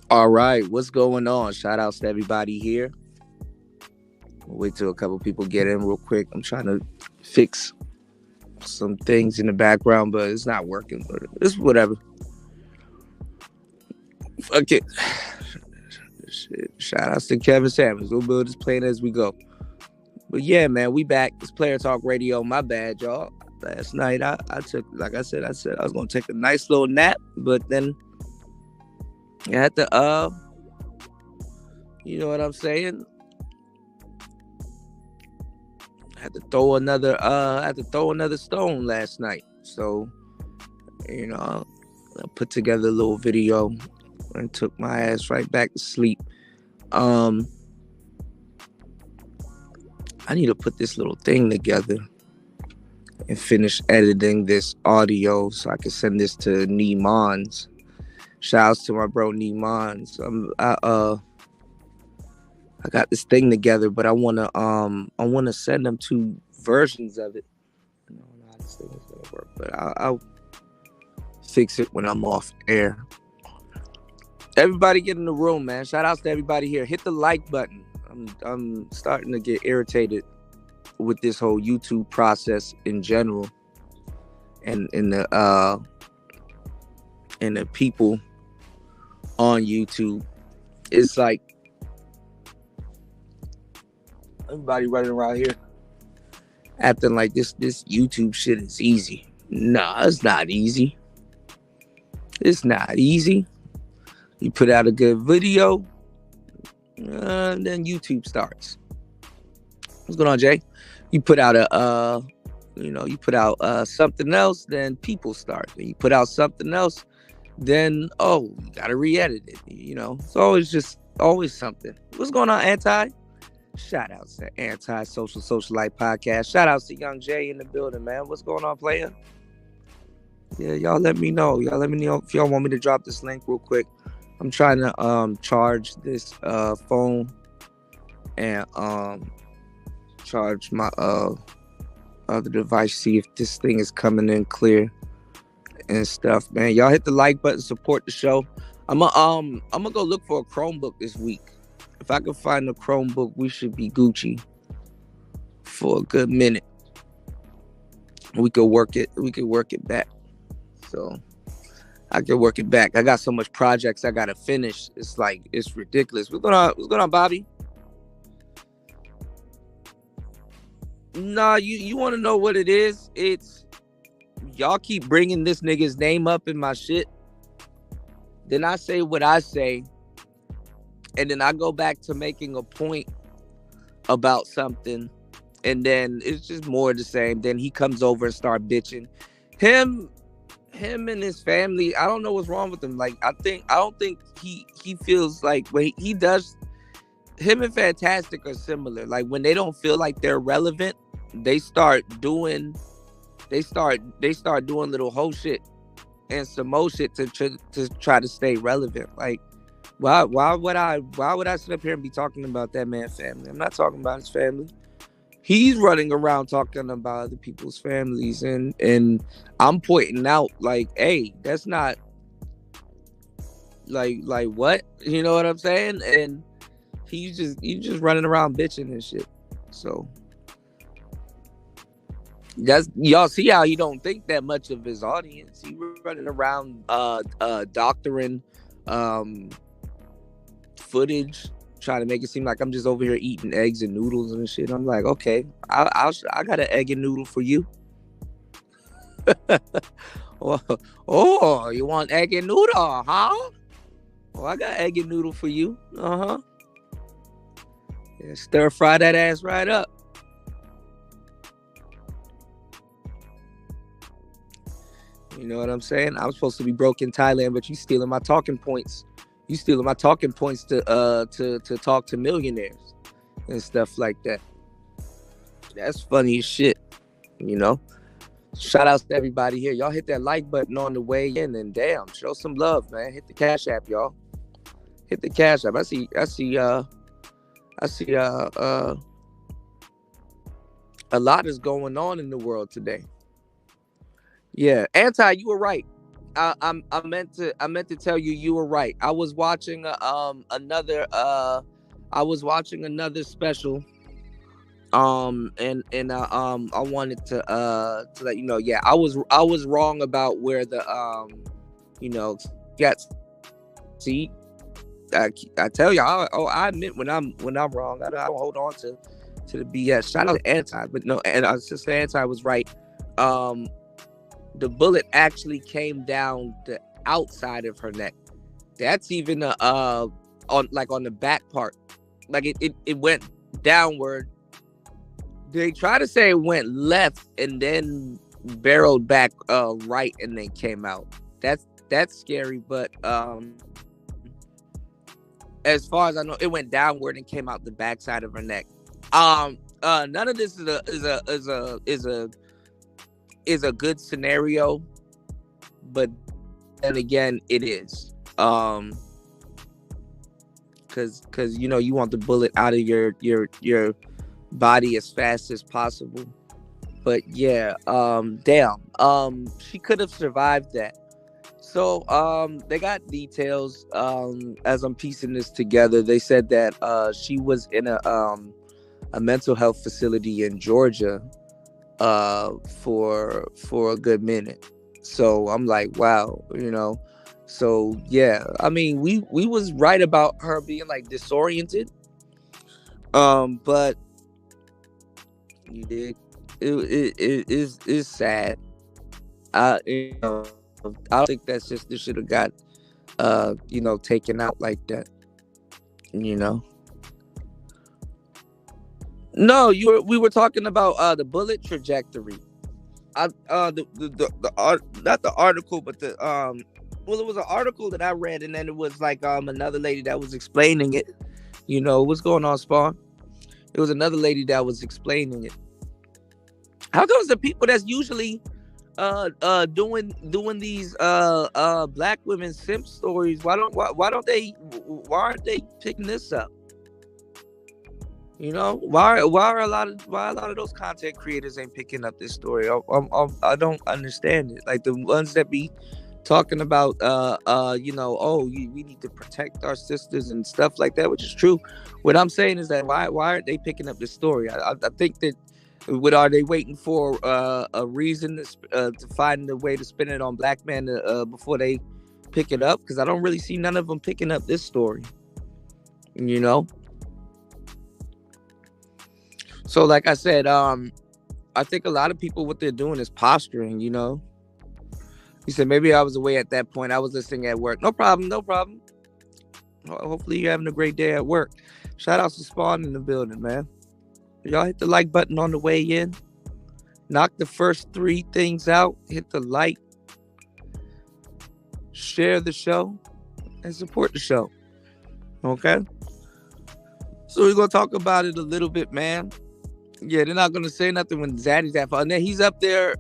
All right, what's going on? Shout outs to everybody here. We'll wait till a couple people get in real quick. I'm trying to fix some things in the background, but it's not working. But it's whatever. Fuck it. Shit. Shout outs to Kevin Samuels. We'll build this plane as we go. But yeah, man, we back. It's Player Talk Radio. My bad, y'all. Last night I took, like I said I was gonna take a nice little nap, but then I had to you know what I'm saying? I had to throw another stone last night. So, I put together a little video and took my ass right back to sleep. Um I need to put this little thing together and finish editing this audio so I can send this to Neemons. Shouts to my bro Neemons. I got this thing together, but I wanna send them two versions of it. I don't know how this thing is gonna work, but I'll fix it when I'm off air. Everybody get in the room, man. Shout outs to everybody here. Hit the like button. I'm starting to get irritated with this whole YouTube process in general, and the people on YouTube. It's like everybody running around here acting like this YouTube shit is easy. Nah, it's not easy. It's not easy. You put out a good video, and then YouTube starts. What's going on, Jay? You put out something else, then people start. Then you put out something else, then you gotta re-edit it. It's always something. What's going on, Anti? Shout outs to Anti-Social Socialite Podcast. Shout outs to Young Jay in the building, man. What's going on, player? Yeah, y'all let me know. Y'all let me know if y'all want me to drop this link real quick. I'm trying to charge this phone and charge my other device, see if this thing is coming in clear and stuff. Man, y'all hit the like button, support the show. I'm gonna go look for a Chromebook this week. If I can find a Chromebook, we should be Gucci for a good minute. We could work it back. So I can work it back. I got so much projects I gotta finish. It's ridiculous. What's going on, Bobby? Nah, you want to know what it is? It's y'all keep bringing this nigga's name up in my shit. Then I say what I say, and then I go back to making a point about something, and then it's just more of the same. Then he comes over and start bitching. Him and his family, I don't know what's wrong with him. Like, I don't think he feels like when he does. Him and Fantastic are similar. Like, when they don't feel like they're relevant, they start doing little whole shit and some more shit to try to stay relevant. Like, why would I sit up here and be talking about that man's family? I'm not talking about his family. He's running around talking about other people's families, and I'm pointing out like, hey, that's not like what? You know what I'm saying? And he's just running around bitching and shit. So that's, y'all see how he don't think that much of his audience. He running around doctoring footage, trying to make it seem like I'm just over here eating eggs and noodles and shit. I'm like, okay, I got an egg and noodle for you. Oh, you want egg and noodle, huh? Oh, I got egg and noodle for you. Uh-huh. Yeah, stir fry that ass right up. You know what I'm saying? I'm supposed to be broke in Thailand, but you stealing my talking points. You stealing my talking points to talk to millionaires and stuff like that. That's funny as shit, you know. Shout outs to everybody here. Y'all hit that like button on the way in, and damn, show some love, man. Hit the Cash App, y'all. Hit the Cash App. I see a lot is going on in the world today. Yeah, Anti, you were right. I meant to tell you, you were right. I was watching another special, and I wanted to let you know, yeah, I was wrong about where the you know, got, see, I tell you, I admit when I'm wrong. I don't hold on to the BS. Shout out to Anti, but no, and Sister Anti was right. Um, the bullet actually came down the outside of her neck. That's even on the back part. Like it went downward. They try to say it went left and then barreled back right and then came out. That's scary, but as far as I know, it went downward and came out the backside of her neck. None of this is a good scenario, but then again, it is. Because you know, you want the bullet out of your body as fast as possible. But yeah, damn. She could have survived that. So they got details. As I'm piecing this together, they said that she was in a mental health facility in Georgia for a good minute. So I'm like, wow, you know. So yeah, I mean, we was right about her being like disoriented. But you did. It is sad. You know, I don't think that's just this should have got you know, taken out like that. You know. No, we were talking about the bullet trajectory. Not the article, but the well, it was an article that I read, and then it was like another lady that was explaining it. You know, what's going on, Spawn? It was another lady that was explaining it. How comes the people that's usually doing these black women simp stories, why aren't they picking this up? You know, why are a lot of those content creators ain't picking up this story? I don't understand it. Like the ones that be talking about you know, we need to protect our sisters and stuff like that, which is true. What I'm saying is that why aren't they picking up this story? I think that are they waiting for a reason to find a way to spin it on black men before they pick it up? Because I don't really see none of them picking up this story. You know. So like I said, I think a lot of people, what they're doing is posturing, you know. He said, maybe I was away at that point. I was listening at work. No problem. Hopefully you're having a great day at work. Shout out to Spawn in the building, man. Y'all hit the like button on the way in. Knock the first 3 things out. Hit the like. Share the show. And support the show. Okay? So we're going to talk about it a little bit, man. Yeah, they're not gonna say nothing when Zaddy's at fault. And then he's up there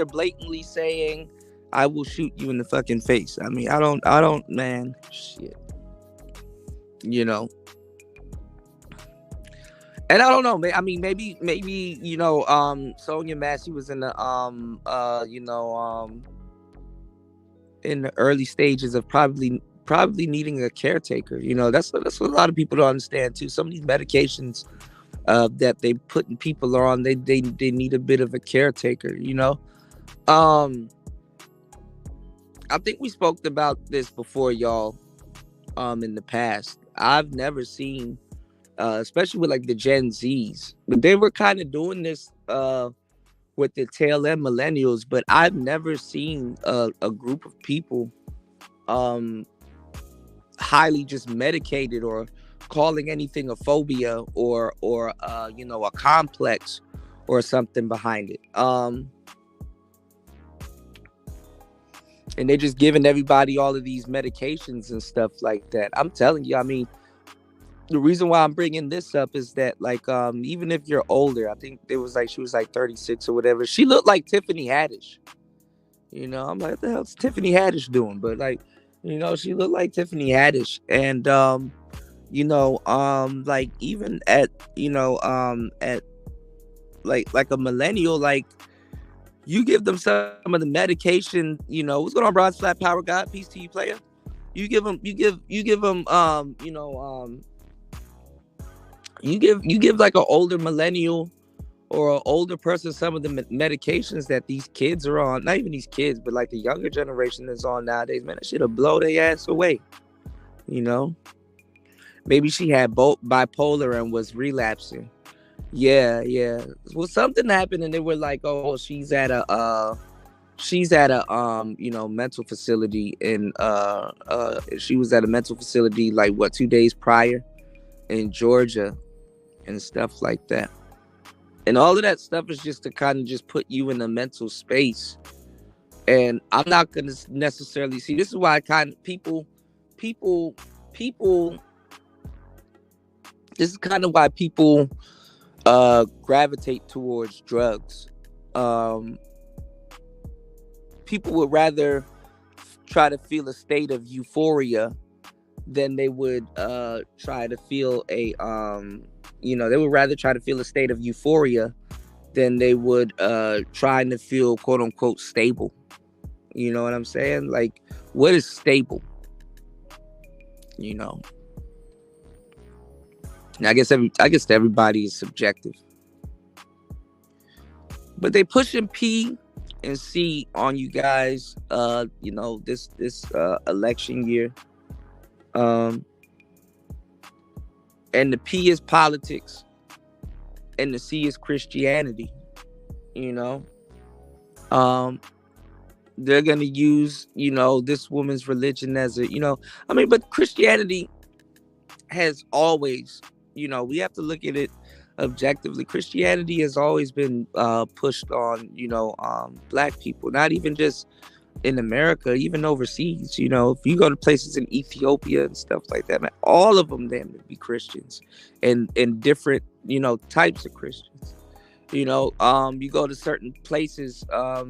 blatantly saying, I will shoot you in the fucking face. I mean, I don't, man, shit. You know. And I don't know, I mean, maybe, you know, Sonia Massey was in the you know, in the early stages of probably needing a caretaker. You know, that's what a lot of people don't understand too. Some of these medications that they putting people on, they need a bit of a caretaker, you know. I think we spoke about this before, y'all, in the past. I've never seen, especially with like the Gen Zs, but they were kind of doing this with the tail end millennials, but I've never seen a group of people highly just medicated or calling anything a phobia or you know, a complex or something behind it. And they're just giving everybody all of these medications and stuff like that. I'm telling you, I mean, the reason why I'm bringing this up is that, like, even if you're older, I think it was like she was like 36 or whatever. She looked like Tiffany Haddish. You know, I'm like, what the hell's Tiffany Haddish doing? But like, you know, she looked like Tiffany Haddish, and you know, like even at, you know, at like a millennial, like You give them some of the medication, what's going on, Broad Flat Power God? Peace to you, player. You give like an older millennial or an older person some of the medications that these kids are on. Not even these kids, but like the younger generation is on nowadays. Man, that shit'll blow their ass away. You know, maybe she had both bipolar and was relapsing. Yeah, yeah. Well, something happened, and they were like, "Oh, she's at a mental facility, and she was at a mental facility like what 2 days prior in Georgia and stuff like that." And all of that stuff is just to kind of just put you in a mental space. And I'm not gonna necessarily see. This is why people. This is kind of why people gravitate towards drugs. Um, People would rather try to feel a state of euphoria than they would try to feel they would rather try to feel a state of euphoria than they would trying to feel quote unquote stable. You know what I'm saying? Like, what is stable? You know. And I guess everybody is subjective. But they pushing P and C on you guys, this election year. And the P is politics and the C is Christianity. They're gonna use, this woman's religion as but Christianity has always, we have to look at it objectively. Christianity has always been pushed on, black people, not even just in America, even overseas. If you go to places in Ethiopia and stuff like that, man, all of them damn to be Christians and different, types of Christians. You go to certain places, a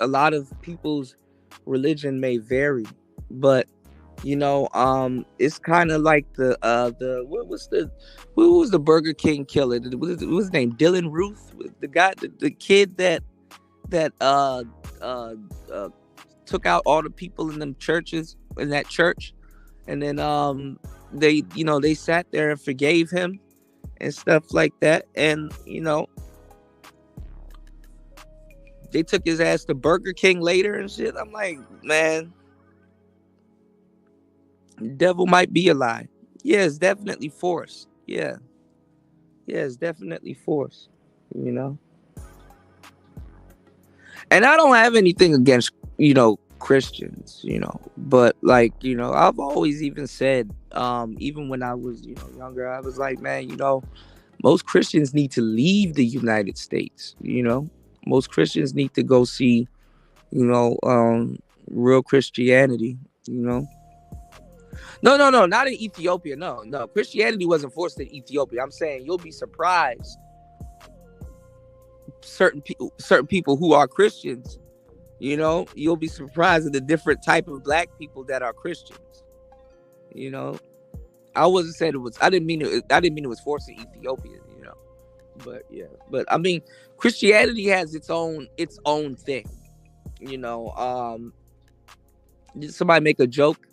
lot of people's religion may vary, but it's kind of like what was the Burger King killer? What was his name? Dylan Ruth, the guy, the kid that took out all the people in them churches, in that church, and then they sat there and forgave him and stuff like that, and they took his ass to Burger King later and shit. I'm like, man, the devil might be a lie. Yeah, it's definitely force. Yeah, it's definitely force. And I don't have anything against, Christians, but like, I've always even said, even when I was, younger, I was like, man, most Christians need to leave the United States. Most Christians need to go see, real Christianity, No, not in Ethiopia. No. Christianity wasn't forced in Ethiopia. I'm saying you'll be surprised. Certain people who are Christians, you'll be surprised at the different type of black people that are Christians. I wasn't saying it was. I didn't mean it was forced in Ethiopia. But yeah. But I mean, Christianity has its own thing. Did somebody make a joke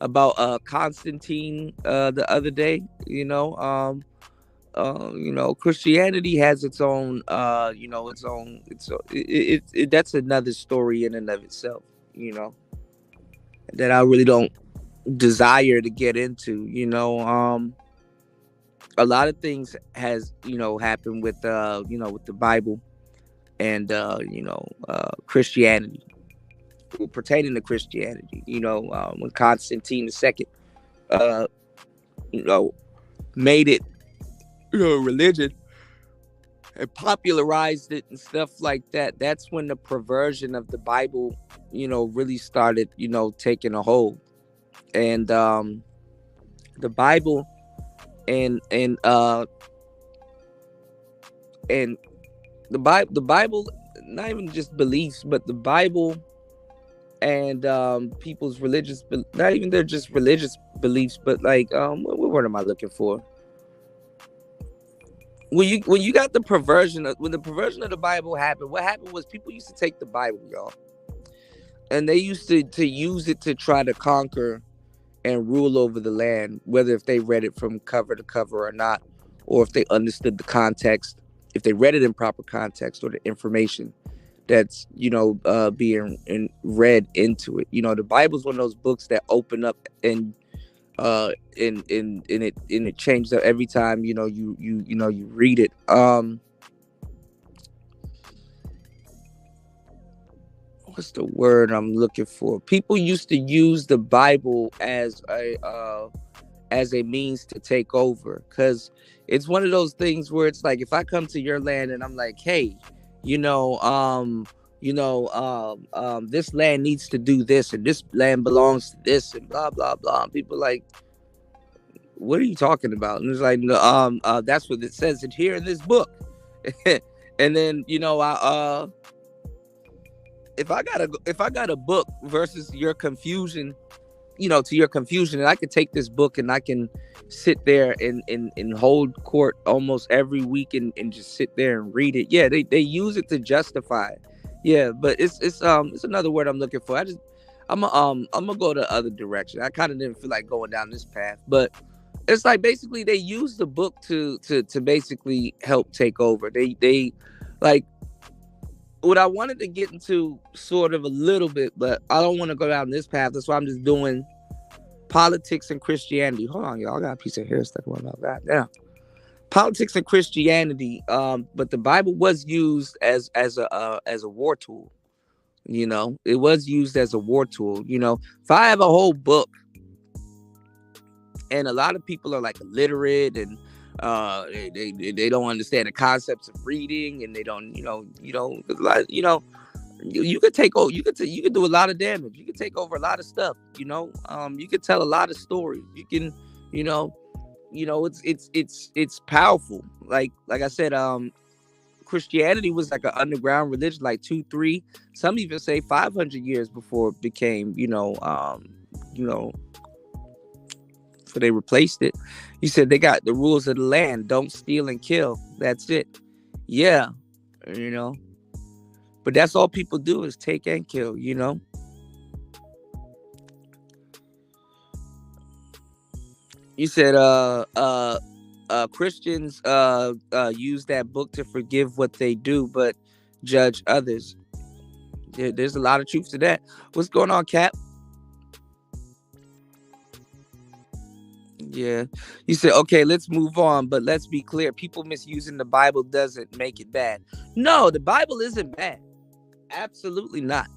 about Constantine the other day? Christianity has its own, that's another story in and of itself, that I really don't desire to get into. A lot of things has, happened with, with the Bible and, Christianity, pertaining to Christianity, when Constantine II, made it, religion and popularized it and stuff like that. That's when the perversion of the Bible, really started, taking a hold. And the Bible and the Bible, not even just beliefs, but the Bible and people's religious, not even their just religious beliefs, but like what word am I looking for? when you got the perversion when the perversion of the Bible happened, what happened was people used to take the Bible, y'all, and they used to use it to try to conquer and rule over the land, whether if they read it from cover to cover or not, or if they understood the context, if they read it in proper context, or the information that's being read into it. The Bible's one of those books that open up and it changes up every time you read it. What's the word I'm looking for? People used to use the Bible as a means to take over, because it's one of those things where it's like, if I come to your land and I'm like, hey, this land needs to do this, and this land belongs to this, and blah blah blah. And people like, what are you talking about? And it's like, that's what it says in here in this book. And then if I got a book versus your confusion, to your confusion, and I could take this book and I can sit there and hold court almost every week and just sit there and read it. Yeah, they use it to justify it. Yeah, but it's another word I'm looking for. I'm gonna go the other direction. I kind of didn't feel like going down this path, but it's like basically they use the book to basically help take over. They like what I wanted to get into sort of a little bit, but I don't want to go down this path. That's why I'm just doing politics and Christianity. Hold on, y'all. I got a piece of hair stuck in my mouth. God damn. Politics and Christianity. But the Bible was used as a war tool. It was used as a war tool. If I have a whole book, and a lot of people are like illiterate and they don't understand the concepts of reading, and they don't you could take over. You could do a lot of damage. You could take over a lot of stuff. You could tell a lot of stories. You can, it's powerful. Like I said, Christianity was like an underground religion, like 2-3, some even say 500 years before it became, so they replaced it. You said they got the rules of the land: don't steal and kill. That's it. Yeah, but that's all people do is take and kill. You said Christians use that book to forgive what they do, but judge others. There's a lot of truth to that. What's going on, Cap? Yeah. You said, okay, let's move on, but let's be clear. People misusing the Bible doesn't make it bad. No, the Bible isn't bad. Absolutely not.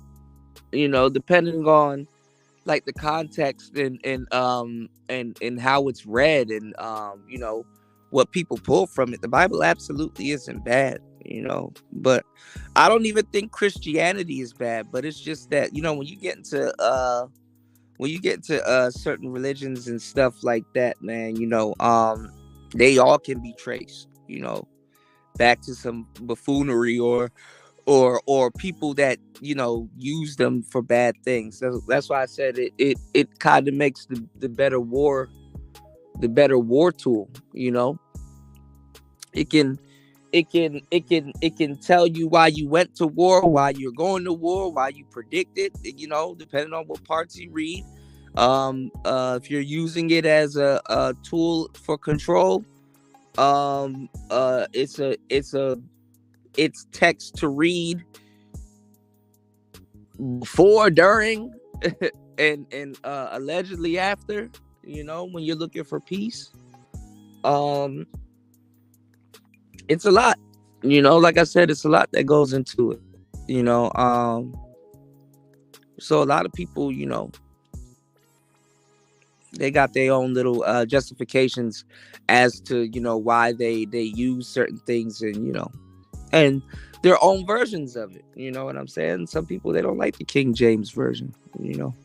Depending on like the context and how it's read, and what people pull from it. The Bible absolutely isn't bad, but I don't even think Christianity is bad. But it's just that, when you get into certain religions and stuff like that, man, they all can be traced, back to some buffoonery or people that use them for bad things. That's why I said it kind of makes the better war tool. It can tell you why you went to war, why you're going to war, why you predict it, depending on what parts you read. If you're using it as a tool for control, it's text to read before, during, and allegedly after, when you're looking for peace. It's a lot, like I said, it's a lot that goes into it, so a lot of people, they got their own little justifications as to, why they use certain things, and their own versions of it. You know what I'm saying? Some people, they don't like the King James version. You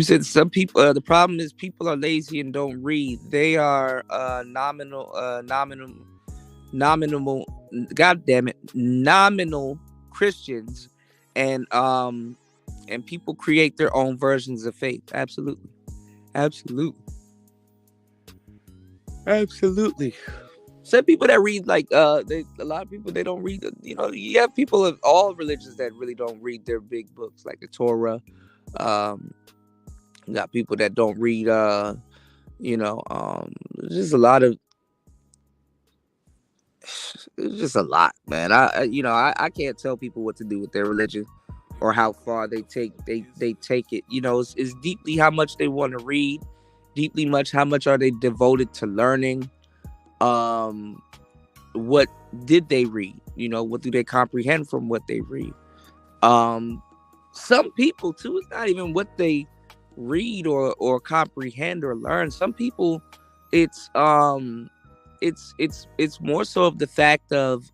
said some people. The problem is people are lazy and don't read. They are nominal. God damn it, nominal Christians, and people create their own versions of faith. Absolutely. Some people that read like a lot of people they don't read. You know, you have people of all religions that really don't read their big books like the Torah. Um, you got people that don't read. You know, just a lot of it's just a lot, man. You know, I can't tell people what to do with their religion or how far they take it. You know, it's deeply how much they want to read, deeply much how much are they devoted to learning. Um, what did they read? You know, what do they comprehend from what they read? Um, some people too. It's not even what they read or comprehend or learn. Some people, it's it's more so of the fact of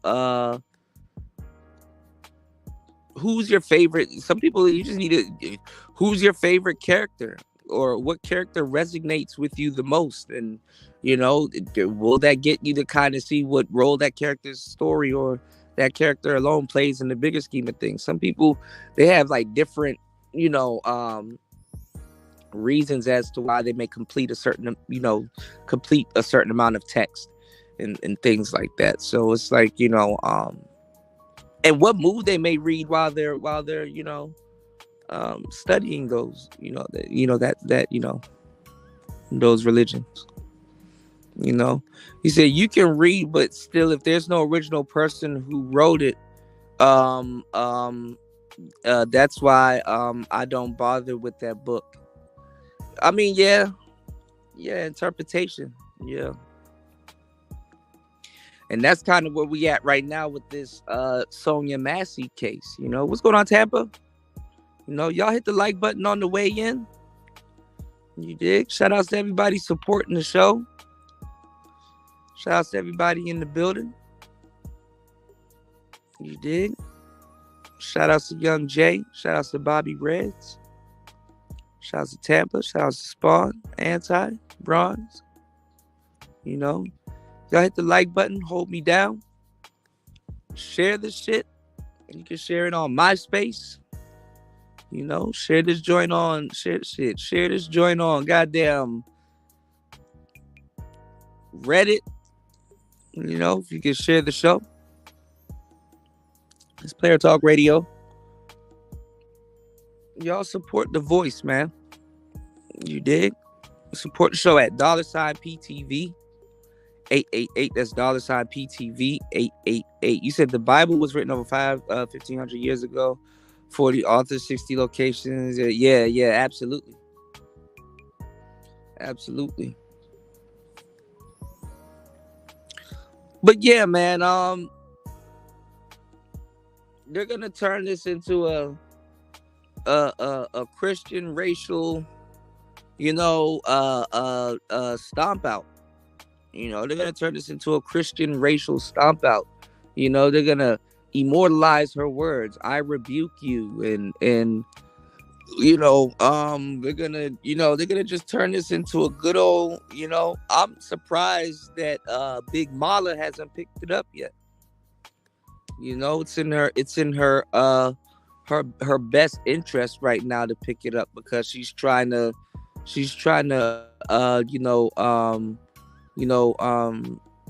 who's your favorite. Some people you just need to who's your favorite character or what character resonates with you the most, and you know, will that get you to kind of see what role that character's story or that character alone plays in the bigger scheme of things. Some people they have like different, you know, reasons as to why they may complete a certain, you know, complete a certain amount of text and things like that. So it's like, you know, and what move they may read while they're you know, studying those, you know, that you know, those religions. You know, he said you can read, but still, if there's no original person who wrote it, um, um, that's why I don't bother with that book. I mean, yeah, interpretation, yeah, and that's kind of where we at right now with this Sonia Massey case. You know, what's going on, Tampa? You know, y'all hit the like button on the way in. You dig? Shout outs to everybody supporting the show. Shout outs to everybody in the building. You dig? Shout outs to Young Jay. Shout outs to Bobby Reds. Shout outs to Tampa. Shout outs to Spawn, Anti, Bronze. You know, y'all hit the like button. Hold me down. Share this shit. You can share it on MySpace. You know, share this joint on share this joint on goddamn Reddit. You know, if you can share the show. It's Player Talk Radio. Y'all support the voice, man. You dig? Support the show at $PTV 888. That's $PTV 888. You said the Bible was written over 1,500 years ago. 40 authors, 60 locations. Yeah, absolutely. Absolutely. But yeah, man, they're gonna turn this into a Christian racial, you know, stomp out. You know, they're gonna turn this into a Christian racial stomp out. You know, they're gonna immortalize her words. I rebuke you, and you know, they're gonna just turn this into a good old, you know. I'm surprised that Big Mala hasn't picked it up yet. You know, it's in her her best interest right now to pick it up, because she's trying to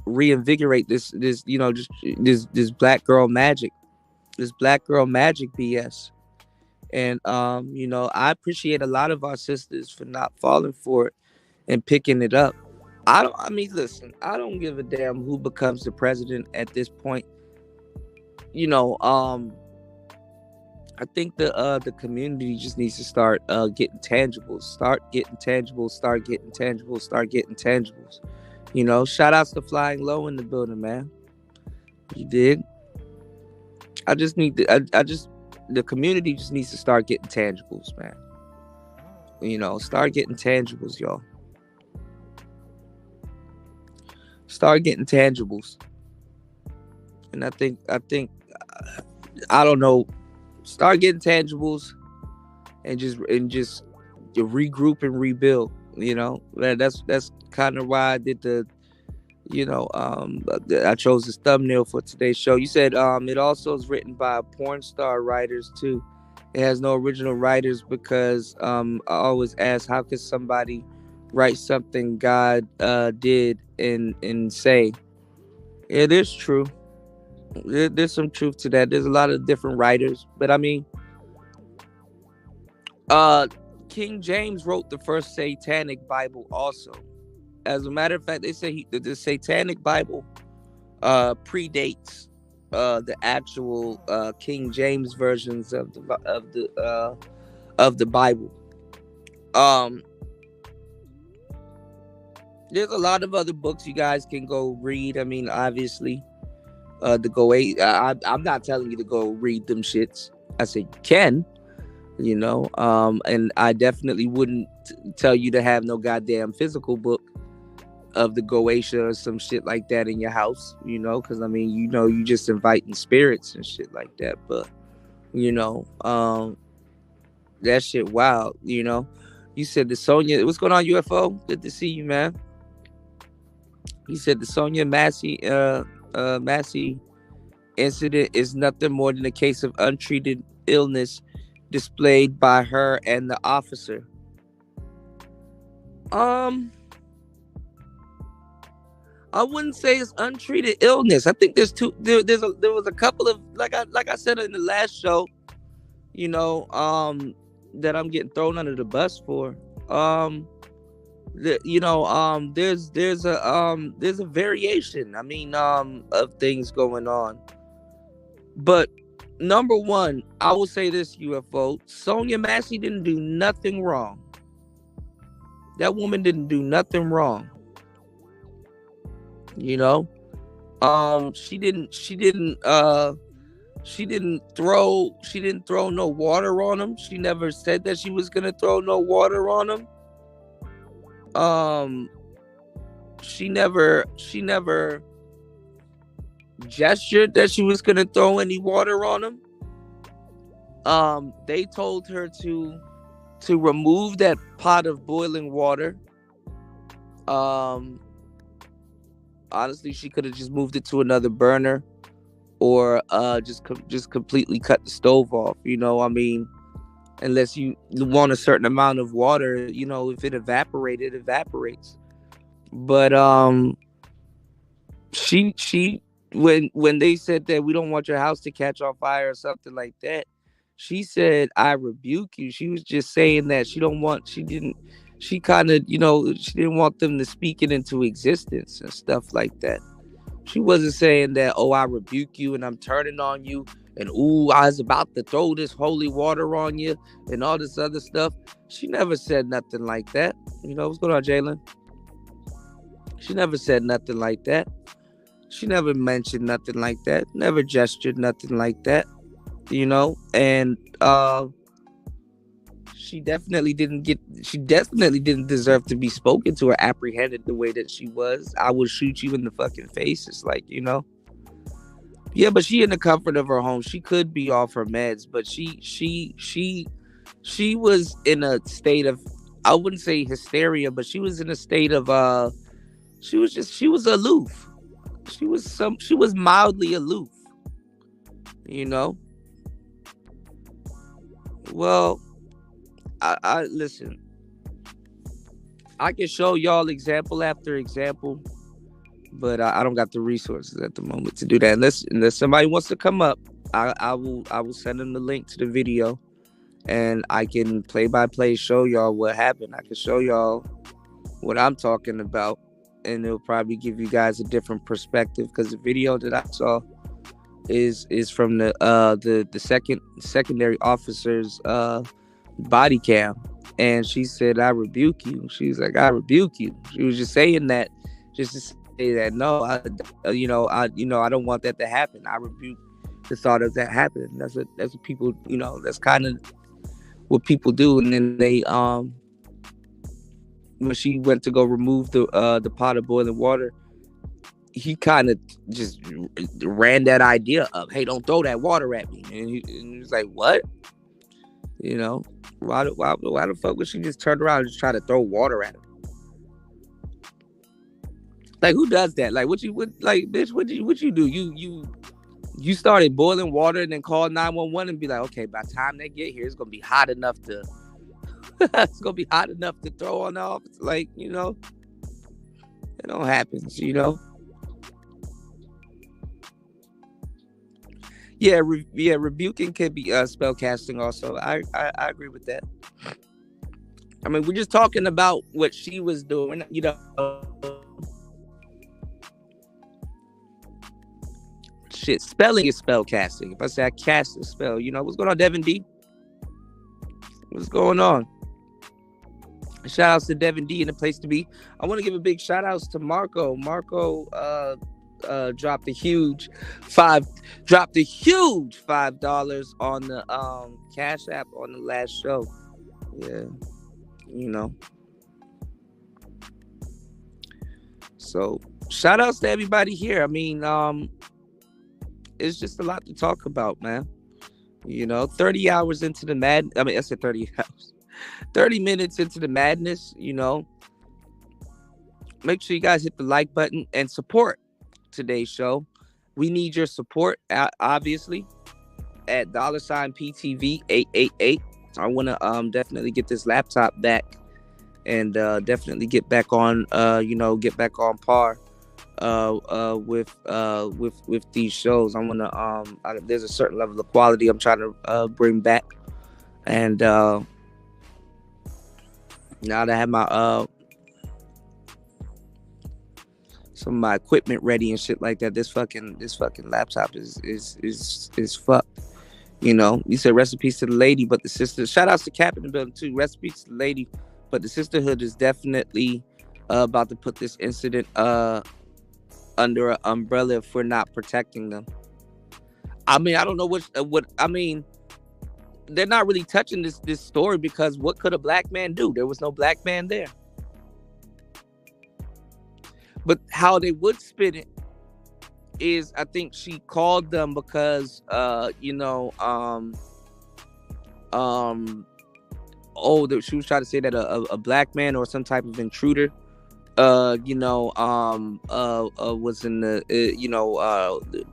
reinvigorate this you know, just this black girl magic BS. And you know, I appreciate a lot of our sisters for not falling for it and picking it up. I mean, listen, I don't give a damn who becomes the president at this point. You know, I think the community just needs to start getting tangibles. Start getting tangibles. You know, shout outs to Flying Low in the building, man. You dig? I just need the community just needs to start getting tangibles, man. You know, start getting tangibles, y'all. Start getting tangibles. And I think I don't know, start getting tangibles and just regroup and rebuild. You know, that's kind of why I did the, you know, I chose this thumbnail for today's show. You said it also is written by porn star writers too. It has no original writers, because I always ask, how could somebody write something God did and say, It is true. There's some truth to that. There's a lot of different writers, but I mean, uh, King James wrote the first Satanic Bible. Also, as a matter of fact, they say the Satanic Bible predates the actual King James versions of the Bible. Um, there's a lot of other books you guys can go read. I mean, obviously, I'm not telling you to go read them shits. I said you can, you know. And I definitely wouldn't tell you to have no goddamn physical book of the Goetia or some shit like that in your house, you know, because I mean, you know, you just inviting spirits and shit like that. But you know, that shit wild, you know. You said the Sonya, what's going on, UFO? Good to see you, man. He said the Sonya Massey incident is nothing more than a case of untreated illness displayed by her and the officer. I wouldn't say it's untreated illness. I think there's two. There was a couple of like I said in the last show, you know, that I'm getting thrown under the bus for. There's a variation. I mean, of things going on. But number one, I will say this, UFO. Sonya Massey didn't do nothing wrong. That woman didn't do nothing wrong. You know, she didn't throw no water on him. She never said that she was gonna throw no water on him. She never gestured that she was gonna throw any water on him. They told her to remove that pot of boiling water. Honestly, she could have just moved it to another burner, or just completely cut the stove off. You know, I mean, unless you want a certain amount of water, you know, if it evaporates, it evaporates. But she when they said that we don't want your house to catch on fire or something like that, she said, "I rebuke you." She was just saying that she kind of, you know, she didn't want them to speak it into existence and stuff like that. She wasn't saying that, "Oh, I rebuke you and I'm turning on you, and ooh, I was about to throw this holy water on you and all this other stuff." She never said nothing like that. You know, what's going on, Jalen? She never said nothing like that. She never mentioned nothing like that. Never gestured nothing like that. You know, and she definitely didn't deserve to be spoken to or apprehended the way that she was. I would shoot you in the fucking face. It's like, you know. Yeah, but she in the comfort of her home. She could be off her meds, but she was in a state of, I wouldn't say hysteria, but she was in a state of she was aloof. She was mildly aloof. You know? Well, I listen. I can show y'all example after example, but I don't got the resources at the moment to do that. Unless somebody wants to come up, I will send them the link to the video, and I can play by play show y'all what happened. I can show y'all what I'm talking about, and it'll probably give you guys a different perspective, because the video that I saw is from the secondary officer's body cam, and she said, "I rebuke you." She's like, "I rebuke you." She was just saying that just to say that, no, I don't want that to happen. I rebuke the thought of that happening. That's what people, you know, that's kind of what people do. And then they when she went to go remove the pot of boiling water, he kind of just ran that idea up. "Hey, don't throw that water at me." And he was like, "What?" You know, why the fuck would she just turn around and just try to throw water at him? Like, who does that? Like, bitch, what you do? You started boiling water and then called 911 and be like, "Okay, by the time they get here, it's gonna be hot enough to throw on the office." Like, you know, it don't happen, you know. Yeah, yeah, rebuking could be spell casting also. I agree with that. I mean, we're just talking about what she was doing, you know. Shit, spelling is spell casting. If I say I cast a spell, you know, what's going on, Devin D? What's going on? Shout outs to Devin D in the place to be. I want to give a big shout outs to Marco. Marco dropped a huge $5 on the Cash App on the last show. Yeah, you know. So shout outs to everybody here. I mean, it's just a lot to talk about, man. You know, 30 hours into the I said 30 hours. 30 minutes into the madness, you know. Make sure you guys hit the like button and support today's show. We need your support, obviously, at $PTV888. I want to definitely get this laptop back and definitely get back on, get back on par with these shows. I want to there's a certain level of quality I'm trying to bring back, and now that I have my some of my equipment ready and shit like that, this fucking laptop is fucked. You know, you said recipes to the lady, but the sister. Shout outs to Cap in the building too. Recipes to the lady, but the sisterhood is definitely about to put this incident under an umbrella if we're not protecting them. I mean, I don't know what I mean. They're not really touching this story because what could a black man do? There was no black man there. But how they would spin it is, I think she called them because, she was trying to say that a black man or some type of intruder, was in the,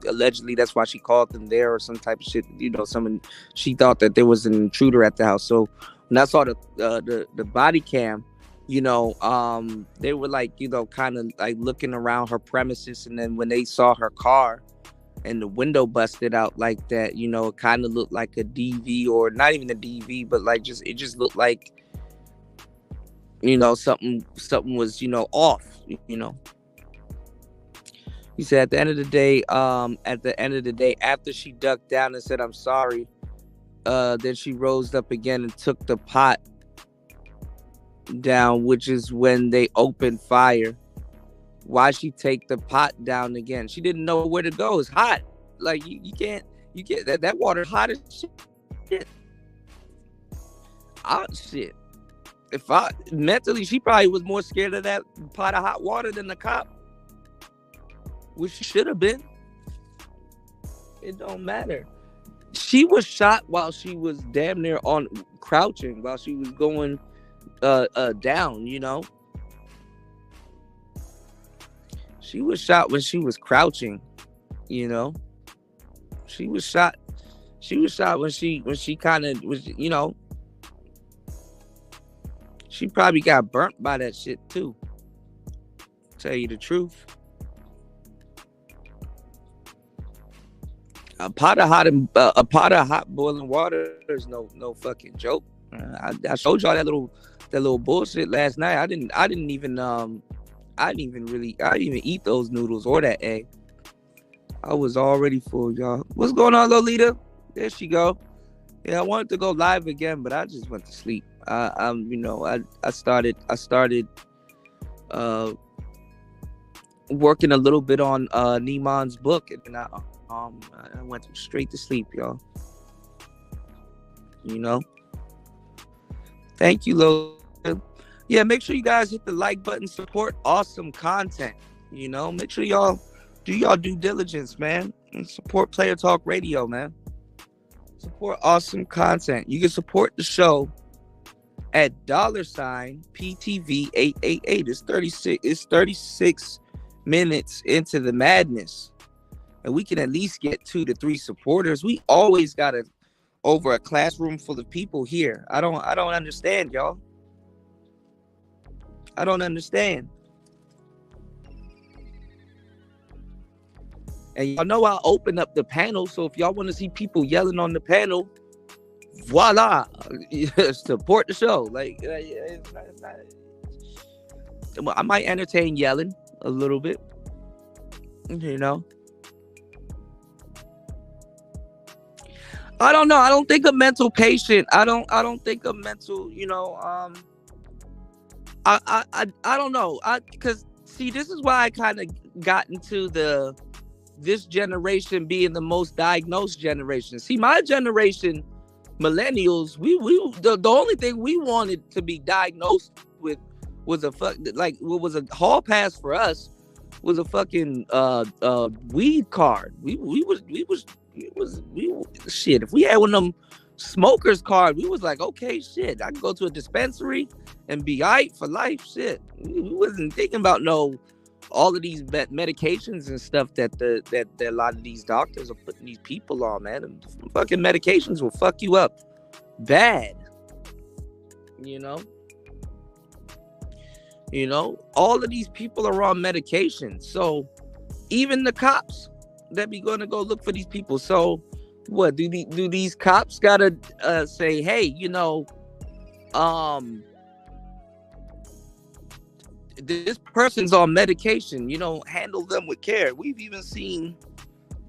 allegedly that's why she called them there or some type of shit. You know, she thought that there was an intruder at the house. So when I saw the body cam, you know, they were like, you know, kind of like looking around her premises, and then when they saw her car and the window busted out like that, you know, it kind of looked like a DV, or not even a DV, but like it just looked like, you know, something was, you know, off, you know. He said at the end of the day, after she ducked down and said, "I'm sorry," then she rose up again and took the pot down, which is when they opened fire. Why she take the pot down again? She didn't know where to go. It's hot. Like you can't that water hot as shit. Shit. If I mentally, she probably was more scared of that pot of hot water than the cop, which she should have been. It don't matter. She was shot while she was damn near on crouching, while she was going down, you know. She was shot when she was crouching, you know. She was shot when she kind of was, you know. She probably got burnt by that shit too. Tell you the truth. A pot of hot boiling water is no fucking joke. I showed y'all that little bullshit last night. I didn't even eat those noodles or that egg. I was already full, y'all. What's going on, Lolita? There she go. Yeah, I wanted to go live again, but I just went to sleep. I started working a little bit on Neiman's book, and then I went straight to sleep, y'all. You know. Thank you, Lola. Yeah, make sure you guys hit the like button, support awesome content. You know, make sure y'all do y'all due diligence, man, and support Player Talk Radio, man. Support awesome content. You can support the show at $PTV888. It's 36 minutes into the madness, and we can at least get 2 to 3 supporters. We always got over a classroom full of people here. I don't understand, y'all. I don't understand. And y'all know I open up the panel, so if y'all want to see people yelling on the panel, voila, support the show. Like, I might entertain yelling a little bit, you know. I don't know. I don't think a mental patient. I don't think a mental. I don't know. Because see, this is why I kind of got into this generation being the most diagnosed generation. See, my generation, millennials, the only thing we wanted to be diagnosed with was what was a hall pass for us was a fucking weed card. Shit. If we had one of them smokers card, we was like, okay, shit, I can go to a dispensary and be aight for life. Shit, we wasn't thinking about all of these medications and stuff that a lot of these doctors are putting these people on, man. And fucking medications will fuck you up bad. All of these people are on medication. So even the cops that be going to go look for these people. So what do these cops gotta say, hey, this person's on medication, handle them with care. We've even seen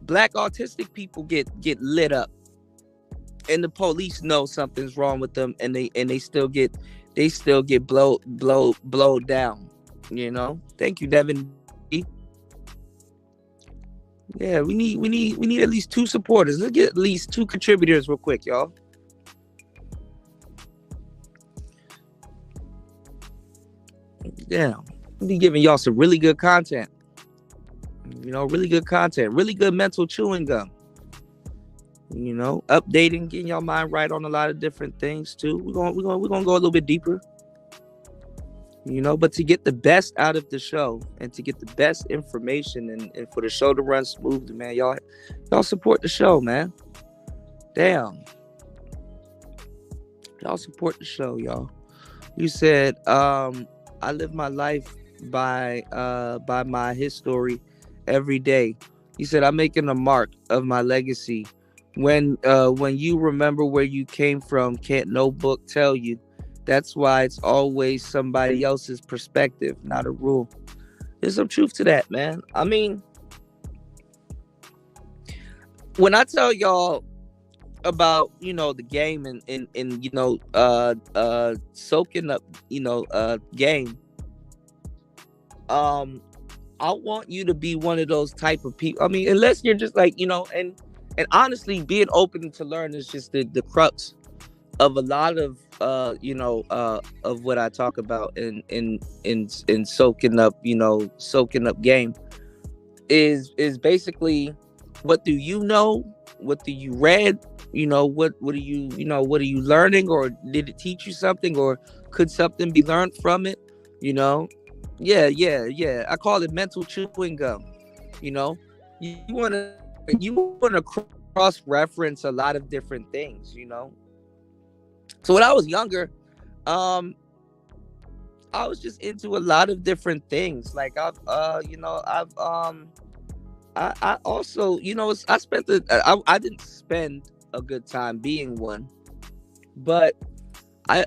black autistic people get lit up, and the police know something's wrong with them, and they still get blowed down. Thank you, Devin. Yeah, we need at least 2 supporters. Let's get at least 2 contributors real quick, y'all. Yeah, we'll be giving y'all some really good content. Really good content, really good mental chewing gum. Updating, getting y'all mind right on a lot of different things too. We're gonna go a little bit deeper. But to get the best out of the show and to get the best information and for the show to run smoothly, man, y'all support the show, man. Damn. Y'all support the show, y'all. You said, I live my life by my history every day. You said, I'm making a mark of my legacy. When you remember where you came from, can't no book tell you. That's why it's always somebody else's perspective, not a rule. There's some truth to that, man. I mean, when I tell y'all about, the game and soaking up, game, I want you to be one of those type of people. I mean, unless you're just like, and honestly, being open to learn is just the crux of a lot of of what I talk about in soaking up game is basically, what do you know? What do you read? What are you learning, or did it teach you something, or could something be learned from it? Yeah. I call it mental chewing gum. You want to cross reference a lot of different things. So when I was younger, I was just into a lot of different things. Like I also, I didn't spend a good time being one, but I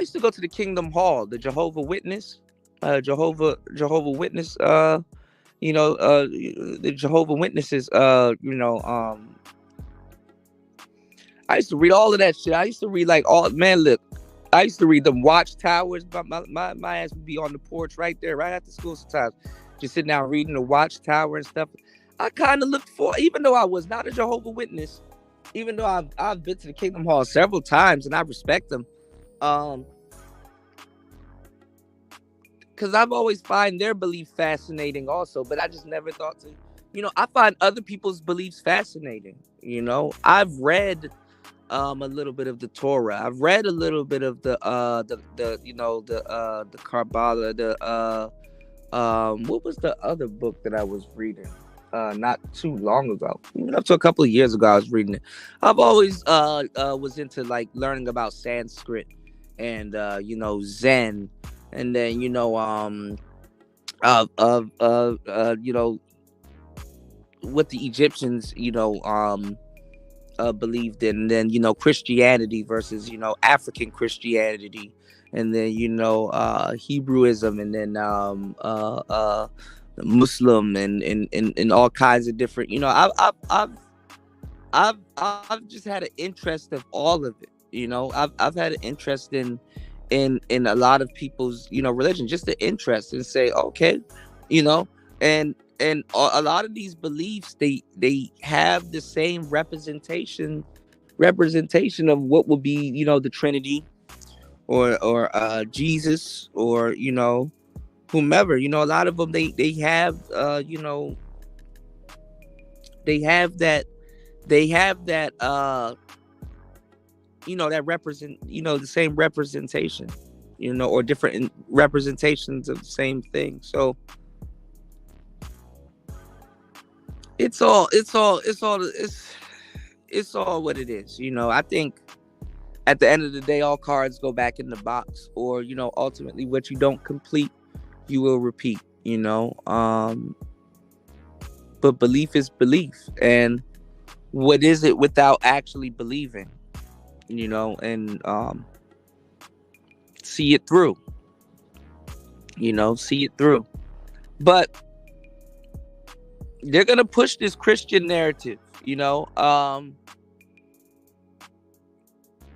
used to go to the Kingdom Hall, the Jehovah Witness, the Jehovah Witnesses, I used to read all of that shit. I used to read I used to read them Watchtowers. My ass would be on the porch right there, right after school sometimes, just sitting down reading the Watchtower and stuff. I kind of looked for, even though I was not a Jehovah Witness, even though I've been to the Kingdom Hall several times and I respect them, because I've always find their belief fascinating also, but I just never thought to, I find other people's beliefs fascinating. I've read a little bit of the Torah. I've read a little bit of the Kabbalah, what was the other book that I was reading not too long ago, even up to a couple of years ago? I was reading it. I've always was into like learning about Sanskrit and Zen, and then what the Egyptians, believed in, and then Christianity versus African Christianity, and then Hebrewism, and then Muslim, and all kinds of different. I've just had an interest of all of it. I've had an interest in a lot of people's religion, just the interest, and say okay, you know, and a lot of these beliefs, they have the same representation of what would be the Trinity, or Jesus, or whomever. A lot of them, they have they have that they have that that represent the same representation, or different representations of the same thing. So it's all what it is. I think at the end of the day, all cards go back in the box, or ultimately, what you don't complete, you will repeat. But belief is belief, and what is it without actually believing? And see it through. See it through. But they're gonna push this Christian narrative.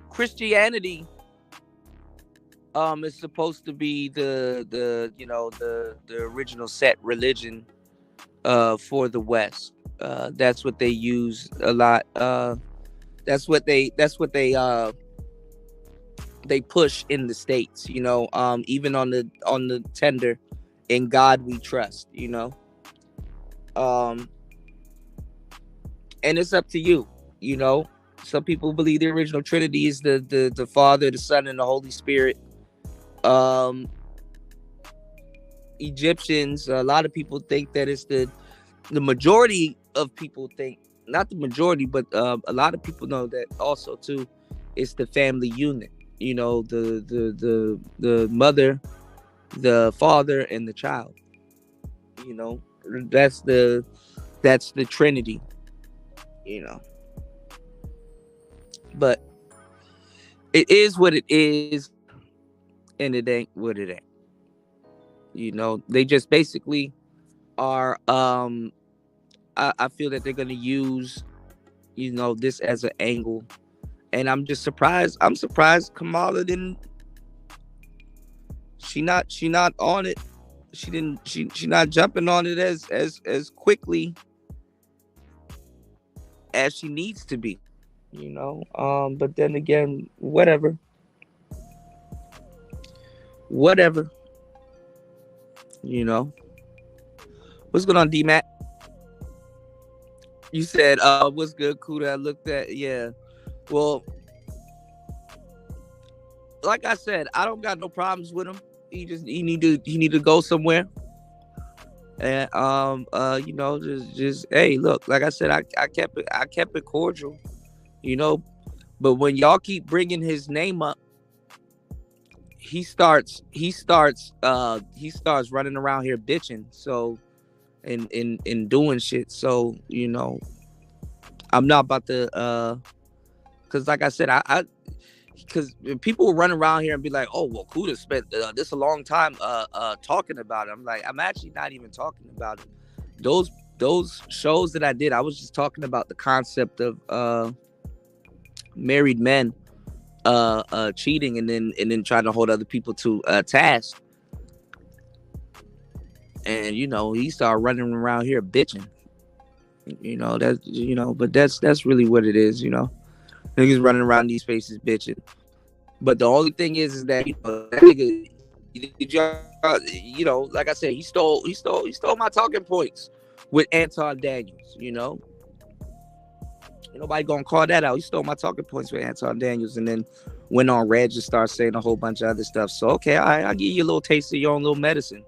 Christianity is supposed to be the original set religion for the West. That's what they use a lot. That's what they push in the States. Even on the tender, "In God We Trust." And it's up to you. Some people believe the original Trinity is the Father, the Son, and the Holy Spirit. Egyptians, a lot of people think that it's the majority of people think, not the majority, but a lot of people know that also too, it's the family unit. The mother, the father, and the child. That's the Trinity. But it is what it is, and it ain't what it ain't. They just basically are. I feel that they're gonna use, this as an angle, and I'm just surprised. I'm surprised Kamala didn't. She not on it. She didn't. She not jumping on it as quickly as she needs to be. But then again, whatever. What's going on, D-Mac? You said, what's good, Kuda? I looked at, yeah. Well, like I said, I don't got no problems with him. He need to go somewhere. And just hey, look, like I said, I kept it cordial, but when y'all keep bringing his name up, he starts running around here bitching, so and doing shit. So I'm not about to because like I said, because people will run around here and be like, oh well, Kuda spent this a long time talking about it. I'm like, I'm actually not even talking about it. Those shows that I did, I was just talking about the concept of married men cheating, and then trying to hold other people to task. And he started running around here bitching. But that's really what it is. Niggas running around these spaces bitching. But the only thing is that that nigga, like I said, he stole my talking points with Anton Daniels. Ain't nobody gonna call that out. He stole my talking points with Anton Daniels, and then went on Red to start saying a whole bunch of other stuff. So okay, I'll give you a little taste of your own little medicine.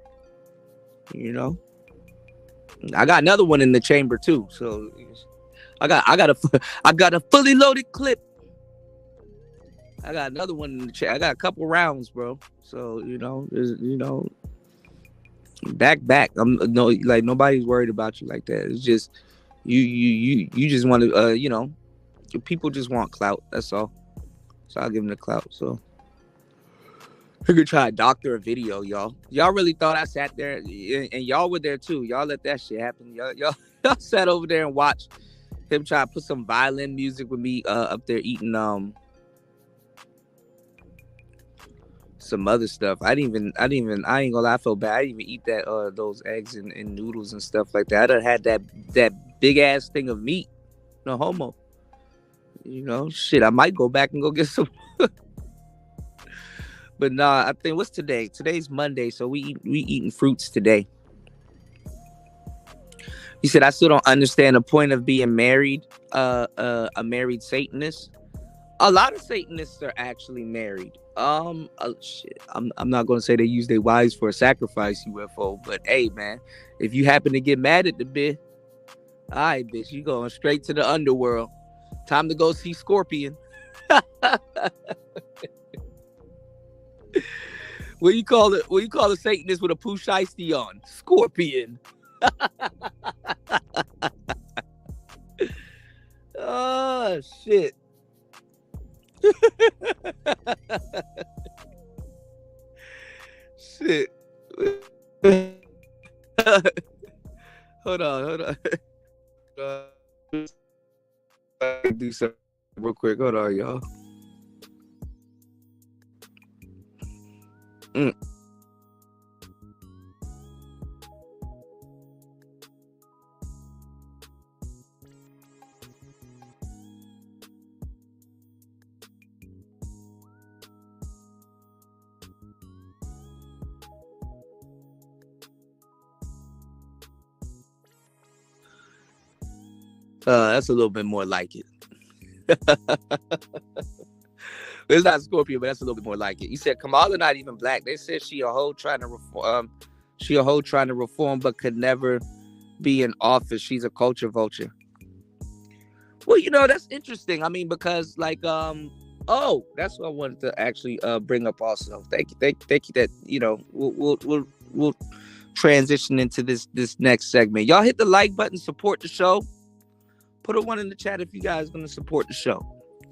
I got another one in the chamber too. So I got a fully loaded clip. I got another one in the chat. I got a couple rounds, bro. So back. I'm no, like, nobody's worried about you like that. It's just You just want to people just want clout. That's all. So I'll give him the clout. So he could try to doctor a video, y'all. Y'all really thought I sat there, and y'all were there too. Y'all let that shit happen. Y'all sat over there and watched him try to put some violin music with me up there eating some other stuff. I ain't gonna lie, I felt bad. I didn't even eat that those eggs and noodles and stuff like that. I done had that big ass thing of meat. No homo. Shit, I might go back and go get some. But nah, I think what's today? Today's Monday, so we eating fruits today. He said, I still don't understand the point of being married, a married Satanist. A lot of Satanists are actually married. Shit. I'm not gonna say they use their wives for a sacrifice, UFO, but hey man, if you happen to get mad at the bitch, all right, bitch, you going straight to the underworld. Time to go see Scorpion. What do you call it? What do you call a Satanist with a poo shiesty on? Scorpion. Oh shit. Shit. Hold on. Do something real quick. Hold on, y'all. That's a little bit more like it. It's not Scorpio, but that's a little bit more like it. You said Kamala not even black. They said she a hoe trying to reform. She a hoe trying to reform, but could never be in office. She's a culture vulture. Well, that's interesting. I mean, because like that's what I wanted to actually bring up also. Thank you. That we'll transition into this next segment. Y'all hit the like button, support the show. Put a 1 in the chat if you guys gonna support the show.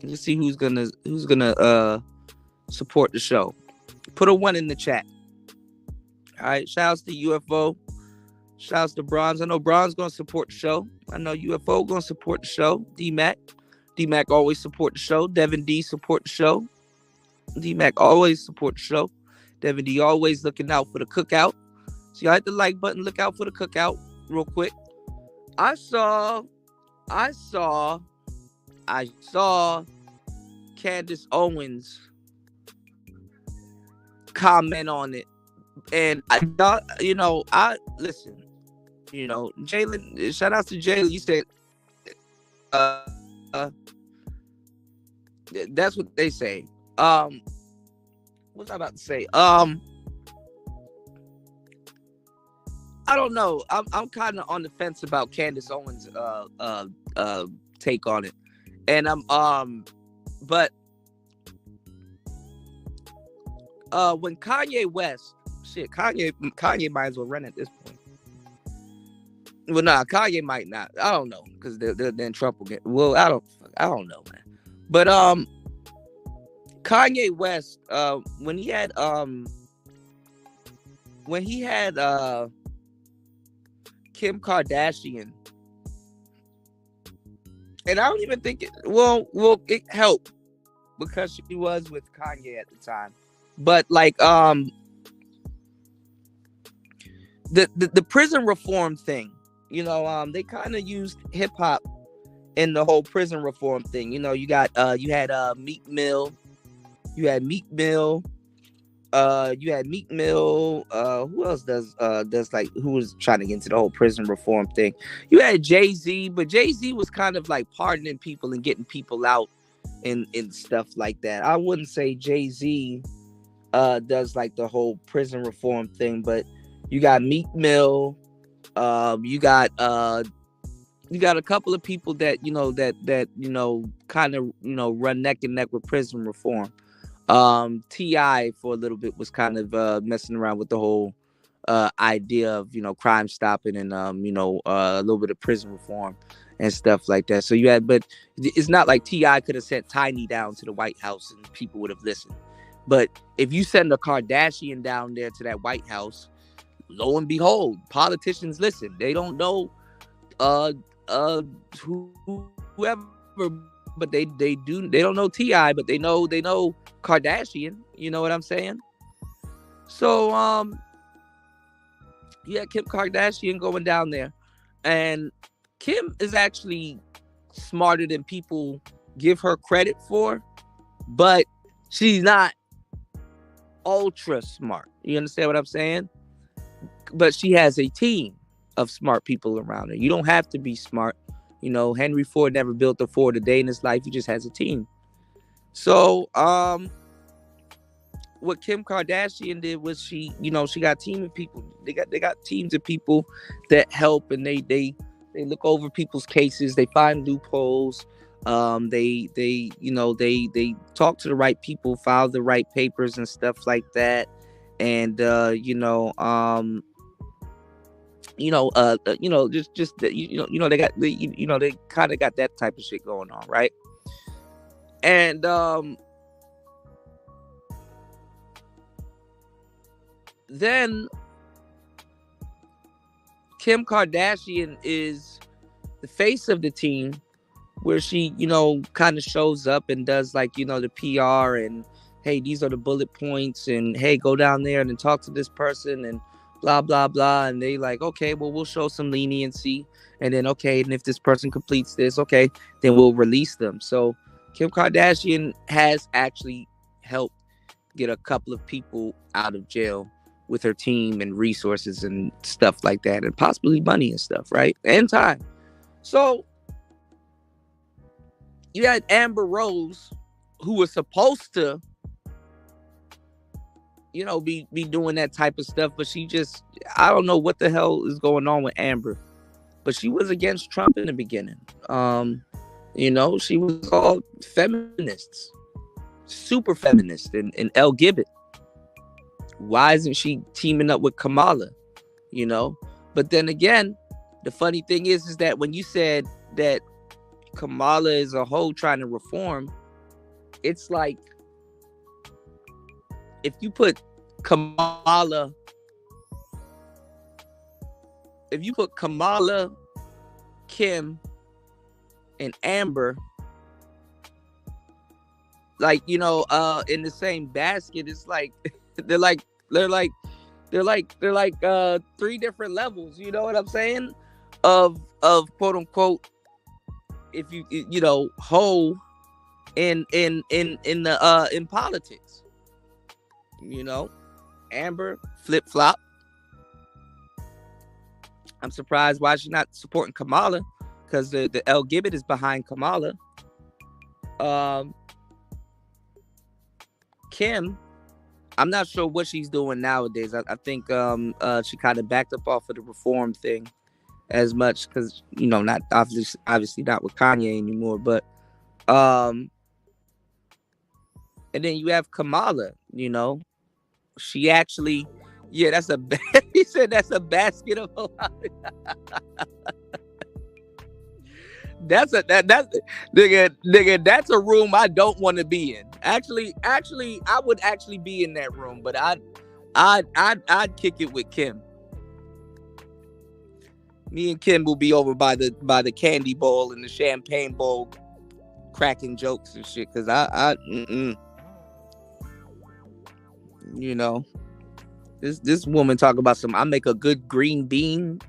Let's see who's gonna support the show. Put a 1 in the chat. All right. Shouts to UFO. Shouts to Bronze. I know Bronze gonna support the show. I know UFO gonna support the show. D-Mac always support the show. Devin D support the show. D-Mac always support the show. Devin D always looking out for the cookout. So y'all hit the like button. Look out for the cookout real quick. I saw Candace Owens comment on it, and I thought, listen, Jalen. Shout out to Jalen. You said, that's what they say. What was I about to say? I don't know. I'm kind of on the fence about Candace Owens' take on it, and but when Kanye West, Kanye might as well run at this point. Well, nah, Kanye might not. I don't know, because they're in trouble. Well, I don't know, man. But Kanye West, when he had Kim Kardashian, and I don't even think it helped because she was with Kanye at the time. But like the prison reform thing, they kind of used hip hop in the whole prison reform thing. You had Meek Mill, you had Meek Mill. Who else does like, who was trying to get into the whole prison reform thing? You had Jay-Z, but Jay-Z was kind of like pardoning people and getting people out and stuff like that. I wouldn't say Jay-Z does like the whole prison reform thing, but you got Meek Mill, you got a couple of people that kind of run neck and neck with prison reform. T.I. for a little bit was kind of messing around with the whole idea of, crime stopping and a little bit of prison reform and stuff like that. So you had, but it's not like T.I. could have sent Tiny down to the White House and people would have listened. But if you send a Kardashian down there to that White House, lo and behold, politicians listen. They don't know whoever, but they don't know T.I., but they know Kardashian. You know what I'm saying? So yeah, Kim Kardashian going down there, and Kim is actually smarter than people give her credit for, but she's not ultra smart. You understand what I'm saying? But she has a team of smart people around her. You don't have to be smart. Henry Ford never built a Ford a day in his life. He just has a team. So, what Kim Kardashian did was she got a team of people. They got teams of people that help, and they look over people's cases. They find loopholes. They talk to the right people, file the right papers and stuff like that. And they kind of got that type of shit going on, right? And then Kim Kardashian is the face of the team, where she, kind of shows up and does like, the PR and, hey, these are the bullet points, and hey, go down there and then talk to this person and blah, blah, blah. And they like, okay, well, we'll show some leniency. And then, okay, and if this person completes this, okay, then we'll release them. So Kim Kardashian has actually helped get a couple of people out of jail with her team and resources and stuff like that, and possibly money and stuff, right? And time. So you had Amber Rose, who was supposed to, be doing that type of stuff, but she just, I don't know what the hell is going on with Amber, but she was against Trump in the beginning. She was all feminists, super feminist, and LGBT. Why isn't she teaming up with Kamala? But then again, the funny thing is that when you said that Kamala is a hoe trying to reform, it's like, if you put Kamala, Kim, and Amber, like, in the same basket, it's like they're like three different levels. You know what I'm saying? Of quote unquote, if you hoe in politics. Amber flip flop. I'm surprised why she's not supporting Kamala, because the LGBT is behind Kamala. Kim, I'm not sure what she's doing nowadays. I think she kind of backed up off of the reform thing as much, because not obviously not with Kanye anymore. But and then you have Kamala. She actually, yeah, that's a he said that's a basket of that's nigga, that's a room I don't want to be in. Actually, I would actually be in that room, but I'd kick it with Kim. Me and Kim will be over by the candy bowl and the champagne bowl, cracking jokes and shit. Cause this woman talk about I make a good green bean.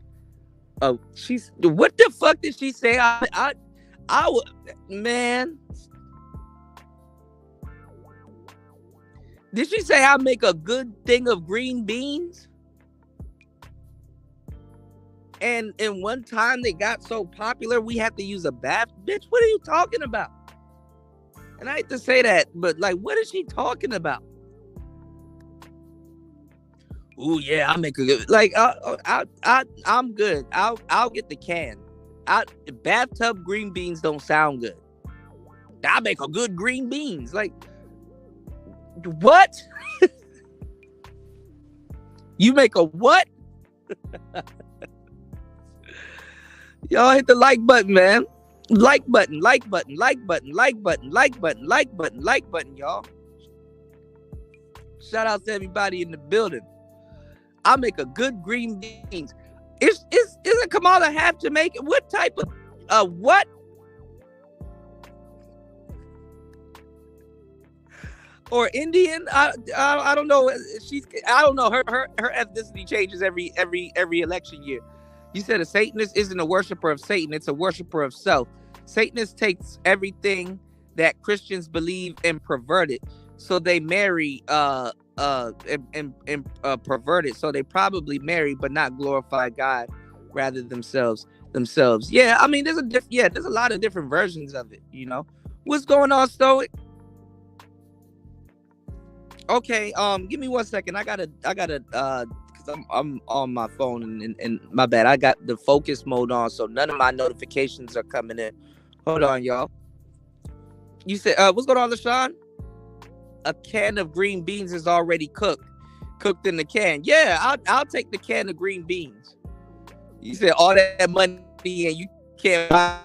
She's, what the fuck did she say? I would, man. Did she say I make a good thing of green beans? And one time they got so popular, we have to use a bath. Bitch, what are you talking about? And I hate to say that, but like, what is she talking about? Oh yeah, I make a good, like, I'm good. I'll get the can. Bathtub green beans don't sound good. I make a good green beans. Like, what? You make a what? Y'all hit the like button, man. Like button, like button, like button, like button, like button, like button, like button, y'all. Shout out to everybody in the building. I make a good green beans. Isn't Kamala half Jamaican? What type of what? Or Indian? I don't know. I don't know. Her ethnicity changes every election year. You said a Satanist isn't a worshiper of Satan; it's a worshiper of self. Satanist takes everything that Christians believe and pervert it. So they marry and pervert it. So they probably marry but not glorify God, rather themselves. Yeah, I mean there's a lot of different versions of it, you know. What's going on, Stoic? Okay, give me 1 second. I gotta because I'm on my phone and my bad. I got the focus mode on, so none of my notifications are coming in. Hold on, y'all. You said what's going on, LaShawn? A can of green beans is already cooked in the can. Yeah, I'll take the can of green beans. You said all that money and you can't buy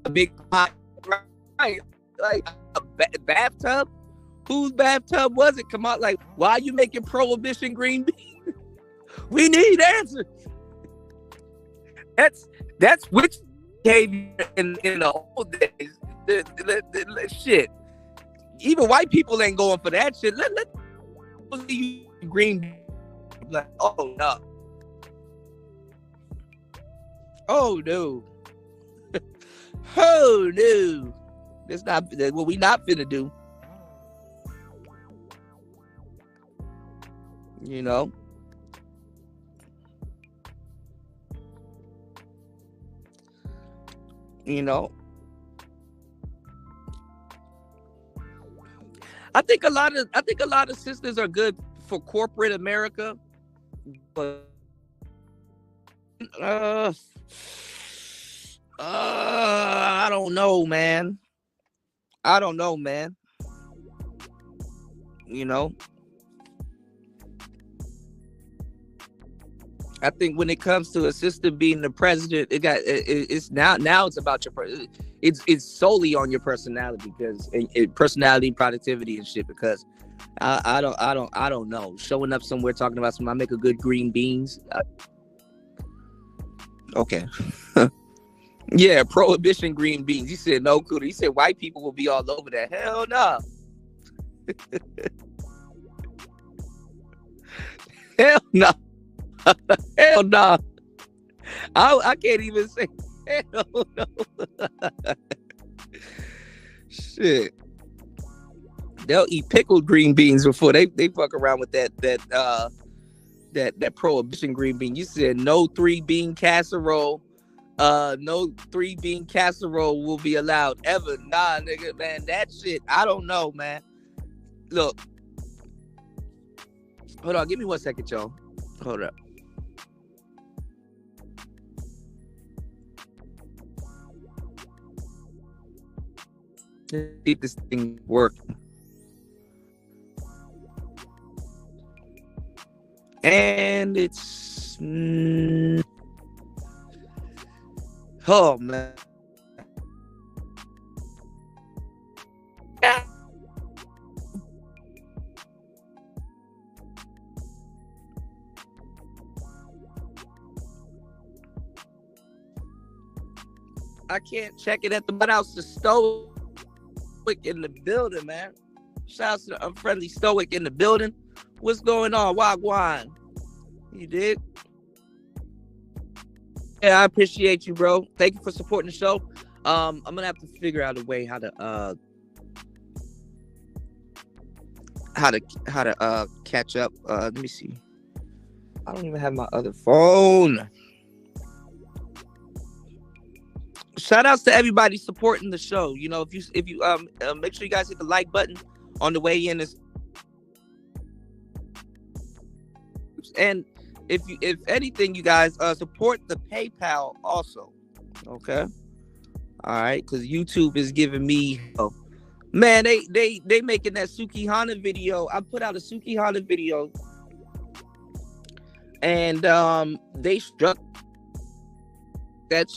a big pot, right? Like a bathtub. Whose bathtub was it? Come on, like, why are you making prohibition green beans? We need answers. That's which behavior in the old days. The shit. Even white people ain't going for that shit. Let you green beans. Like, oh no. Oh no. Oh no. That's not what we not finna do. You know. I think a lot of sisters are good for corporate America, but I don't know, man. You know. I think when it comes to a sister being the president, it's now it's about it's solely on your personality, because personality, productivity, and shit. Because I don't know. Showing up somewhere talking about I make a good green beans. Okay. Yeah, prohibition green beans. You said no, Cooter. You said white people will be all over that. Hell no. Hell no. Hell no. I can't even say hell no. Shit. They'll eat pickled green beans before they fuck around with that prohibition green bean. You said no 3-bean casserole. No 3-bean casserole will be allowed ever. Nah, nigga, man, that shit, I don't know, man. Look. Hold on, give me 1 second, y'all. Hold up. See this thing work. And it's oh man. I can't check it at the butt house. The Stoic in the building, man. Shout out to a friendly Stoic in the building. What's going on, Wagwan? You did? Yeah, I appreciate you, bro. Thank you for supporting the show. I'm gonna have to figure out a way how to catch up. Let me see. I don't even have my other phone. Shout outs to everybody supporting the show. You know, if you make sure you guys hit the like button on the way in. And if anything, you guys support the PayPal also. Okay. All right, because YouTube is giving me man, they making that Sukihana video. I put out a Sukihana video and they struck that.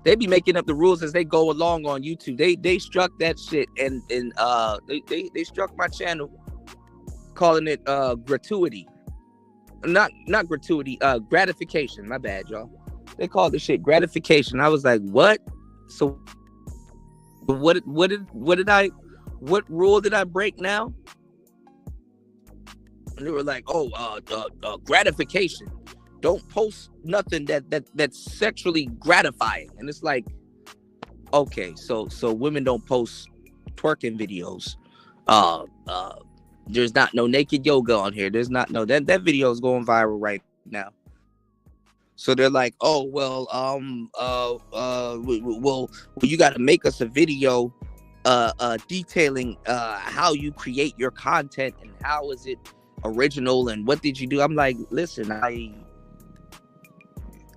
They be making up the rules as they go along on YouTube. They struck that shit, and they struck my channel, calling it gratuity. Not gratuity, gratification. My bad, y'all. They called the shit gratification. I was like, what? So what what rule did I break now? And they were like, oh, gratification. Don't post nothing that's sexually gratifying. And it's like, okay, so women don't post twerking videos. There's not no naked yoga on here. There's not no that video is going viral right now. So they're like, oh well, well, you got to make us a video, detailing how you create your content and how is it original and what did you do. I'm like, listen, I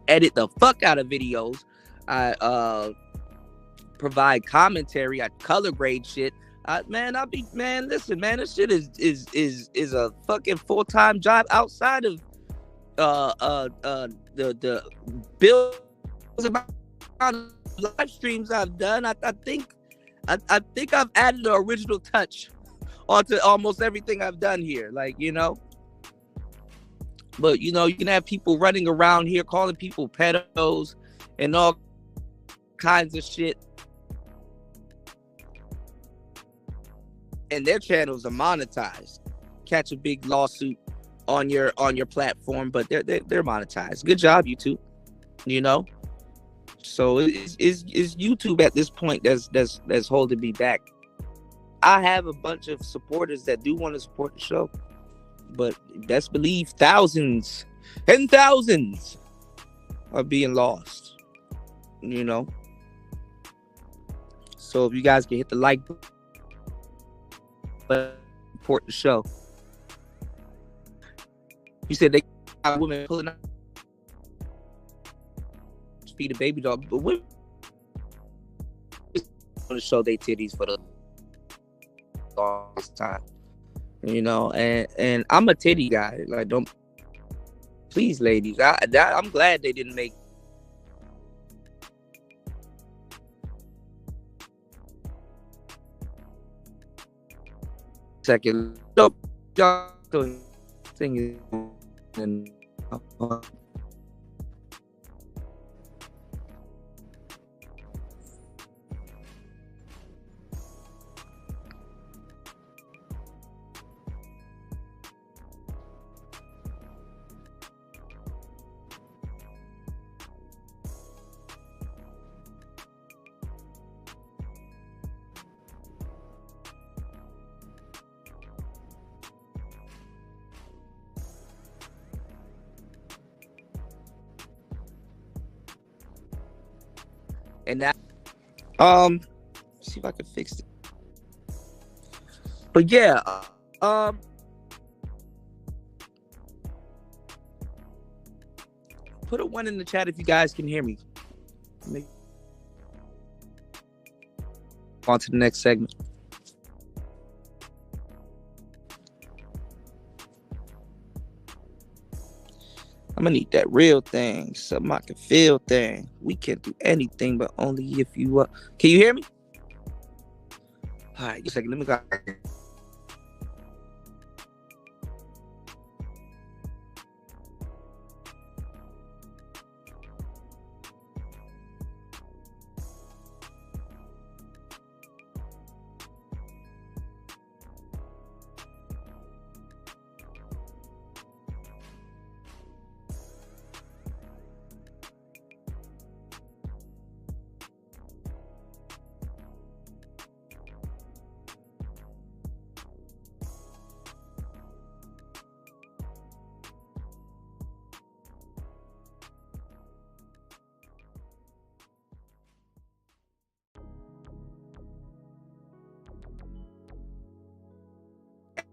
edit the fuck out of videos. I provide commentary. I color grade shit. Listen, man, this shit is a fucking full-time job outside of the bills amount of live streams I've done. I think I've added the original touch onto almost everything I've done here. Like, you know. But, you know, you can have people running around here calling people pedos and all kinds of shit. And their channels are monetized. Catch a big lawsuit on your platform, but they're monetized. Good job, YouTube. You know? So is YouTube at this point that's holding me back. I have a bunch of supporters that do want to support the show. But best believe thousands and thousands are being lost, you know. So if you guys can hit the like button, support the show. You said they got women pulling out feed a baby dog, but women want to show their titties for the longest time. You know, and I'm a titty guy. Like, don't, please, ladies. I'm glad they didn't make second. Nope, y'all thing and now, see if I can fix it. But yeah, put a 1 in the chat if you guys can hear me. On to the next segment. I'm gonna need that real thing, something I can feel thing. We can't do anything, but only if you can you hear me? All right, just a second. Let me go.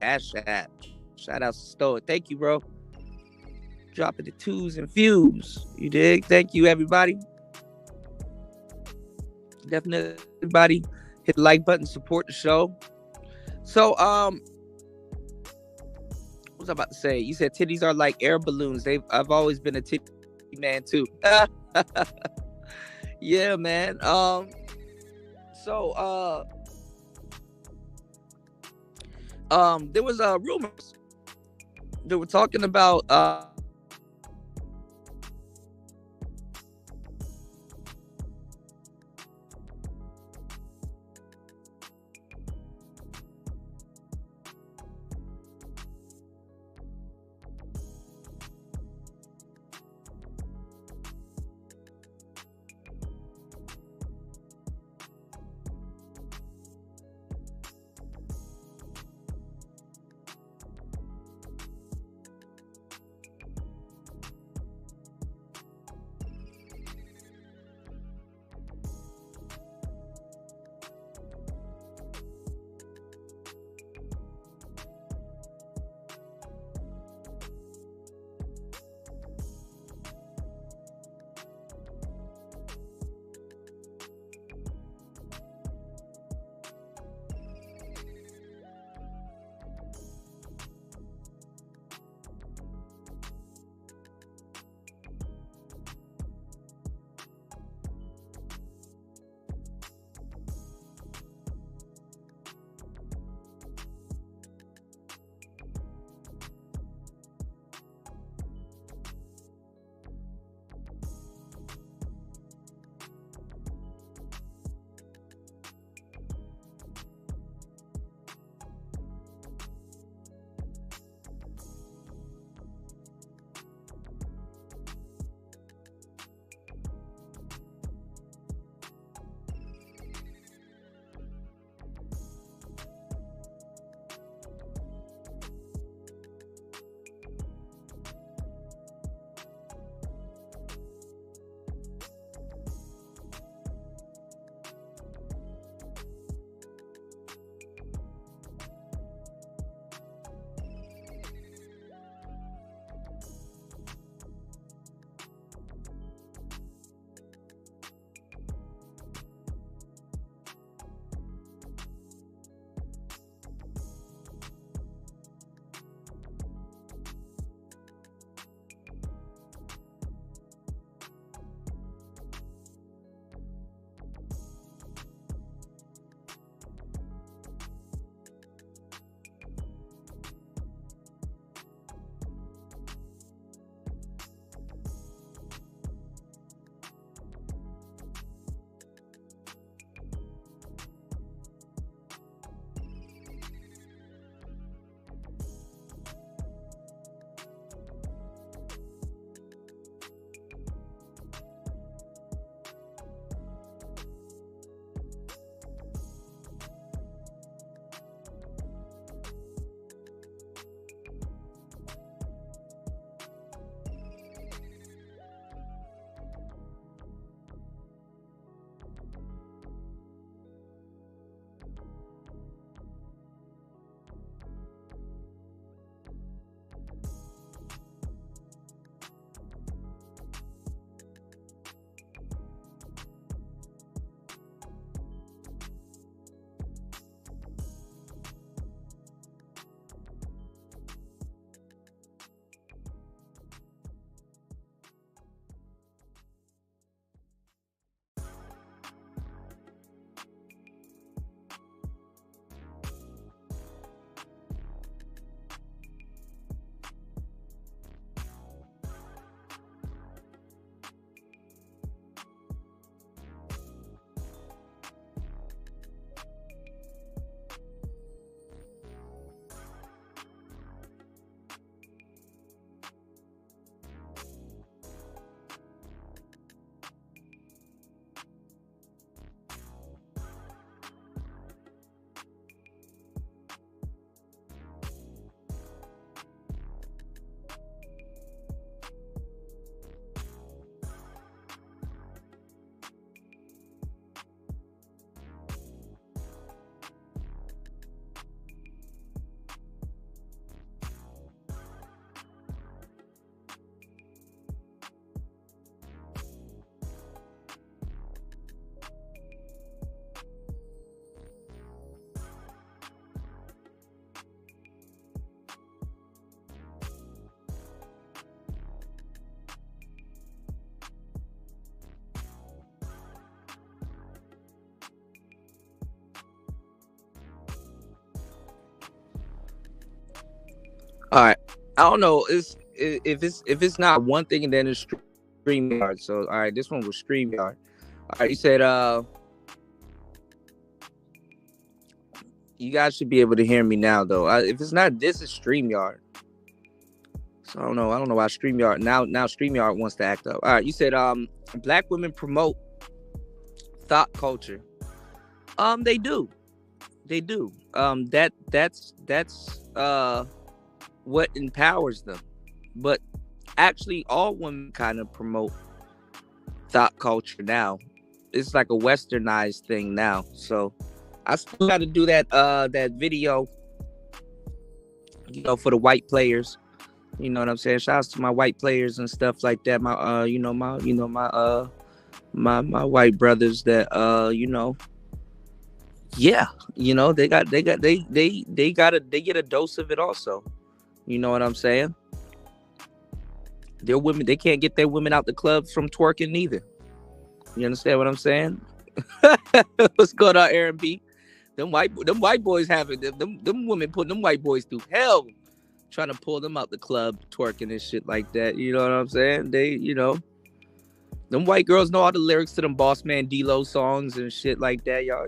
Cash App. Shout out to Stoic. Thank you, bro. Dropping the 2s and fews. You dig? Thank you, everybody. Definitely, everybody, hit the like button, support the show. So, was I about to say? You said titties are like air balloons. I've always been a titty man too. Yeah, man. So there was rumors they were talking about I don't know. If it's not one thing, and then it's StreamYard. So all right, this one was StreamYard. All right, you said you guys should be able to hear me now though. If it's not this, it's StreamYard. So I don't know. I don't know why StreamYard now StreamYard wants to act up. All right, you said black women promote thought culture. They do. They do. That's what empowers them. But actually all women kind of promote thought culture now. It's like a westernized thing now. So I still got to do that video, for the white players. You know what I'm saying? Shouts to my white players and stuff like that. My my white brothers that yeah, they get a dose of it also. You know what I'm saying? Their women, they can't get their women out the clubs from twerking neither. You understand what I'm saying? What's going on, Aaron B? Them white boys having them women putting them white boys through hell, trying to pull them out the club twerking and shit like that. You know what I'm saying? Them white girls know all the lyrics to them Boss Man D-Lo songs and shit like that. Y'all,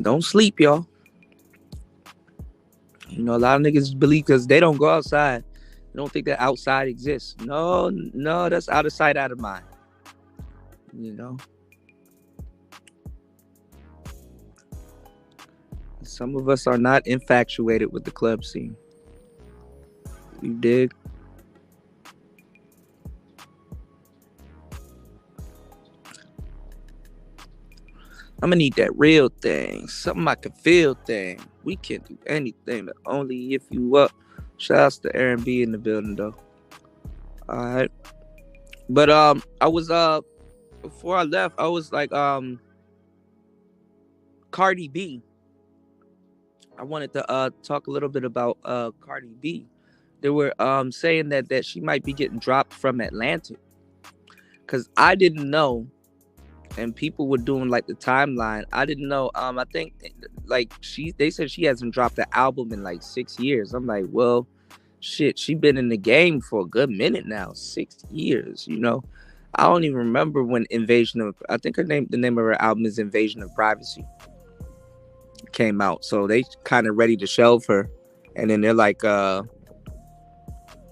don't sleep, y'all. A lot of niggas believe because they don't go outside. They don't think that outside exists. No, that's out of sight, out of mind. Some of us are not infatuated with the club scene. You dig? I'm gonna need that real thing, something I can feel thing. We can't do anything, but only if you up. Shouts to Aaron B in the building though. All right, but I was before I left, I was like Cardi B. I wanted to talk a little bit about Cardi B. They were saying that she might be getting dropped from Atlantic, because I didn't know. And people were doing like the timeline. I didn't know. I think like they said she hasn't dropped an album in like 6 years. I'm like, well, shit, she been in the game for a good minute now. 6 years, I don't even remember when I think the name of her album is Invasion of Privacy came out. So they kind of ready to shelve her. And then they're like,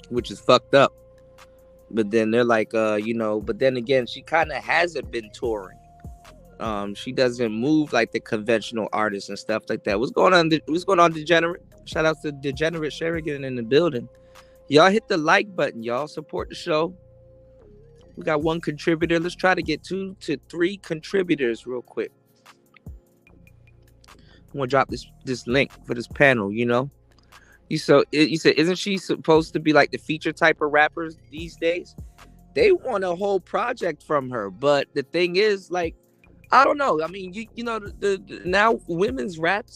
which is fucked up. But then they're like, but then again, she kind of hasn't been touring. She doesn't move like the conventional artists and stuff like that. What's going on, Degenerate? Shout out to Degenerate Sherigan in the building. Y'all hit the like button, y'all. Support the show. We got one contributor. Let's try to get 2 to 3 contributors real quick. I'm gonna drop this link for this panel, You said, isn't she supposed to be like the feature type of rappers these days? They want a whole project from her, but the thing is, like, I don't know. I mean, the now women's rap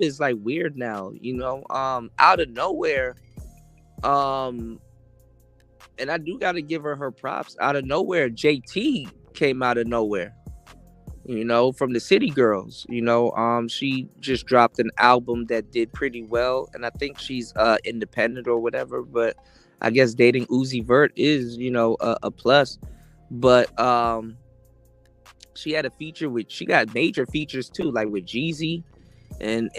is like weird now. Out of nowhere, and I do got to give her props. Out of nowhere, JT came out of nowhere. From the City Girls. She just dropped an album that did pretty well, and I think she's independent or whatever, but I guess dating Uzi Vert is, a plus. But she had a feature she got major features too, like with Jeezy and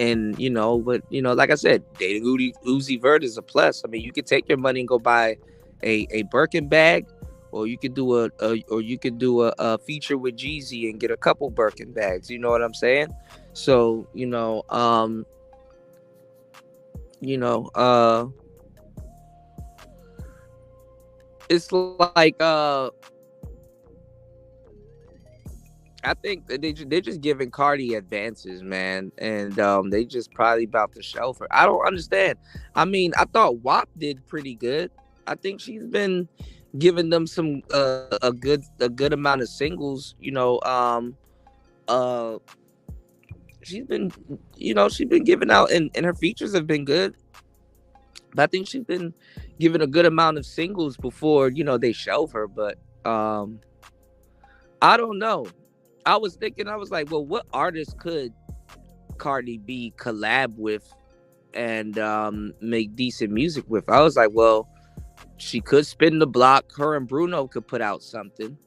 like I said, dating Uzi Vert is a plus. I mean, you could take your money and go buy a Birkin bag, or you could do a feature with Jeezy and get a couple Birkin bags. You know what I'm saying? So, it's like I think they're just giving Cardi advances, man, and they just probably about to shelf her. I don't understand. I mean, I thought WAP did pretty good. I think she's been giving them some a good amount of singles. She's been giving out, and her features have been good. But I think she's been giving a good amount of singles before they shelve her. But I don't know. I was thinking, I was like, well, what artist could Cardi B collab with and make decent music with. I was like, well, she could spin the block. Her and Bruno could put out something.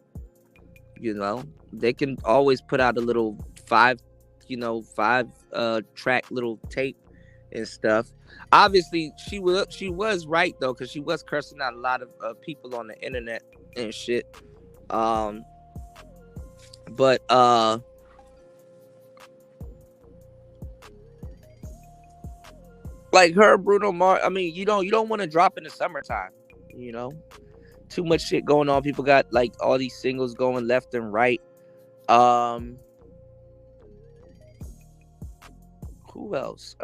You know, they can always put out a little five track little tape and stuff. Obviously, she was right though, because she was cursing out a lot of people on the internet and shit. Um, but like her, Bruno Mars. I mean, you don't want to drop in the summertime. You know, too much shit going on. People got like all these singles going left and right. Um, who else?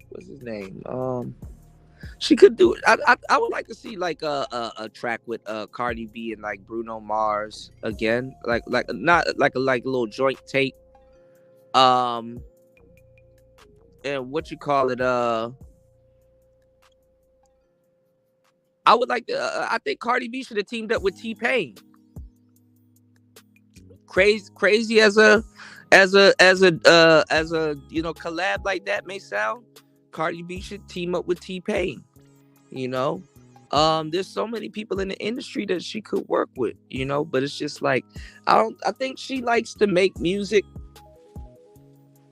What's his name? She could do it. I would like to see like a track with Cardi B and like Bruno Mars again, like not like a little joint tape. Um, and what you call it? I would like to. I think Cardi B should have teamed up with T-Pain. Crazy as a collab like that may sound. Cardi B should team up with T-Pain. You know, there's so many people in the industry that she could work with. You know, but it's just like I think she likes to make music.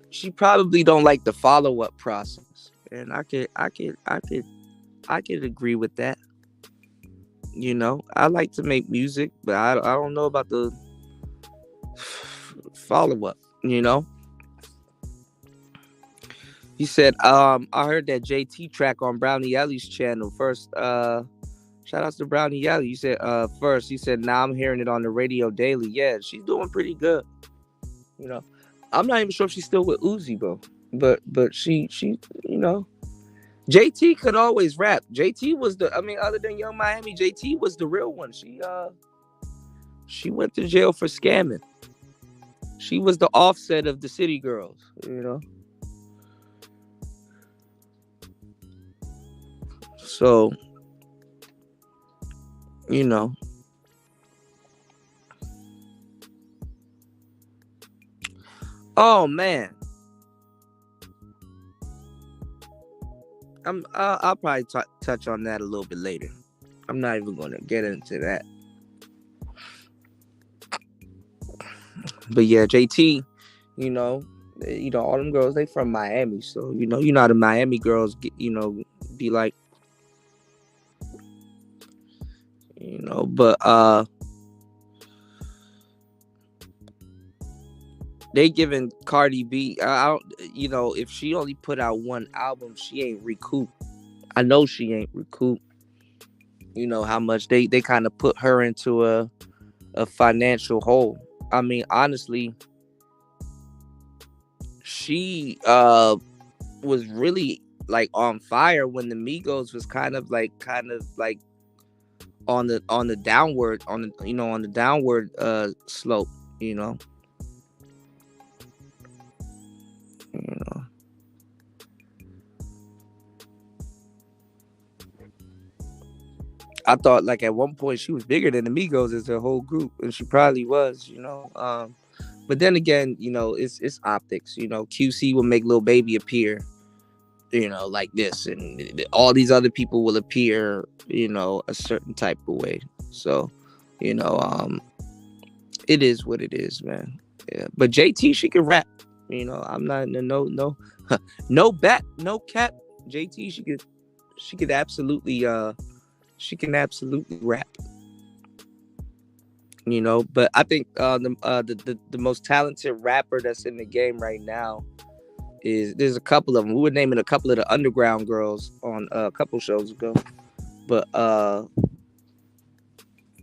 She probably don't like the follow-up process, and I could agree with that. You know, I like to make music, but I don't know about the follow-up. You know, he said, I heard that JT track on Brownie Ellie's channel first. Shout outs to Brownie Ellie. You said first. He said, now I'm hearing it on the radio daily. Yeah, she's doing pretty good. You know, I'm not even sure if she's still with Uzi, bro. But she JT could always rap. JT was other than Young Miami, JT was the real one. She went to jail for scamming. She was the Offset of the City Girls, you know. So, you know. Oh man. I'll probably touch on that a little bit later. I'm not even going to get into that. But yeah, JT, all them girls, they from Miami, so how the Miami girls get, be like, but they giving Cardi B, if she only put out one album, she ain't recouped. I know she ain't recouped. You know how much they kind of put her into a financial hole. I mean, honestly, she was really like on fire when the Migos was kind of like on the downward slope, I thought like at one point she was bigger than the Migos as a whole group, and she probably was, but then again, it's optics. QC will make Lil Baby appear, like this, and all these other people will appear, a certain type of way. So, it is what it is, man. Yeah. But JT, she can rap. I'm not in the no bat, no cap. JT, she could absolutely she can absolutely rap. But I think the most talented rapper that's in the game right now there's a couple of them. We were naming a couple of the underground girls on a couple shows ago, but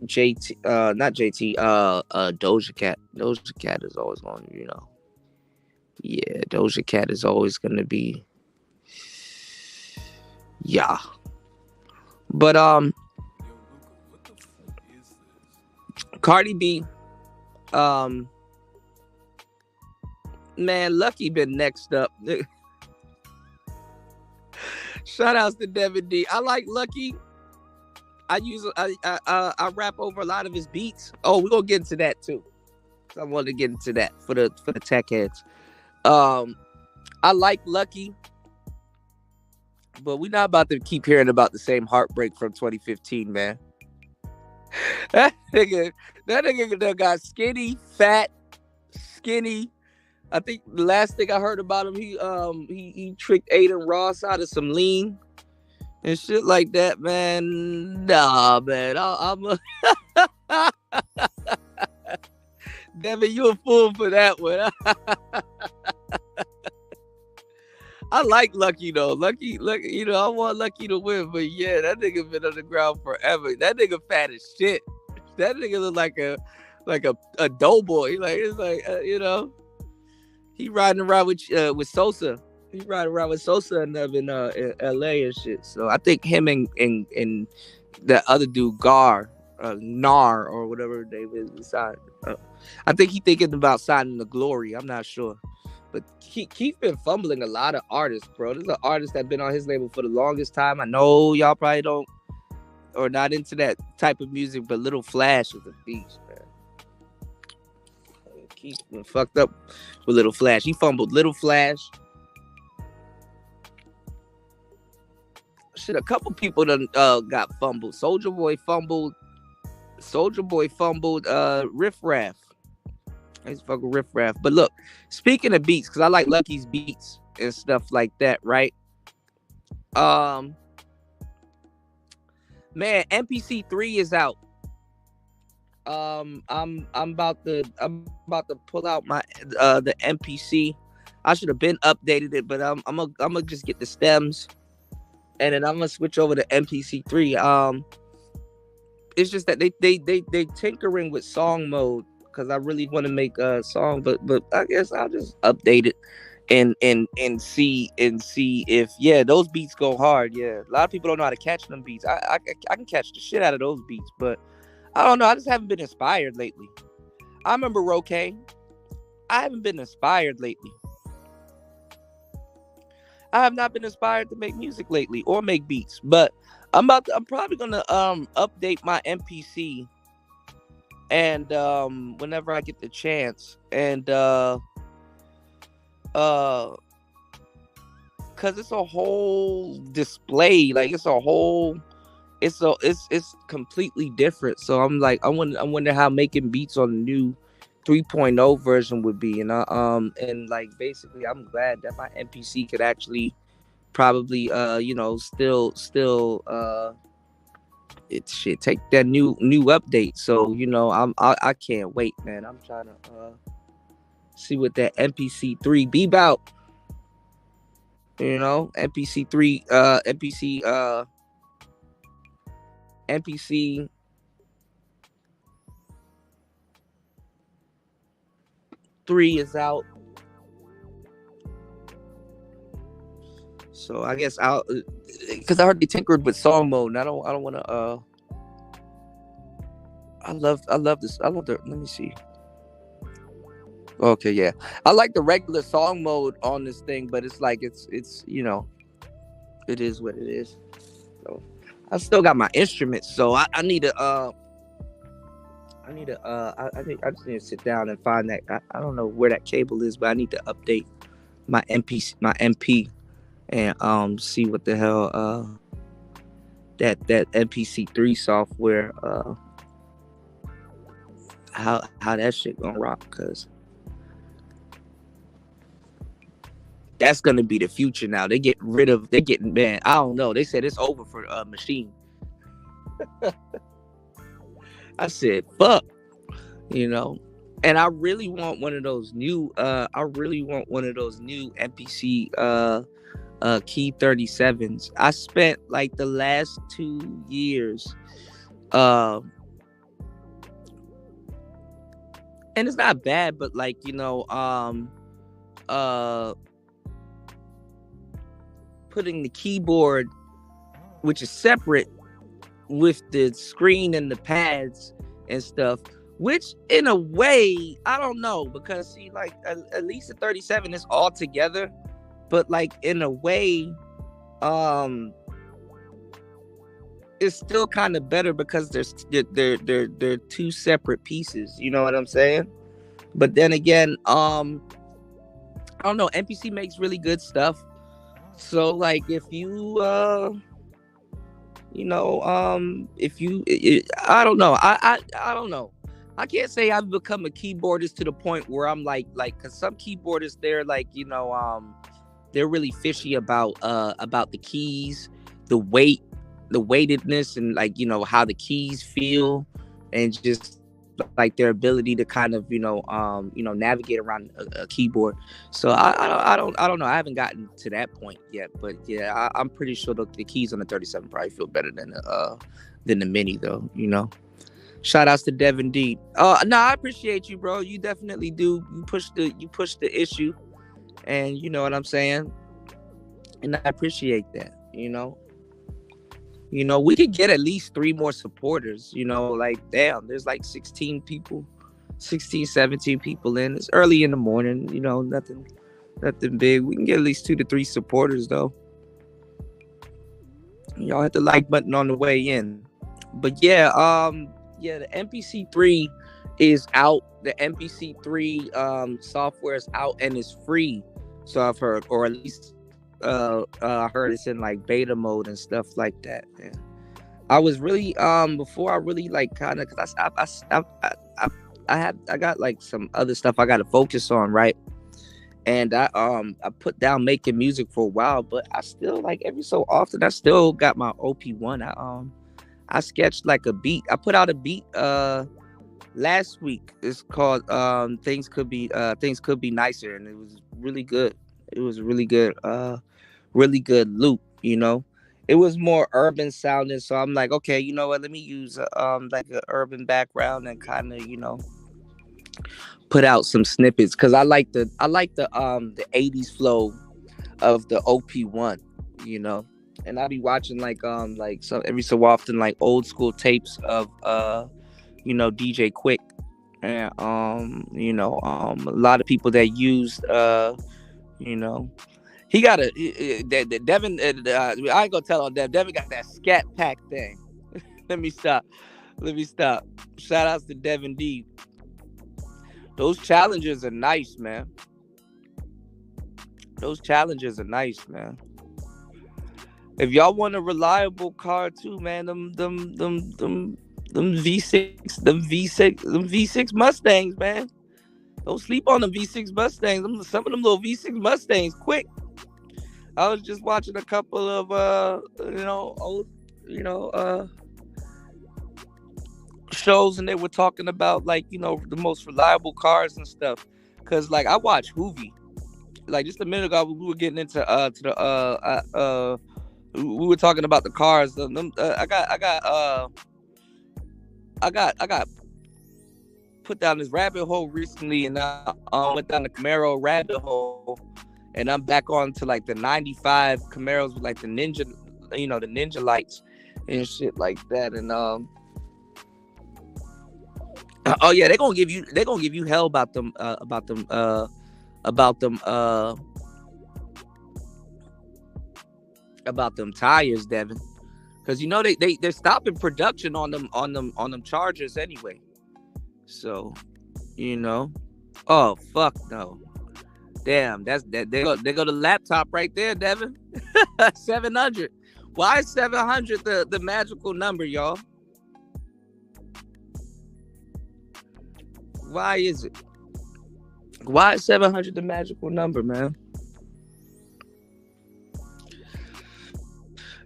JT, not JT, Doja Cat. Doja Cat is always going, yeah, Doja Cat is always going to be, yeah. But Cardi B, man, Lucky been next up. Shout outs to Devin D. I like Lucky. I rap over a lot of his beats. Oh, we're gonna get into that too. I want to get into that for the tech heads. I like Lucky, but we're not about to keep hearing about the same heartbreak from 2015, man. that nigga, that nigga done got skinny, fat, skinny. I think the last thing I heard about him, he tricked Aiden Ross out of some lean and shit like that, man. Nah, man, I'm a Devin, you a fool for that one. I like Lucky though. Lucky, you know, I want Lucky to win, but yeah, that nigga been on the ground forever. That nigga fat as shit. That nigga look like a doughboy. Like it's like you know, he riding around with Sosa. He riding around with Sosa and them in L.A. and shit. So I think him and that other dude Nar or whatever his name is signed. I think he thinking about signing the Glory. I'm not sure. But Keith been fumbling a lot of artists, bro. There's an artist that been on his label for the longest time. I know y'all probably don't or not into that type of music, but Little Flash is a beast, man. Keith been fucked up with Little Flash. He fumbled Little Flash. Shit, a couple people done got fumbled. Soulja Boy fumbled. Riff Raff. He's fucking Riff Raff. But look, speaking of beats, because I like Lucky's beats and stuff like that, right? Man, MPC3 is out. I'm about to pull out my the MPC. I should have been updated it, but I'm gonna just get the stems, and then I'm gonna switch over to MPC3. It's just that they tinkering with song mode. Because I really want to make a song, but I guess I'll just update it and see if those beats go hard. Yeah, a lot of people don't know how to catch them beats. I can catch the shit out of those beats, but I don't know. I just haven't been inspired lately. I remember Roque. I haven't been inspired lately. I have not been inspired to make music lately or make beats, but I'm probably gonna update my MPC. And whenever I get the chance, and cause it's a whole display, like it's completely different. So I'm like, I wonder how making beats on the new 3.0 version would be, and like basically, I'm glad that my MPC could actually probably still it should take that new update. So I can't wait, man. I'm trying to see what that MPC3 be about. MPC3 MPC 3 is out. So I guess I'll, because I already tinkered with song mode, and I don't want to. I love this. I love the. Let me see. Okay, yeah, I like the regular song mode on this thing, but it's like it's it is what it is. So I still got my instruments, so I need to I just need to sit down and find that. I don't know where that cable is, but I need to update my MP and see what the hell that MPC3 software how that shit gonna rock, cause that's gonna be the future now. They're getting, man, I don't know. They said it's over for Machine. I said fuck, and I really want one of those new MPC Key 37s. I spent like the last 2 years and it's not bad, but like putting the keyboard, which is separate, with the screen and the pads and stuff, which in a way, I don't know, because see, like at least the 37 is all together, but like in a way, it's still kind of better because they're two separate pieces. You know what I'm saying? But then again, I don't know. NPC makes really good stuff. So like, if you if you I don't know, I don't know, I can't say I've become a keyboardist to the point where I'm like, because some keyboardists, they're like, they're really fishy about the keys, the weight, the weightedness, and like, how the keys feel, and just like their ability to kind of navigate around a keyboard. So I don't know, I haven't gotten to that point yet, but yeah, I'm pretty sure the keys on the 37 probably feel better than the mini though. Shout outs to Devin D. No, I appreciate you, bro. You definitely do. You push the issue, and you know what I'm saying, and I appreciate that. We could get at least 3 more supporters. Like, damn, there's like 16 people, 16, 17 people in. It's early in the morning. Nothing big. We can get at least 2 to 3 supporters though. Y'all hit the like button on the way in. But yeah, the MPC3 is out. The MPC3 software is out and it's free. So I've heard, or at least I heard it's in like beta mode and stuff like that. Yeah. I was really before I really like kind of, because I got like some other stuff I got to focus on, right? And I put down making music for a while, but I still, like, every so often I still got my OP1. I sketched like a beat. I put out a beat last week. It's called Things Could Be Nicer, and it was really good. It was really good loop, It was more urban sounding, so I'm like, okay, you know what? Let me use like an urban background and kind of, put out some snippets, because I like the 80s flow of the OP1, And I be watching like so every so often, like, old school tapes of DJ Quick, and a lot of people that used he got Devin. I ain't gonna tell on Devin. Devin got that scat pack thing. Let me stop. Shout outs to Devin D. Those challenges are nice, man. If y'all want a reliable car too, man, them V6 Mustangs, man. Don't sleep on them V6 Mustangs. Some of them little V6 Mustangs, quick. I was just watching a couple of old shows, and they were talking about, like, the most reliable cars and stuff. Cause like, I watched Hoovy. Like, just a minute ago, we were getting into we were talking about the cars. I got put down this rabbit hole recently, and I went down the Camaro rabbit hole, and I'm back on to like the 95 Camaros with like the Ninja, the Ninja lights and shit like that. And oh yeah, they're gonna give you hell about them tires, Devin, because they're stopping production on them Chargers anyway. So, oh fuck no, damn, there go the laptop right there, Devin. 700. Why is 700 the magical number, y'all? Why is it? Why is 700 the magical number, man?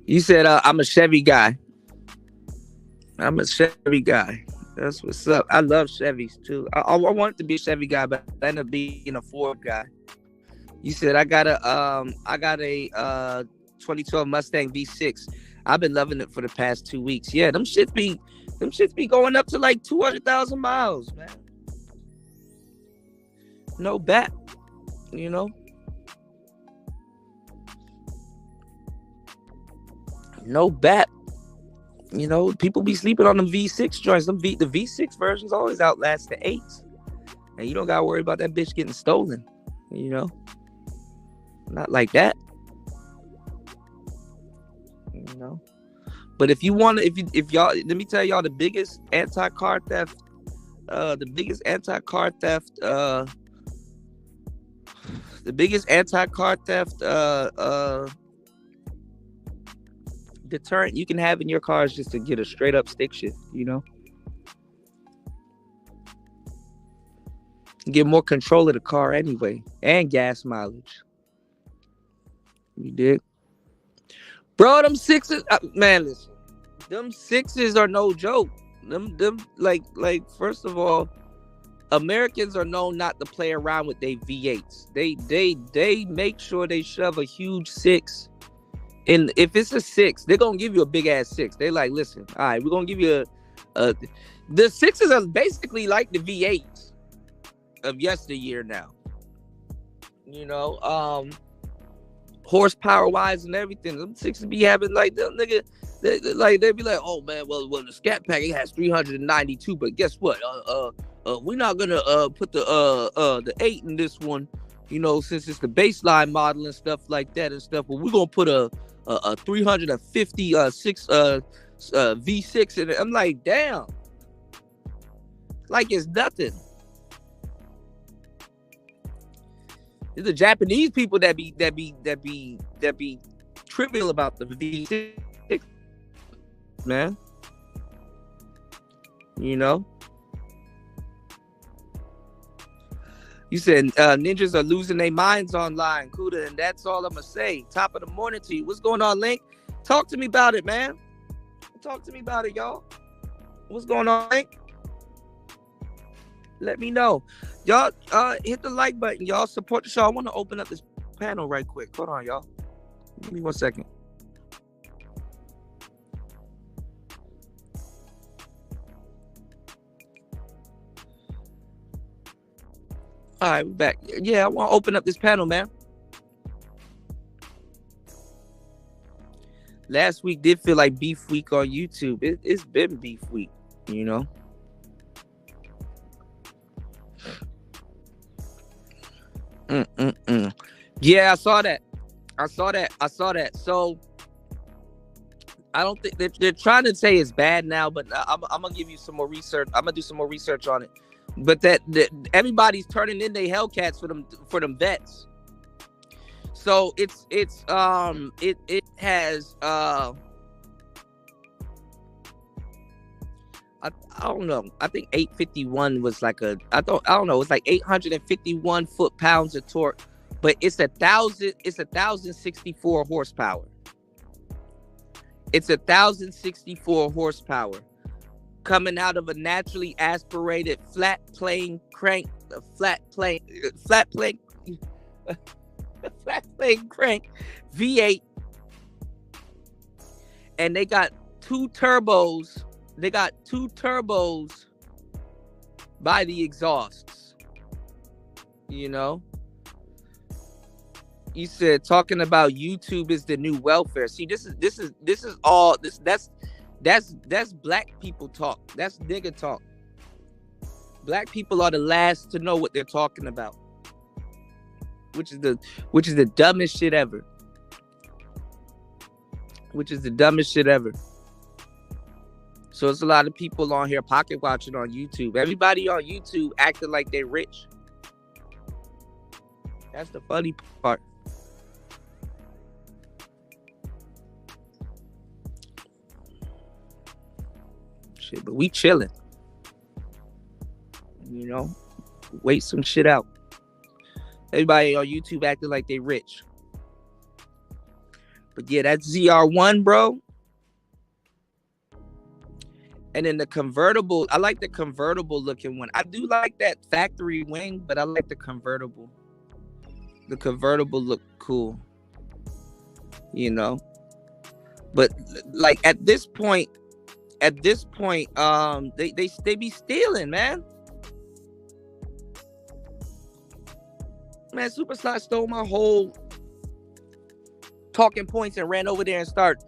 You said I'm a Chevy guy. That's what's up. I love Chevys too. I wanted to be a Chevy guy, but I ended up being a Ford guy. You said I got a 2012 Mustang V6. I've been loving it for the past 2 weeks. Yeah, them shits be going up to like 200,000 miles, man. No bat, No bat. People be sleeping on them V6 joints. The V6 versions always outlast the 8s. And you don't gotta worry about that bitch getting stolen. Not like that. But if you want to, if y'all, let me tell y'all the biggest anti-car theft The biggest anti-car theft. The biggest anti-car theft. Deterrent you can have in your car is just to get a straight up stick shift. Get more control of the car anyway, and gas mileage. You dig, bro? Them sixes, man. Listen, them sixes are no joke. Them like first of all, Americans are known not to play around with their V8s. They make sure they shove a huge six. And if it's a six, they're gonna give you a big ass six. They like, listen, all right, we're gonna give you the sixes are basically like the V8s of yesteryear now. Horsepower wise and everything. Them sixes be having like them nigga, they be like, oh man, well the Scat Pack it has 392, but guess what? We're not gonna put the 8 in this one, since it's the baseline model and stuff like that and stuff. But we're gonna put a 350 six V6 in it. I'm like, damn, like it's nothing. It's the Japanese people that be trivial about the V6, man. You said ninjas are losing their minds online, Kuda, and that's all I'm gonna say. Top of the morning to you. What's going on, Link? Talk to me about it, man. Talk to me about it, y'all. What's going on, Link? Let me know. Y'all hit the like button. Y'all support the show. I want to open up this panel right quick. Hold on, y'all. Give me 1 second. All right, we're back. Yeah, I want to open up this panel, man. Last week did feel like beef week on YouTube. It's been beef week, Yeah, I saw that. So I don't think they're trying to say it's bad now, but I'm gonna give you some more research. I'm gonna do some more research on it. But that everybody's turning in their Hellcats for them vets. So it has I don't know. I think 851 was like I don't know. It's like 851 foot-pounds of torque, but it's 1,064 horsepower. It's 1,064 horsepower coming out of a naturally aspirated flat plane crank V8, and they got two turbos. They got two turbos by the exhausts. You said talking about YouTube is the new welfare. See, this is all that's black people talk. That's nigga talk. Black people are the last to know what they're talking about, which is the dumbest shit ever. So it's a lot of people on here pocket watching on YouTube. Everybody on YouTube acting like they're rich. That's the funny part. Shit, but we chilling. Wait some shit out. Everybody on YouTube acting like they rich. But yeah, that's ZR1, bro. And then the convertible, I like the convertible looking one. I do like that factory wing, but I like the convertible. The convertible look cool. But like at this point, they be stealing, man. Man, Superslot stole my whole talking points and ran over there and start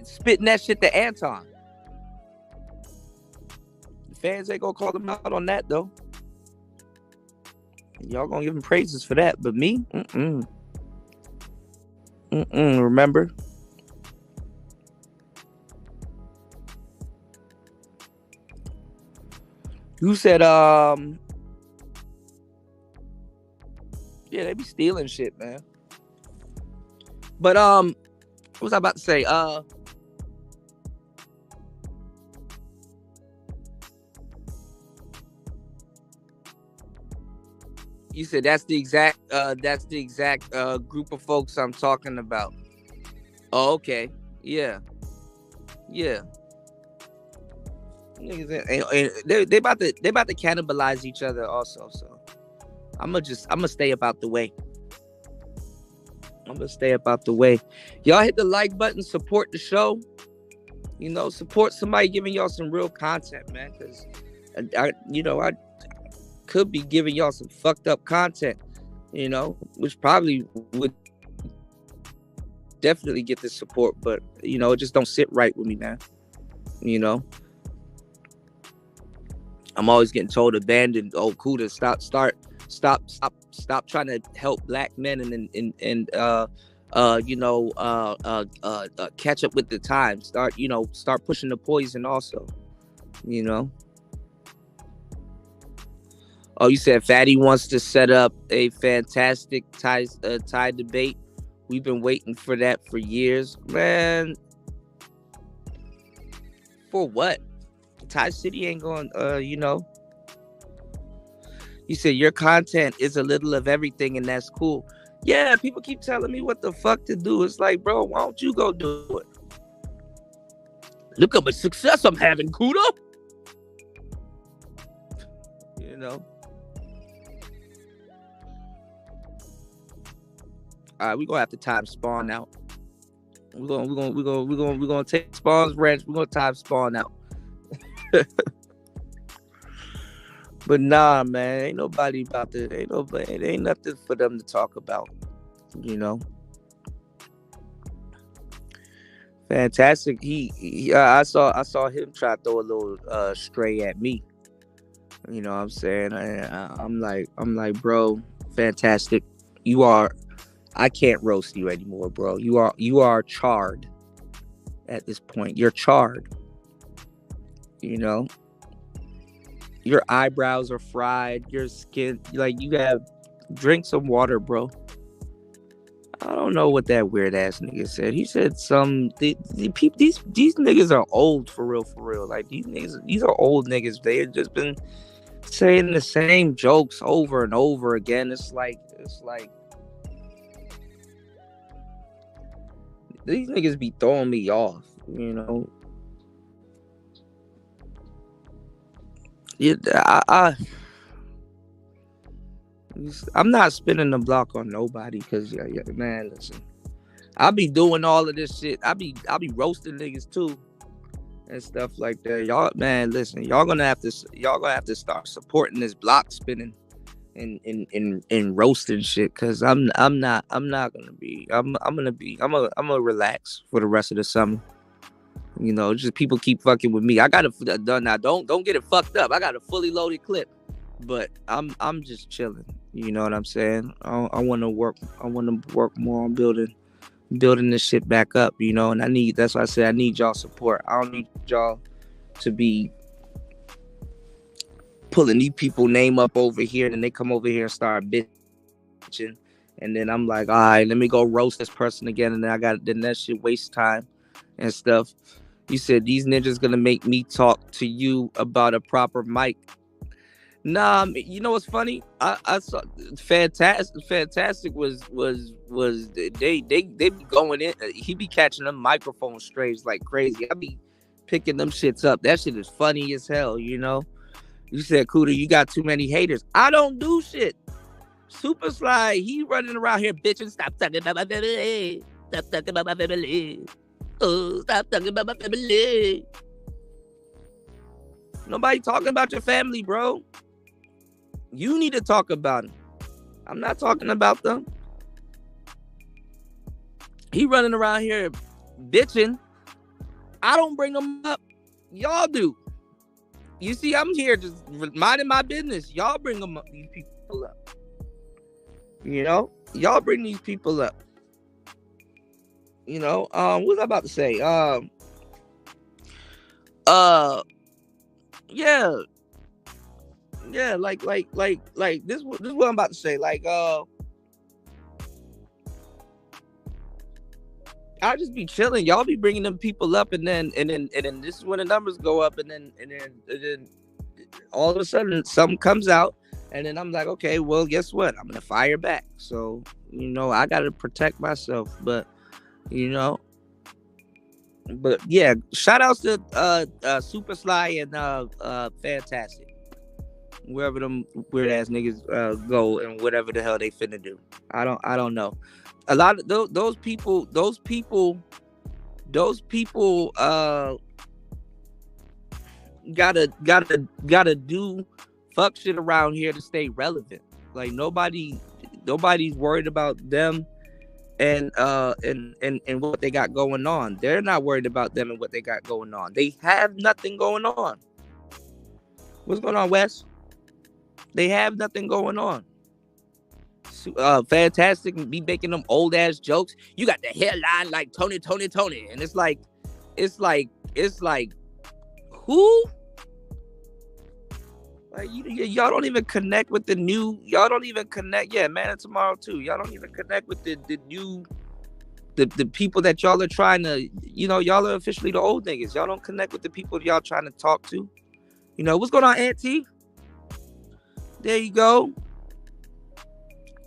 spitting that shit to Anton. The fans ain't gonna call them out on that though. Y'all gonna give him praises for that, but me, remember? You said yeah, they be stealing shit, man. But what was I about to say? You said that's the exact group of folks I'm talking about. Oh, okay. Yeah. Yeah. Niggas, and they about to cannibalize each other also. So I'm gonna stay about the way. I'm gonna stay about the way. Y'all hit the like button, support the show. You know, support somebody giving y'all some real content, man. Cause I could be giving y'all some fucked up content. Which probably would definitely get the support, but it just don't sit right with me, man. You know, I'm always getting told abandoned. Oh, Kuda, stop trying to help black men and catch up with the time. Start pushing the poison also. You know. Oh, you said Fatty wants to set up a fantastic tie debate. We've been waiting for that for years, man. For what? Ty City ain't going. You said your content is a little of everything, and that's cool. Yeah, people keep telling me what the fuck to do. It's like, bro, why don't you go do it? Look at the success I'm having, Kuda. You know. All right, we gonna have to time Spawn out. We're gonna take Spawn's wrench. We're gonna time Spawn out. But nah, man, ain't nobody about to. It ain't nothing for them to talk about. Fantastic. I saw him try to throw a little stray at me. You know what I'm saying? I'm like, bro, fantastic. I can't roast you anymore, bro. You are charred at this point. You're charred. Your eyebrows are fried. Your skin, like, you have drink some water, bro. I don't know what that weird ass nigga said. He said these niggas are old for real. Like, these are old niggas. They have just been saying the same jokes over and over again. It's like these niggas be throwing me off, Yeah, I'm not spinning the block on nobody because man, listen, I be doing all of this shit. I be roasting niggas too and stuff like that. Y'all, man, listen, y'all gonna have to start supporting this block spinning and roasting shit because I'm not gonna be. I'm gonna relax for the rest of the summer. Just people keep fucking with me. I got it done now. Don't get it fucked up. I got a fully loaded clip, but I'm just chilling. You know what I'm saying? I want to work. I want to work more on building this shit back up. And that's why I said I need y'all support. I don't need y'all to be pulling these people name up over here, and then they come over here and start bitching, and then I'm like, all right, let me go roast this person again, and then that shit wastes time and stuff. You said these ninjas gonna make me talk to you about a proper mic. Nah, you know what's funny? I saw Fantastic was they be going in. He be catching them microphone strays like crazy. I be picking them shits up. That shit is funny as hell. You said, Kuda, you got too many haters. I don't do shit. Super Sly, he running around here bitching. Stop talking about my family. Stop talking about my family. Oh, stop talking about my family. Nobody talking about your family, bro. You need to talk about them. I'm not talking about them. He running around here bitching. I don't bring them up. Y'all do. You see, I'm here just minding my business. Y'all bring these people up. Y'all bring these people up. What was I about to say? Yeah. Yeah, like this is what I'm about to say. Like I'll just be chilling. Y'all be bringing them people up, and then this is when the numbers go up, and then all of a sudden something comes out, and then I'm like, okay, well, guess what? I'm gonna fire back. So I gotta protect myself. You know, but yeah, shout outs to Super Sly and Fantastic, wherever them weird ass niggas go and whatever the hell they finna do. I don't know. A lot of those people gotta do fuck shit around here to stay relevant. Like nobody's worried about them and what they got going on. They're not worried about them and what they got going on. They have nothing going on. What's going on, Wes? They have nothing going on. Fantastic be making them old ass jokes. You got the hairline like Tony, and it's like who? Like y'all don't even connect with the new. Y'all don't even connect. Yeah, Man of Tomorrow too. Y'all don't even connect with the new the people that y'all are trying to. Y'all are officially the old niggas. Y'all don't connect with the people y'all trying to talk to. What's going on, Auntie? There you go.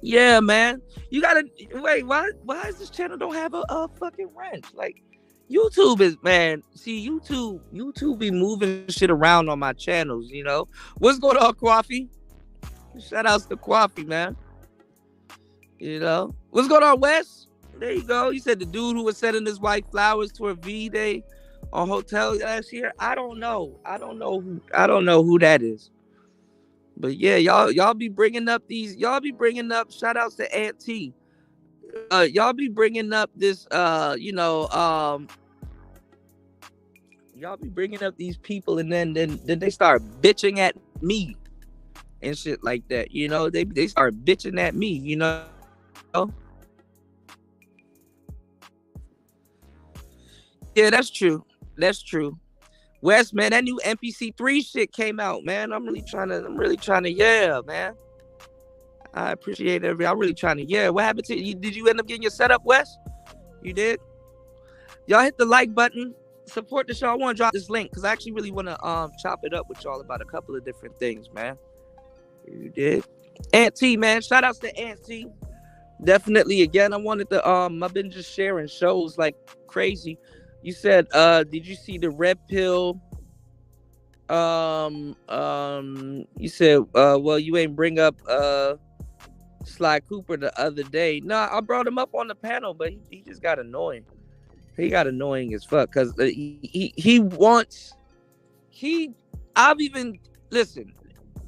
Yeah, man. You gotta wait. Why is this channel don't have a fucking wrench? Like YouTube is, man. See, YouTube be moving shit around on my channels. What's going on, Coffee? Shout outs to Coffee, man. What's going on, Wes? There you go. You said the dude who was sending his wife flowers to her V-Day on hotel last year. I don't know who that is. But yeah, y'all be bringing up shout outs to Aunt T. Y'all be bringing up this y'all be bringing up these people, and then they start bitching at me and shit like that. They start bitching at me, Yeah, that's true. Wes, man, that new NPC3 shit came out, man. I'm really trying to, yeah, man. I appreciate I'm really trying to, yeah. What happened to you? Did you end up getting your setup, Wes? You did? Y'all hit the like button. Support the show. I want to drop this link because I actually really want to chop it up with y'all about a couple of different things, man. You did? Aunt T, man. Shout outs to Aunt T. Definitely, again, I wanted to, I've been just sharing shows like crazy. You said, did you see the Red Pill? You said, well, you ain't bring up Sly Cooper the other day. Nah, I brought him up on the panel, but he just got annoying. He got annoying as fuck because listen,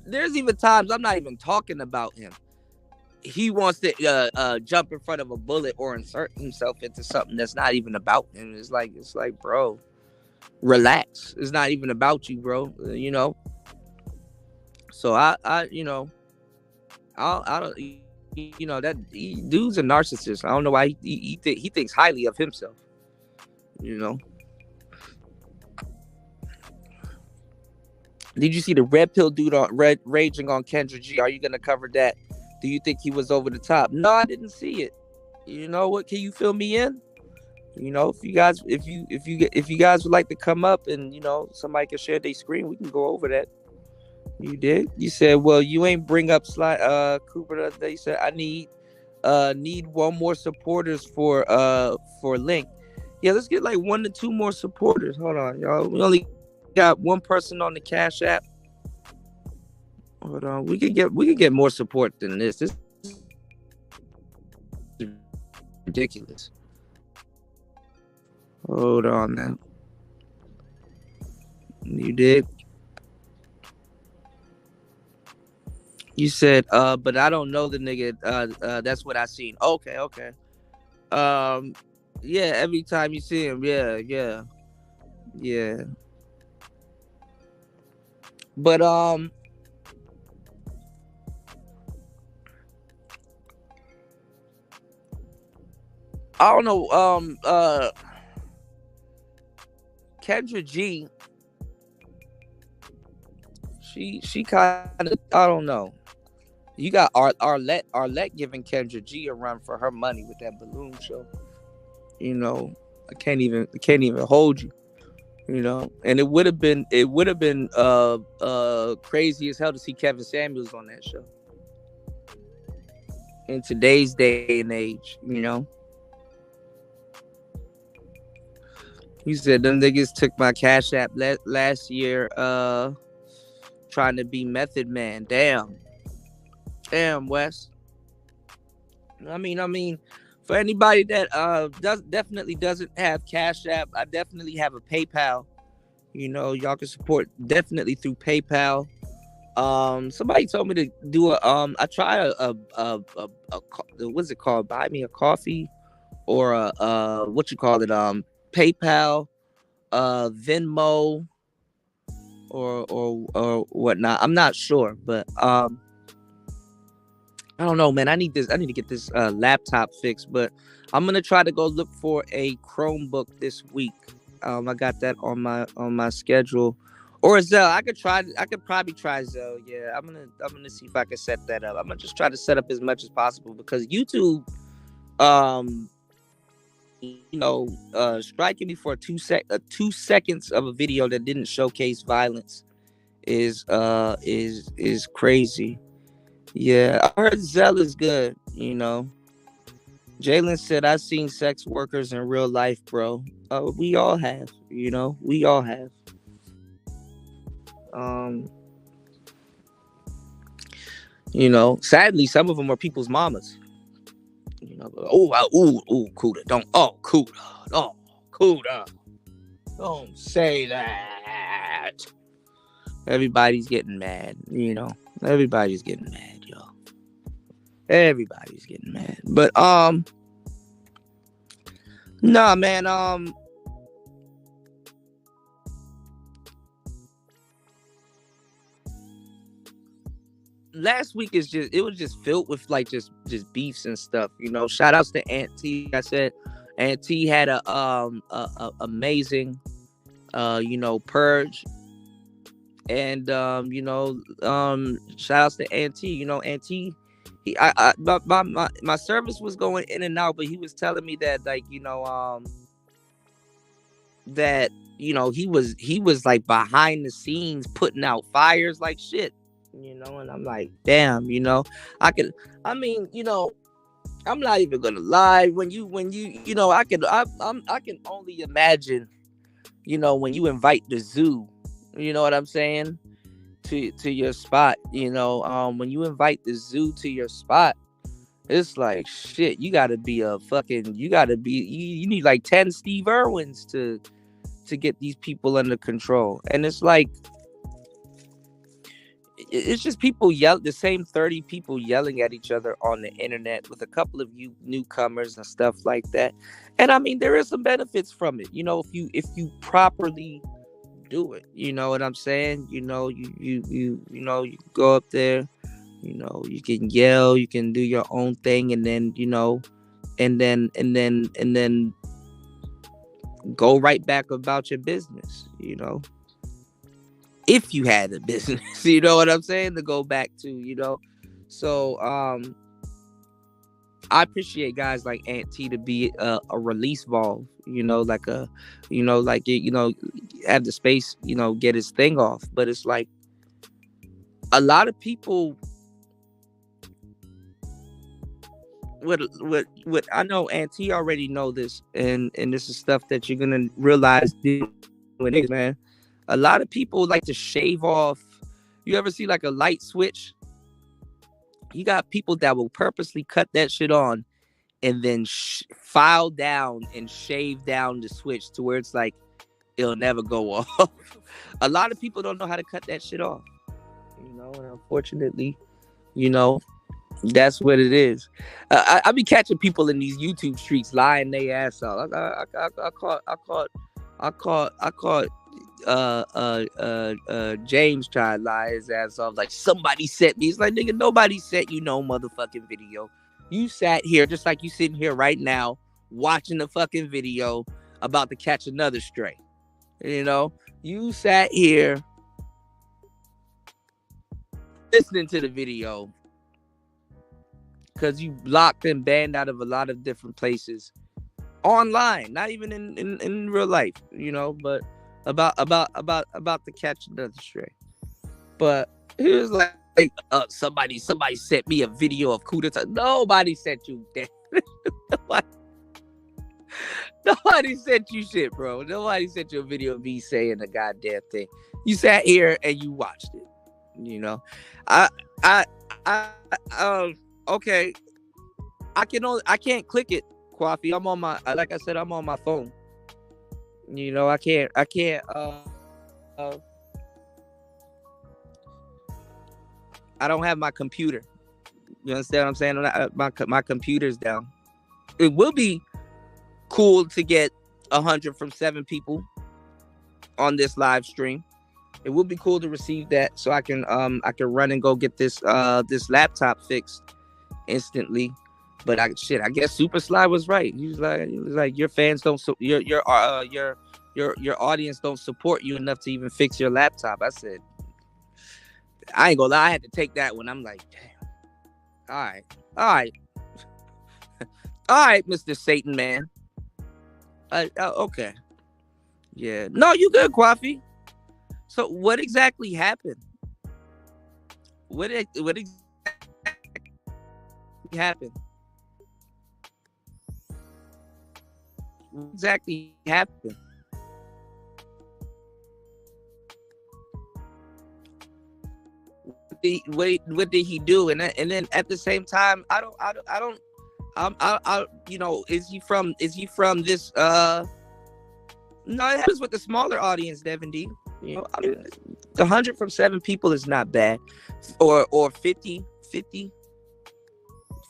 there's even times I'm not even talking about him. He wants to jump in front of a bullet or insert himself into something that's not even about him. It's like, bro, relax. It's not even about you, bro. So I don't. That dude's a narcissist. I don't know why he thinks highly of himself. Did you see the Red Pill dude raging on Kendra G? Are you gonna cover that? Do you think he was over the top? No, I didn't see it. You know what? Can you fill me in? If you guys would like to come up and somebody can share their screen, we can go over that. You did? You said, well, you ain't bring up Sly Cooper the other day. You said I need one more supporters for Link. Yeah, let's get like 1 to 2 more supporters. Hold on, y'all. We only got one person on the Cash App. Hold on, we could get more support than this. This is ridiculous. Hold on now. You did. You said, but I don't know the nigga. That's what I seen. Okay. Yeah. Every time you see him, yeah. But I don't know. Kendra G, She kind of, I don't know. You got Arlette giving Kendra G a run for her money with that balloon show. You know, I can't even hold you. You know, and it would have been crazy as hell to see Kevin Samuels on that show in today's day and age. You know, you said them niggas took my Cash App last year, trying to be Method Man. Damn, Wes. I mean, for anybody that definitely doesn't have Cash App, I definitely have a PayPal. You know, y'all can support definitely through PayPal. Somebody told me to do I tried what's it called? Buy me a coffee, or what you call it? PayPal, Venmo, or whatnot. I'm not sure, but I don't know, man. I need to get this laptop fixed, but I'm gonna try to go look for a Chromebook this week. I got that on my schedule, or Zelle. I could probably try Zelle. Yeah, I'm gonna see if I can set that up. I'm gonna just try to set up as much as possible, because YouTube, um, striking me for 2 seconds of a video that didn't showcase violence is crazy. Yeah, I heard Zell is good. Jalen said, "I've seen sex workers in real life, bro." We all have. We all have. Um, sadly, some of them are people's mamas. Kuda, don't. Oh, Kuda. Oh, Kuda. Don't say that. Everybody's getting mad. Everybody's getting mad, y'all. Everybody's getting mad. But nah, man. Last week it was just filled with like just beefs and stuff. Shout outs to Aunt T. I said Aunt T had a amazing purge. And shout outs to Aunt T. Aunt T, my service was going in and out, but he was telling me that, like, that he was like behind the scenes putting out fires like shit. And I'm like, damn. I'm not even gonna lie. When you I can only imagine, when you invite the zoo, you know what I'm saying, to your spot. When you invite the zoo to your spot, it's like, shit, you need like 10 Steve Irwins to get these people under control. And it's like, it's just people the same 30 people yelling at each other on the internet, with a couple of you newcomers and stuff like that. And I mean, there is some benefits from it, if you properly do it. You know what I'm saying? You go up there, you can yell, you can do your own thing, and then and then go right back about your business. If you had a business, you know what I'm saying, to go back to. So I appreciate guys like Aunt T to be a release valve, like have the space, get his thing off. But it's like, a lot of people, what I know, Aunt T already know this, and this is stuff that you're gonna realize when it, man. A lot of people like to shave off. You ever see like a light switch? You got people that will purposely cut that shit on and then file down and shave down the switch to where it's like it'll never go off. A lot of people don't know how to cut that shit off. And unfortunately, that's what it is. I be catching people in these YouTube streets lying their ass off. I caught James tried to lie his ass off, like, somebody sent me. It's like, nigga, nobody sent you no motherfucking video. You sat here just like you sitting here right now watching the fucking video about to catch another stray. You sat here listening to the video because you locked and banned out of a lot of different places online, not even in real life, but about the catch another stray. But he was like somebody sent me a video of coup d'etat. Nobody sent you that. Nobody sent you shit, bro. Nobody sent you a video of me saying a goddamn thing. You sat here and you watched it. Okay. I can't click it, Coffee. I'm on my, like I said, I'm on my phone. I can't. I don't have my computer. You understand what I'm saying? My computer's down. It will be cool to get 100 from 7 people on this live stream. It would be cool to receive that, so I can run and go get this laptop fixed instantly. But I guess Super Sly was right. He was like your fans don't your audience don't support you enough to even fix your laptop. I said, I ain't gonna lie, I had to take that one. I'm like, damn. All right, Mr. Satan Man. Okay. Yeah. No, you good, Coffee. So what exactly happened? What exactly happened? What exactly happened? What did he do? And then at the same time, I don't. Is he from this? No, it happens with the smaller audience, Devin D. The 100 from 7 people is not bad, or 50,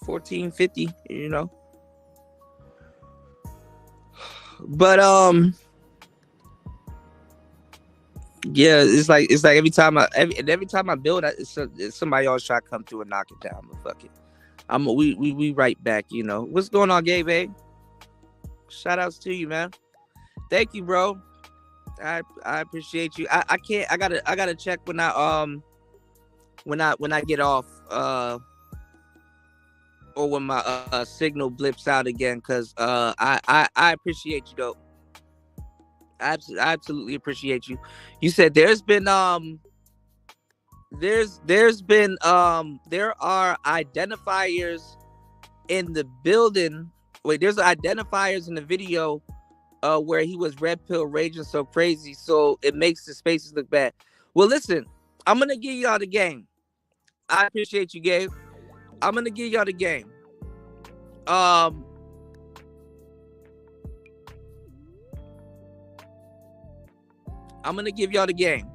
14, 50. But yeah, it's like every time I build, somebody else try to come through and knock it down. But fuck it, we right back. What's going on, Gabe? Shout outs to you, man. Thank you, bro. I appreciate you. I can't. I gotta check when I get off or when my signal blips out again, because I appreciate you though. I absolutely appreciate you. You said there are identifiers in the building. Wait, there's identifiers in the video where he was red pill raging so crazy, so it makes the spaces look bad. Well, listen, I'm gonna give y'all the game. I appreciate you, Gabe. I'm gonna give y'all the game. I'm gonna give y'all the game.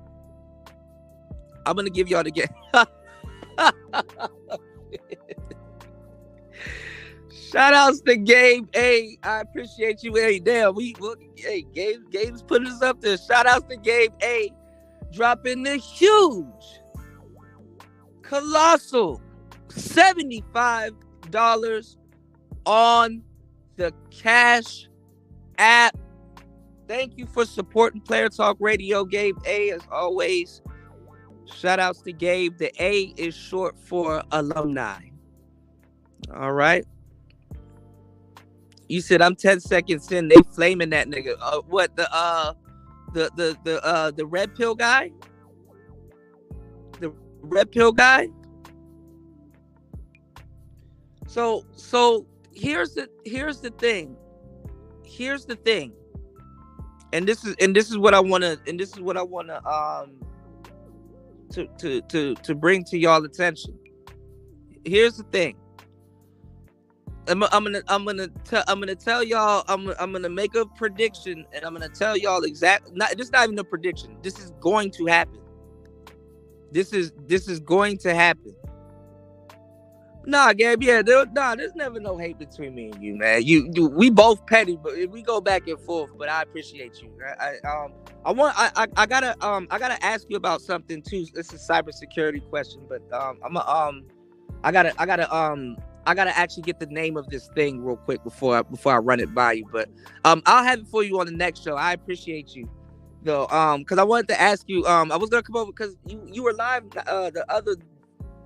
Shout outs to Gabe. Hey, I appreciate you. Hey, damn, Gabe's putting us up there. Shout outs to Gabe. Hey, dropping the huge, colossal $75 on the Cash App. Thank you for supporting Player Talk Radio, Gabe A, as always. Shout outs to Gabe. The A is short for alumni. All right. You said I'm 10 seconds in. They flaming that nigga. What the red pill guy? The red pill guy. So here's the thing. And this is what I wanna to bring to y'all attention. Here's the thing. I'm gonna tell y'all. I'm gonna make a prediction, and I'm gonna tell y'all exactly. This is not even a prediction. This is going to happen. This is going to happen. Nah, Gabe. Yeah, there's never no hate between me and you, man. We both petty, but we go back and forth. But I appreciate you. I gotta ask you about something too. It's a cybersecurity question, but I gotta actually get the name of this thing real quick before I run it by you. But I'll have it for you on the next show. I appreciate you though. Because I wanted to ask you. I was gonna come over because you were live the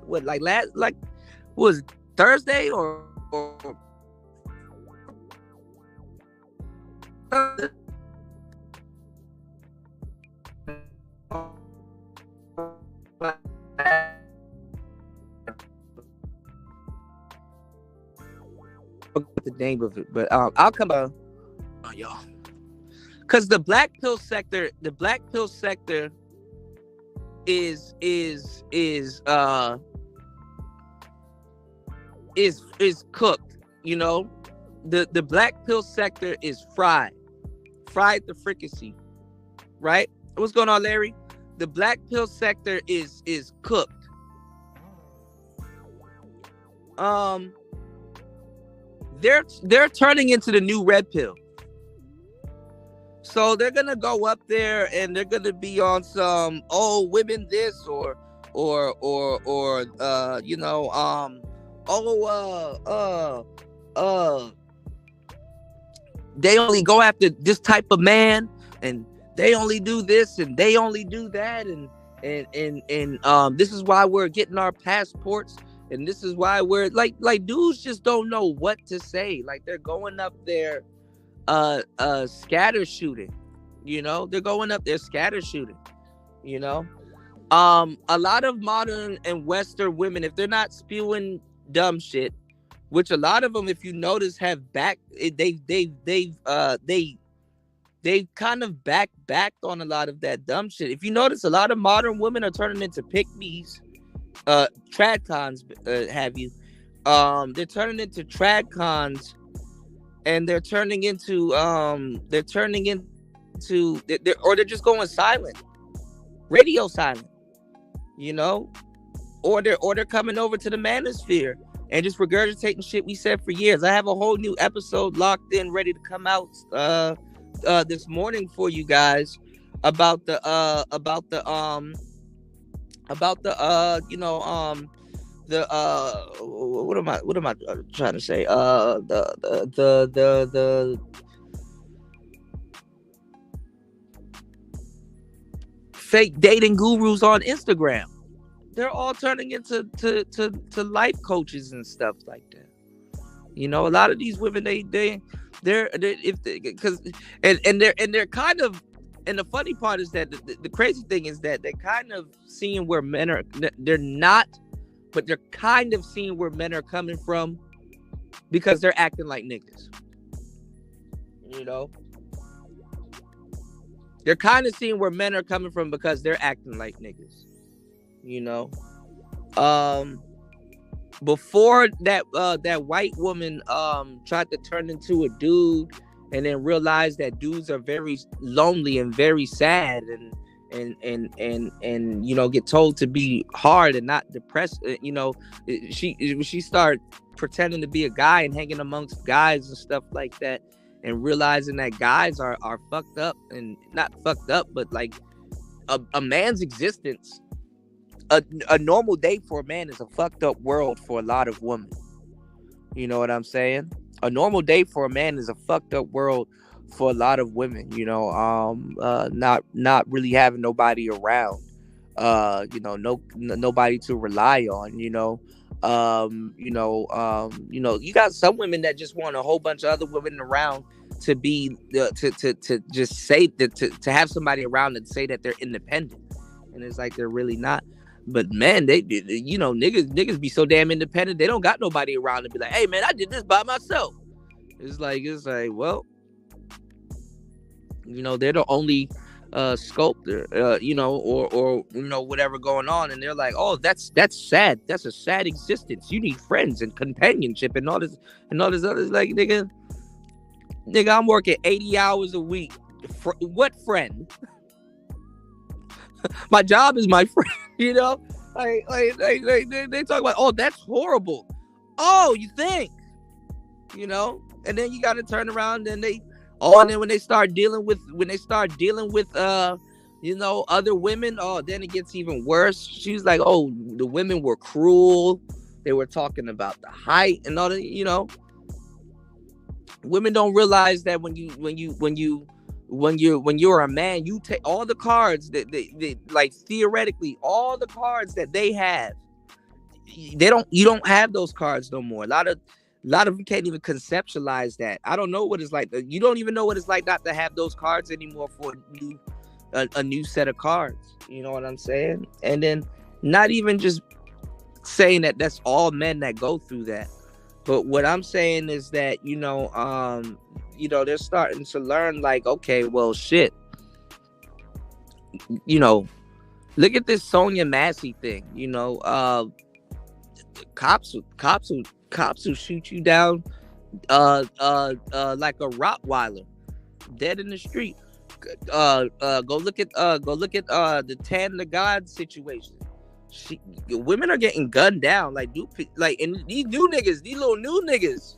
what, like last, like, was it Thursday or the name of it, but I'll come on y'all, because the black pill sector, is cooked. You know, the black pill sector is fried the fricassee, right? What's going on, Larry? The black pill sector is cooked. They're turning into the new red pill. So they're gonna go up there and they're gonna be on some women this or you know, they only go after this type of man, and they only do this and they only do that, and this is why we're getting our passports, and this is why we're like dudes just don't know what to say. Like, they're going up there scatter shooting, you know. They're going up there scatter shooting, you know. A lot of modern and Western women, if they're not spewing dumb shit, which a lot of them, if you notice, have they've kind of backed on a lot of that dumb shit. If you notice, a lot of modern women are turning into pick-me's, tradcons, have you. They're turning into tradcons, and they're just going silent, radio silent, you know, or they're coming over to the manosphere and just regurgitating shit we said for years. I have a whole new episode locked in, ready to come out this morning for you guys about the what am I trying to say? The fake dating gurus on Instagram. They're all turning into to life coaches and stuff like that. You know, a lot of these women, they're kind of, and the funny part is that the crazy thing is that they're kind of seeing where men are. They're not, but they're kind of seeing where men are coming from, because they're acting like niggas. You know, they're kind of seeing where men are coming from because they're acting like niggas. You know, before that white woman tried to turn into a dude, and then realized that dudes are very lonely and very sad, and you know, get told to be hard and not depressed. You know, she started pretending to be a guy and hanging amongst guys and stuff like that, and realizing that guys are fucked up, and not fucked up, but like a man's existence. A normal day for a man is a fucked up world for a lot of women. You know what I'm saying? A normal day for a man is a fucked up world for a lot of women. You know, not really having nobody around. You know, nobody to rely on. You know, you got some women that just want a whole bunch of other women around to be to just say that, to have somebody around and say that they're independent, and it's like they're really not. But man, they, you know, niggas be so damn independent, they don't got nobody around to be like, hey man, I did this by myself. It's like, well, you know, they're the only sculptor, you know, or you know, whatever going on, and they're like, oh, that's sad. That's a sad existence. You need friends and companionship and all this other. Like, nigga, I'm working 80 hours a week. What friend? My job is my friend, you know. Like they talk about, oh, that's horrible. Oh, you think, you know? And then you got to turn around, and and then when they start dealing with you know, other women, oh, then it gets even worse. She's like, oh, the women were cruel. They were talking about the height and all that, you know. Women don't realize that when you're a man, you take all the cards that they like, theoretically, all the cards that they have, you don't have those cards no more. A lot of them can't even conceptualize that. I don't know what it's like. You don't even know what it's like not to have those cards anymore for a new set of cards. You know what I'm saying? And then not even just saying that that's all men that go through that. But what I'm saying is that, they're starting to learn, like, okay, well, shit, look at this Sonia Massey thing. Cops who shoot you down like a Rottweiler, dead in the street. Go look at the Tan the God situation. Women are getting gunned down, and these new niggas, these little new niggas,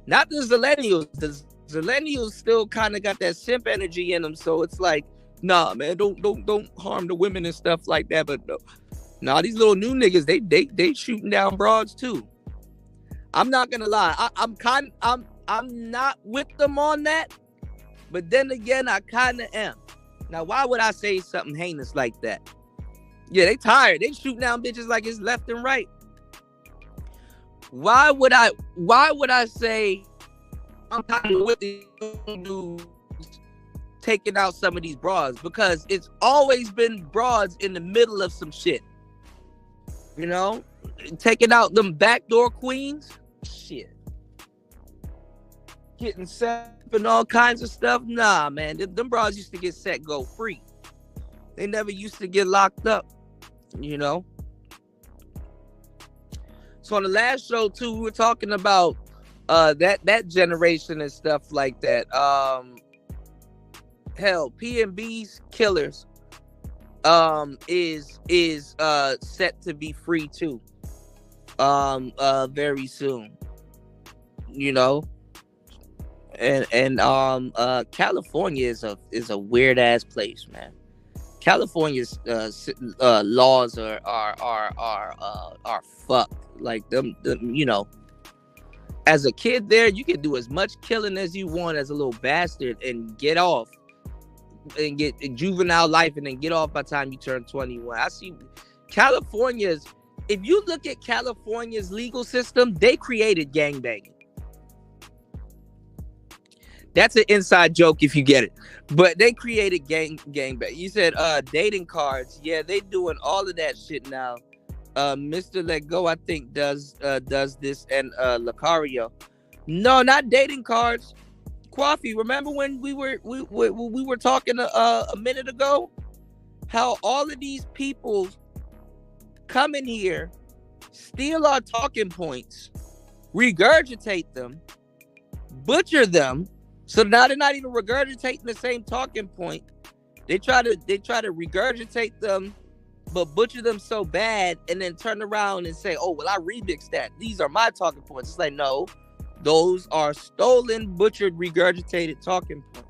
not the Zillennials. The Zillennials still kind of got that simp energy in them, so it's like, nah, man, don't harm the women and stuff like that. But no, these little new niggas, they shooting down broads too. I'm not gonna lie, I'm not with them on that, but then again, I kind of am. Now, why would I say something heinous like that? Yeah, they tired. They shooting down bitches like it's left and right. Why would I say I'm kind of with the dudes taking out some of these broads? Because it's always been broads in the middle of some shit. Taking out them backdoor queens. Shit. Getting set and all kinds of stuff. Nah, man. Them broads used to get set go free. They never used to get locked up. So on the last show too, we were talking about that generation and stuff like that. Hell, P&B's Killers is set to be free too. Very soon. And California is a weird ass place, man. California's laws are fucked. Like them, as a kid there, you can do as much killing as you want as a little bastard and get off and get juvenile life and then get off by the time you turn 21. I see California's, if you look at California's legal system, they created gangbanging. That's an inside joke if you get it. But they created gangbang. You said dating cards. Yeah, they doing all of that shit now. Mr. Let Go, I think, does this, and Lucario. No, not dating cards. Coffee, remember when we were talking a minute ago? How all of these people come in here, steal our talking points, regurgitate them, butcher them. So now they're not even regurgitating the same talking point. They try to regurgitate them, but butcher them so bad, and then turn around and say, "Oh, well, I remixed that. These are my talking points." It's like, no, those are stolen, butchered, regurgitated talking points.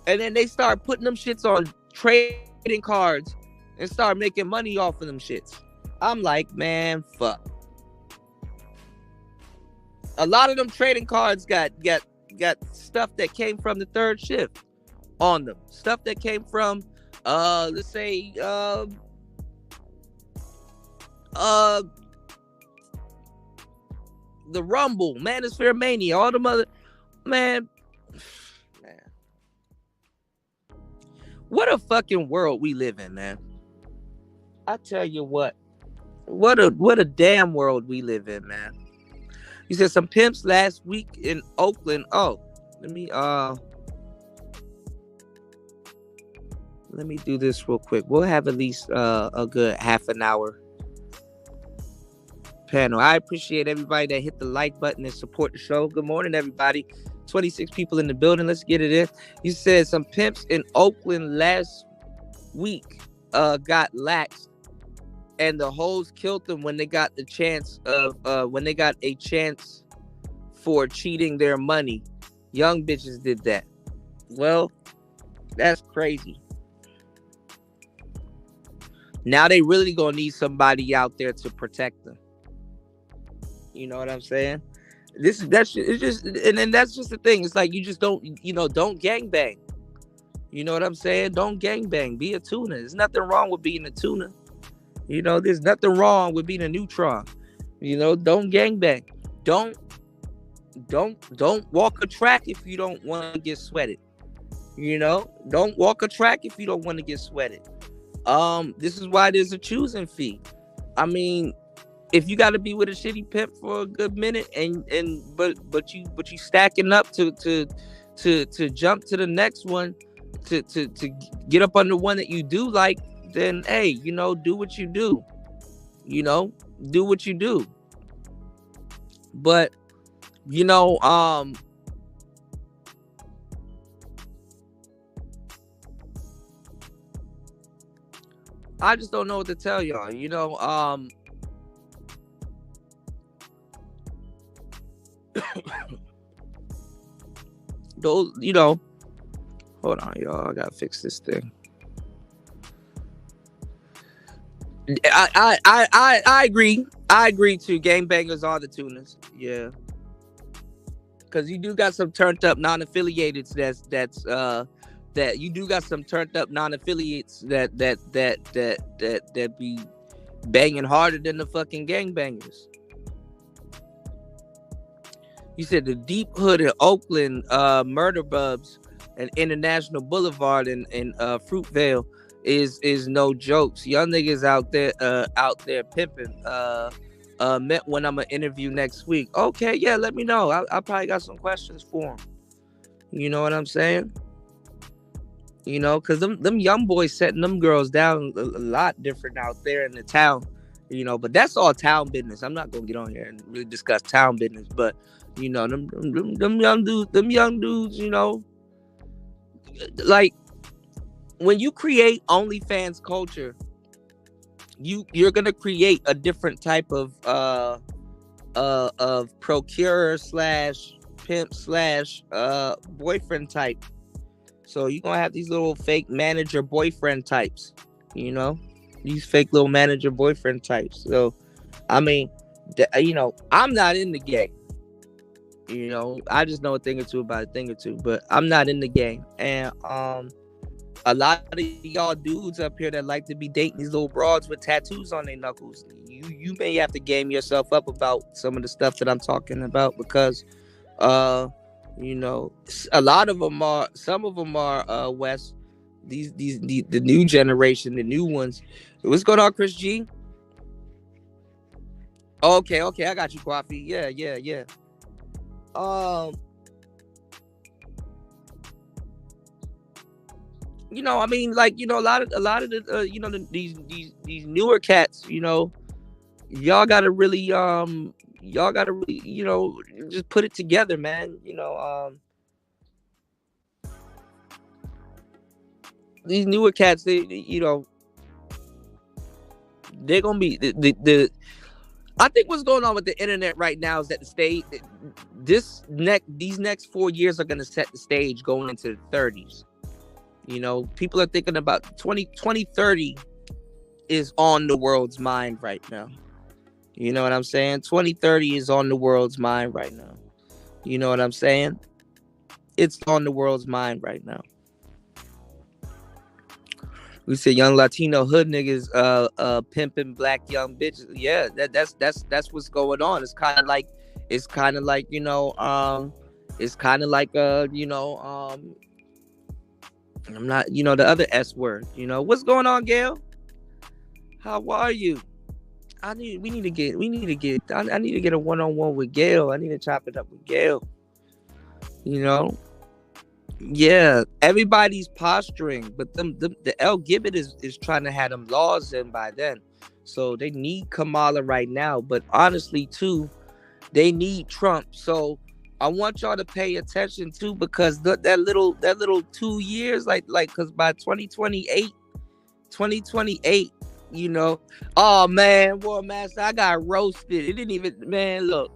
And then they start putting them shits on trading cards and start making money off of them shits. I'm like, man, fuck. A lot of them trading cards got stuff that came from the third shift on them. Stuff that came from let's say the Rumble, Manosphere Mania, all the mother man. What a fucking world we live in, man. I tell you what a damn world we live in, man. You said some pimps last week in Oakland. Oh, let me do this real quick. We'll have at least a good half an hour panel. I appreciate everybody that hit the like button and support the show. Good morning, everybody. 26 people in the building. Let's get it in. You said some pimps in Oakland last week got laxed, and the hoes killed them when they got the chance of when they got a chance for cheating their money. Young bitches did that. Well, that's crazy. Now they really gonna need somebody out there to protect them. You know what I'm saying? That's just the thing. It's like, you just don't gangbang. You know what I'm saying? Don't gangbang. Be a tuna. There's nothing wrong with being a tuna. You know, there's nothing wrong with being a neutron. You know, don't gangbang. Don't don't walk a track if you don't want to get sweated. You know, don't walk a track if you don't want to get sweated. This is why there's a choosing fee. I mean, if you got to be with a shitty pimp for a good minute, but you stacking up to jump to the next one, to get up on the one that you do like, then hey, you know, do what you do. You know, do what you do. But you know, I just don't know what to tell y'all. You know, those, you know, hold on, y'all. I gotta fix this thing. I agree. I agree too. Gangbangers are the tuners. Yeah. Cause you do got some turned up non-affiliated that you do got some turned up non-affiliates that be banging harder than the fucking gangbangers. You said the deep hood in Oakland, murder bubs, and International Boulevard and Fruitvale is no jokes. Young niggas out there pimping. Met when I'm gonna interview next week. Okay, yeah, let me know. I probably got some questions for him. You know what I'm saying? You know, because them young boys setting them girls down a lot different out there in the town. You know, but that's all town business. I'm not gonna get on here and really discuss town business, but you know, them young dudes, you know, like when you create OnlyFans culture, you're gonna create a different type of procurer / pimp / boyfriend type. So you're gonna have these little fake manager boyfriend types, you know, these fake little manager boyfriend types. So I mean, you know, I'm not in the game. You know, I just know a thing or two about a thing or two, but I'm not in the game. And a lot of y'all dudes up here that like to be dating these little broads with tattoos on their knuckles, you may have to game yourself up about some of the stuff that I'm talking about, because you know, some of them are West, the new generation, the new ones. What's going on, Chris G? Okay, I got you, Coffee. Yeah. You know, I mean, like, you know, a lot of the you know, these newer cats, you know, y'all gotta really you know, just put it together, man. You know, these newer cats, they you know, they're gonna be the I think what's going on with the internet right now is that these next 4 years are gonna set the stage going into the 30s. You know, people are thinking about 2030 is on the world's mind right now. You know what I'm saying? 2030 is on the world's mind right now. You know what I'm saying? It's on the world's mind right now. We say young Latino hood niggas pimping black young bitches. Yeah, that's what's going on. It's kind of like you know, it's kind of like you know, I'm not, you know, the other S word. You know, what's going on, Gail? How are you? I need to get a one-on-one with Gail. I need to chop it up with Gail. You know? Yeah, everybody's posturing, but the L Gibbet is trying to have them laws in by then. So they need Kamala right now, but honestly too, they need Trump. So I want y'all to pay attention too, because that little 2 years, like because by 2028, you know, oh man, War Master, I got roasted. It didn't even, man, look.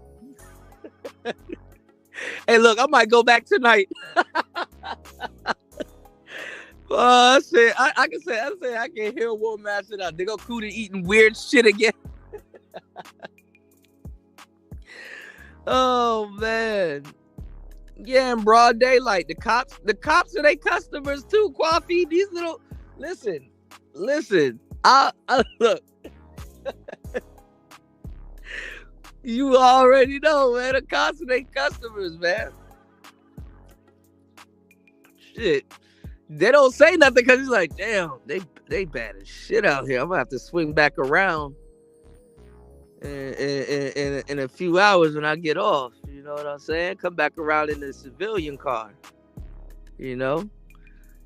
Hey, look, I might go back tonight. I can hear War Master now. They go Kuda eating weird shit again. Oh man. Yeah, in broad daylight. The cops are their customers too, Coffee. These little listen. I look. You already know, man. The cops ain't customers, man. Shit. They don't say nothing because he's like, damn, they bad as shit out here. I'm gonna have to swing back around in a few hours when I get off. You know what I'm saying? Come back around in the civilian car. You know?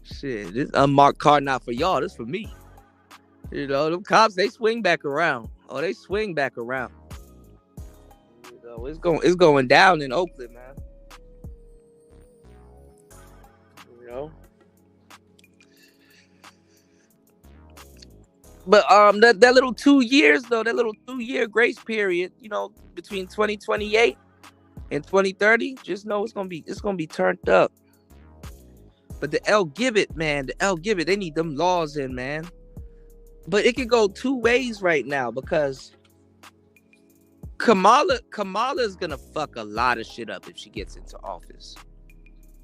Shit, this unmarked car not for y'all. This for me. You know, them cops, they swing back around. Oh, they swing back around. You know, it's going down in Oakland, man. You know? But that little 2 years though, that little 2-year grace period, you know, between 2028 and 2030, just know it's gonna be turned up. But the L Gibbet, man, they need them laws in, man. But it could go two ways right now because Kamala is gonna fuck a lot of shit up if she gets into office.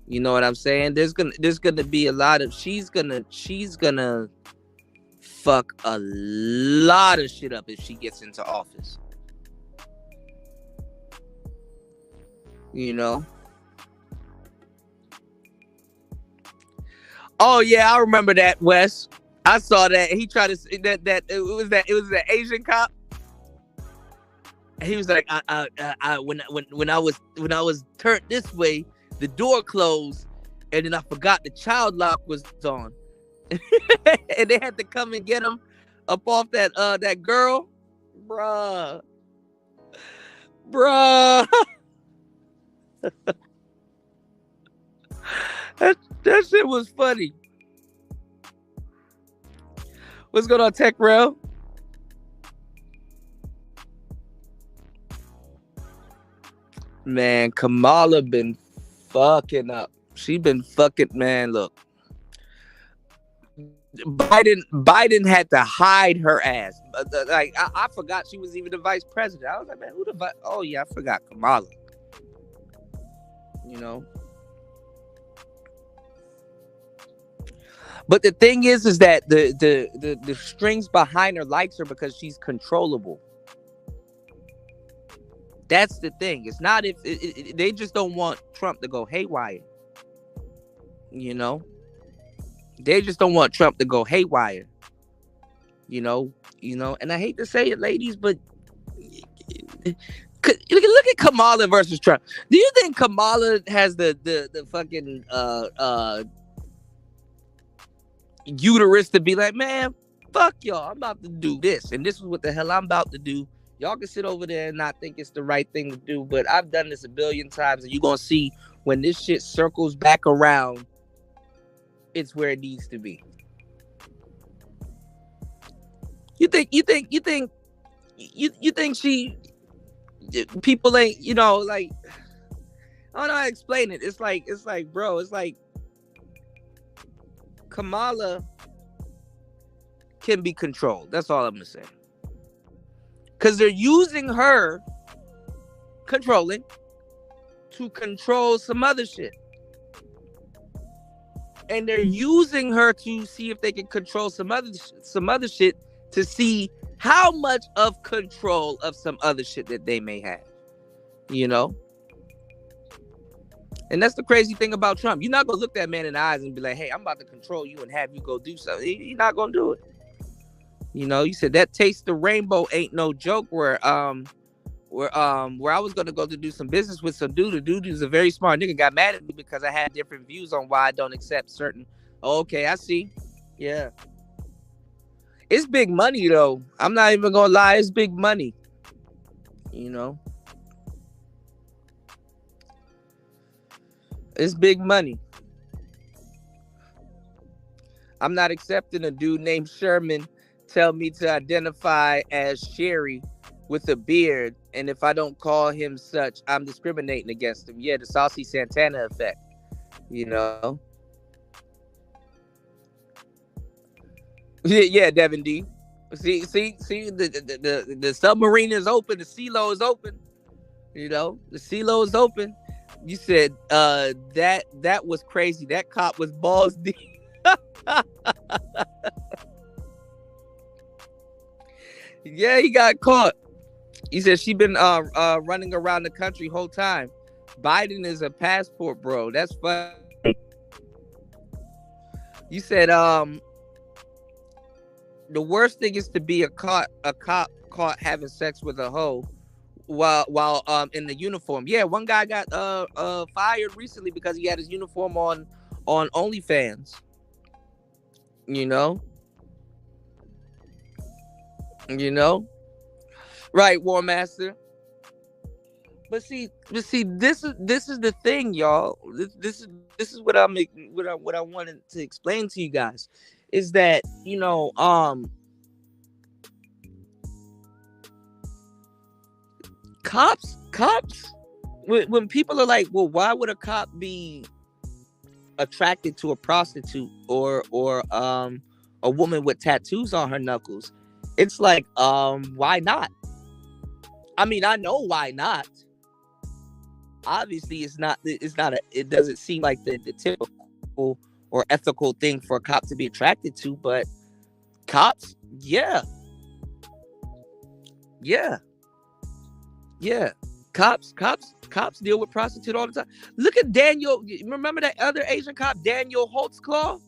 You know what I'm saying? There's gonna be a lot of she's gonna fuck a lot of shit up if she gets into office. You know? Oh yeah, I remember that, Wes. I saw that. He tried to say that it was that Asian cop. He was like, when I was turned this way, the door closed, and then I forgot the child lock was on. And they had to come and get him up off that girl, bruh. that shit was funny. What's going on, Tech Rail? Man, Kamala been fucking up. She been fucking, man. Look. Biden had to hide her ass. Like I forgot she was even the vice president. I was like, man, who the vice? Oh yeah, I forgot Kamala. You know. But the thing is that the strings behind her likes her because she's controllable. That's the thing. It's not if they just don't want Trump to go haywire. You know. They just don't want Trump to go haywire. You know, and I hate to say it, ladies, but look at Kamala versus Trump. Do you think Kamala has the fucking uterus to be like, man, fuck y'all, I'm about to do this, and this is what the hell I'm about to do. Y'all can sit over there and not think it's the right thing to do, but I've done this a billion times, and you're gonna see when this shit circles back around, it's where it needs to be. You think she, people ain't, you know, like, I don't know how to explain it. It's like, bro, it's like Kamala can be controlled. That's all I'm gonna say. Because they're using her controlling to control some other shit. And they're using her to see if they can control some other shit to see how much of control of some other shit that they may have. You know? And that's the crazy thing about Trump. You're not going to look that man in the eyes and be like, hey, I'm about to control you and have you go do something. You're not going to do it. You know, you said that taste the rainbow ain't no joke where I was going to go to do some business with some dude. The dude is a very smart nigga. Got mad at me because I had different views on why I don't accept certain. Oh, okay, I see. Yeah. It's big money, though. I'm not even going to lie. It's big money. You know? It's big money. I'm not accepting a dude named Sherman tell me to identify as Sherry with a beard, and if I don't call him such, I'm discriminating against him. Yeah, the Saucy Santana effect, you know. Yeah, Devin D. See, the submarine is open, the CeeLo is open, you know, the CeeLo is open. You said that was crazy. That cop was balls deep. Yeah, he got caught. He said she been running around the country whole time. Biden is a passport bro. That's funny. You said the worst thing is to be a cop caught having sex with a hoe while in the uniform. Yeah, one guy got fired recently because he had his uniform on OnlyFans. You know? You know? Right, War Master. But see, this is the thing, y'all. This is what what I wanted to explain to you guys is that, you know, cops when people are like, well, why would a cop be attracted to a prostitute or a woman with tattoos on her knuckles? It's like, why not? I mean, I know why not. Obviously, it doesn't seem like the typical or ethical thing for a cop to be attracted to, but cops, yeah. Cops deal with prostitutes all the time. Look at Daniel. Remember that other Asian cop, Daniel Holtzclaw?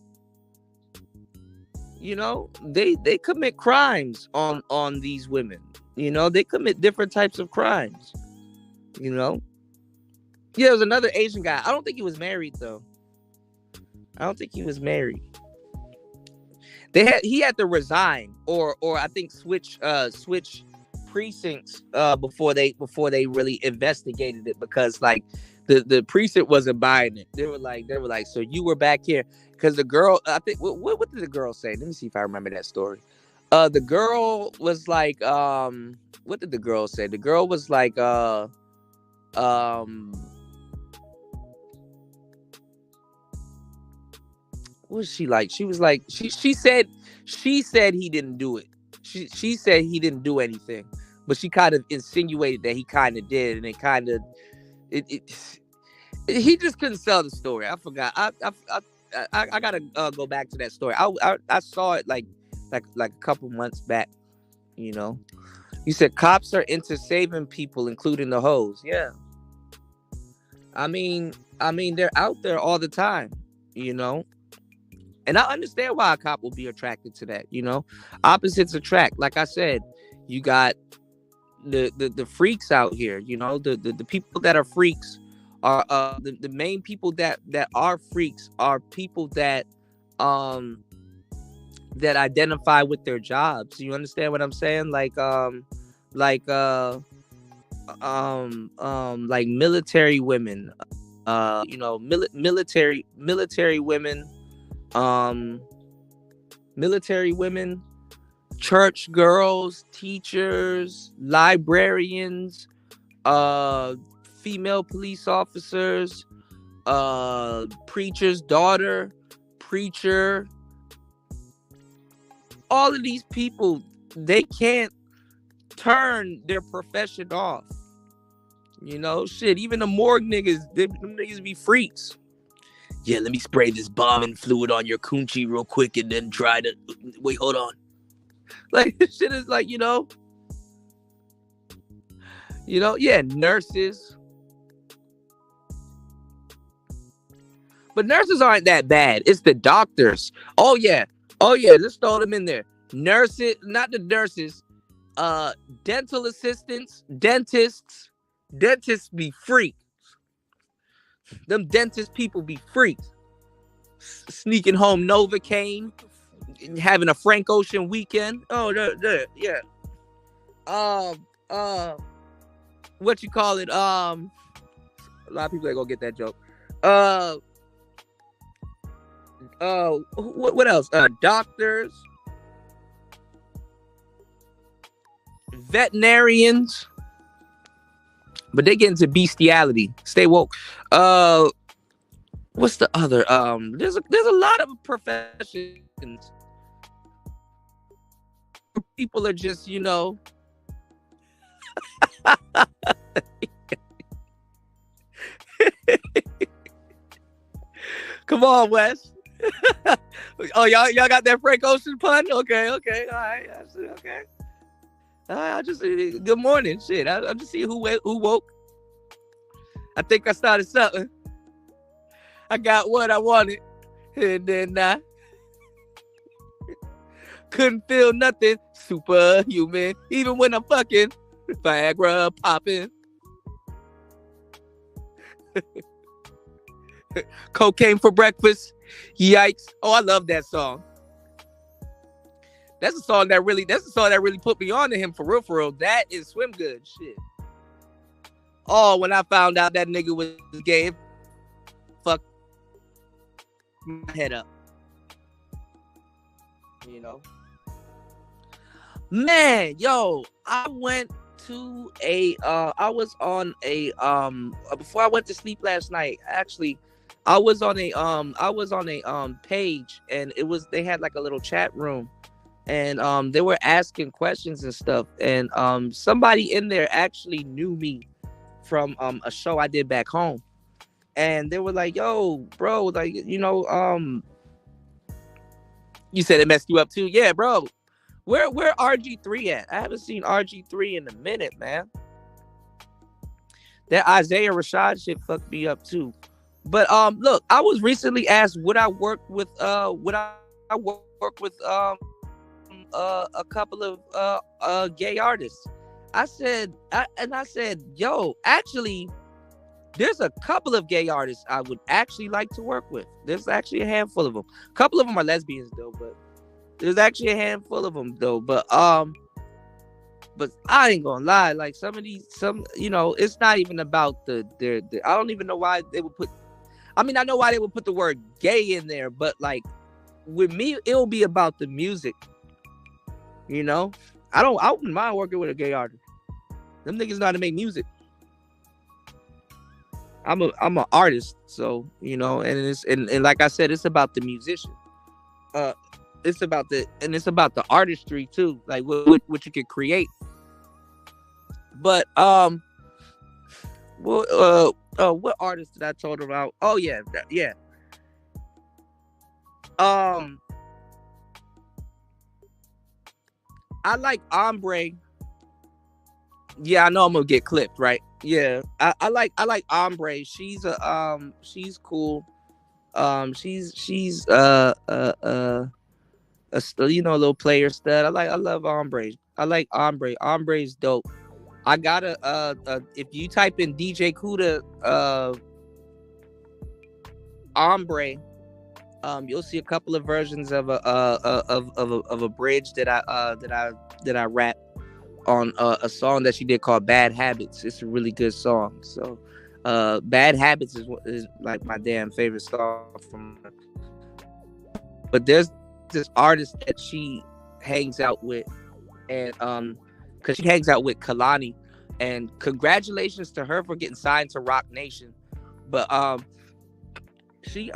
You know, they commit crimes on these women. You know, they commit different types of crimes. You know, yeah, there was another Asian guy. I don't think he was married though. I don't think he was married. He had to resign or I think switch precincts before they really investigated it, because like the precinct wasn't buying it. They were like, so you were back here because the girl, I think, what did the girl say? Let me see if I remember that story. The girl was like, what did the girl say? The girl was like, what was she like? She was like, she said he didn't do it. She said he didn't do anything, but she kind of insinuated that he kind of did, and it kind of he just couldn't sell the story. I forgot. I gotta go back to that story. I saw it like a couple months back. You know, you said cops are into saving people, including the hoes. Yeah, I mean they're out there all the time. You know. And I understand why a cop will be attracted to that, you know. Opposites attract. Like I said, you got the freaks out here, you know. The people that are freaks are the main people that are freaks are people that that identify with their jobs. You understand what I'm saying? Like military women, you know, military women. Military women, church girls, teachers, librarians, female police officers, preacher's daughter, preacher. All of these people, they can't turn their profession off. You know, shit, even the morgue niggas, them niggas be freaks. Yeah, let me spray this bombing fluid on your coochie real quick and then try to... Wait, hold on. Like, this shit is like, you know, yeah, nurses. But nurses aren't that bad. It's the doctors. Oh, yeah, let's throw them in there. Nurses, not the nurses. Dental assistants, dentists. Dentists be freaks. Them dentist people be freaks. Sneaking home Novocaine, having a Frank Ocean weekend. Oh, yeah. What you call it? A lot of people ain't gonna get that joke. What else? Doctors, veterinarians. But they get into bestiality. Stay woke. What's the other? There's a lot of professions. People are just, you know. Come on, Wes. Oh, y'all got that Frank Ocean pun? Okay, all right, okay. I just good morning, shit. I'm just seeing who woke. I think I started something. I got what I wanted, and then I couldn't feel nothing. Superhuman, even when I'm fucking Viagra popping. Cocaine for breakfast. Yikes! Oh, I love that song. That's a song that really put me on to him for real, for real. That is Swim Good shit. Oh, when I found out that nigga was gay, fuck my head up. You know, man, yo, I went to I was on a before I went to sleep last night. Actually, I was on a page, and they had like a little chat room, and they were asking questions and stuff, and somebody in there actually knew me from a show I did back home, and they were like, "Yo, bro, like, you said it messed you up too, yeah, bro. Where RG3 at? I haven't seen RG3 in a minute, man. That Isaiah Rashad shit fucked me up too. But look, I was recently asked would I work with a couple of gay artists. I said, yo, actually, there's a couple of gay artists I would actually like to work with. There's actually a handful of them. A couple of them are lesbians though, but there's actually a handful of them though. But I ain't gonna lie, like it's not even about the I don't even know why they would put. I mean, I know why they would put the word gay in there, but like with me, it'll be about the music. You know, I wouldn't mind working with a gay artist. Them niggas know how to make music. I'm an artist, so and like I said, it's about the musician. It's about the artistry too, like what you can create. But what artist did I told about? Oh yeah. I like Ombre. Yeah, I know I'm gonna get clipped, right? Yeah, I like Ombre. She's she's cool. She's a little player stud. I love Ombre. I like Ombre. Ombre's dope. I gotta if you type in DJ Kuda Ombre, you'll see a couple of versions of a bridge that I rap on a song that she did called Bad Habits. It's a really good song. So Bad Habits is like my damn favorite song from her. But there's this artist that she hangs out with, and because she hangs out with Kalani, and congratulations to her for getting signed to Rock Nation. But she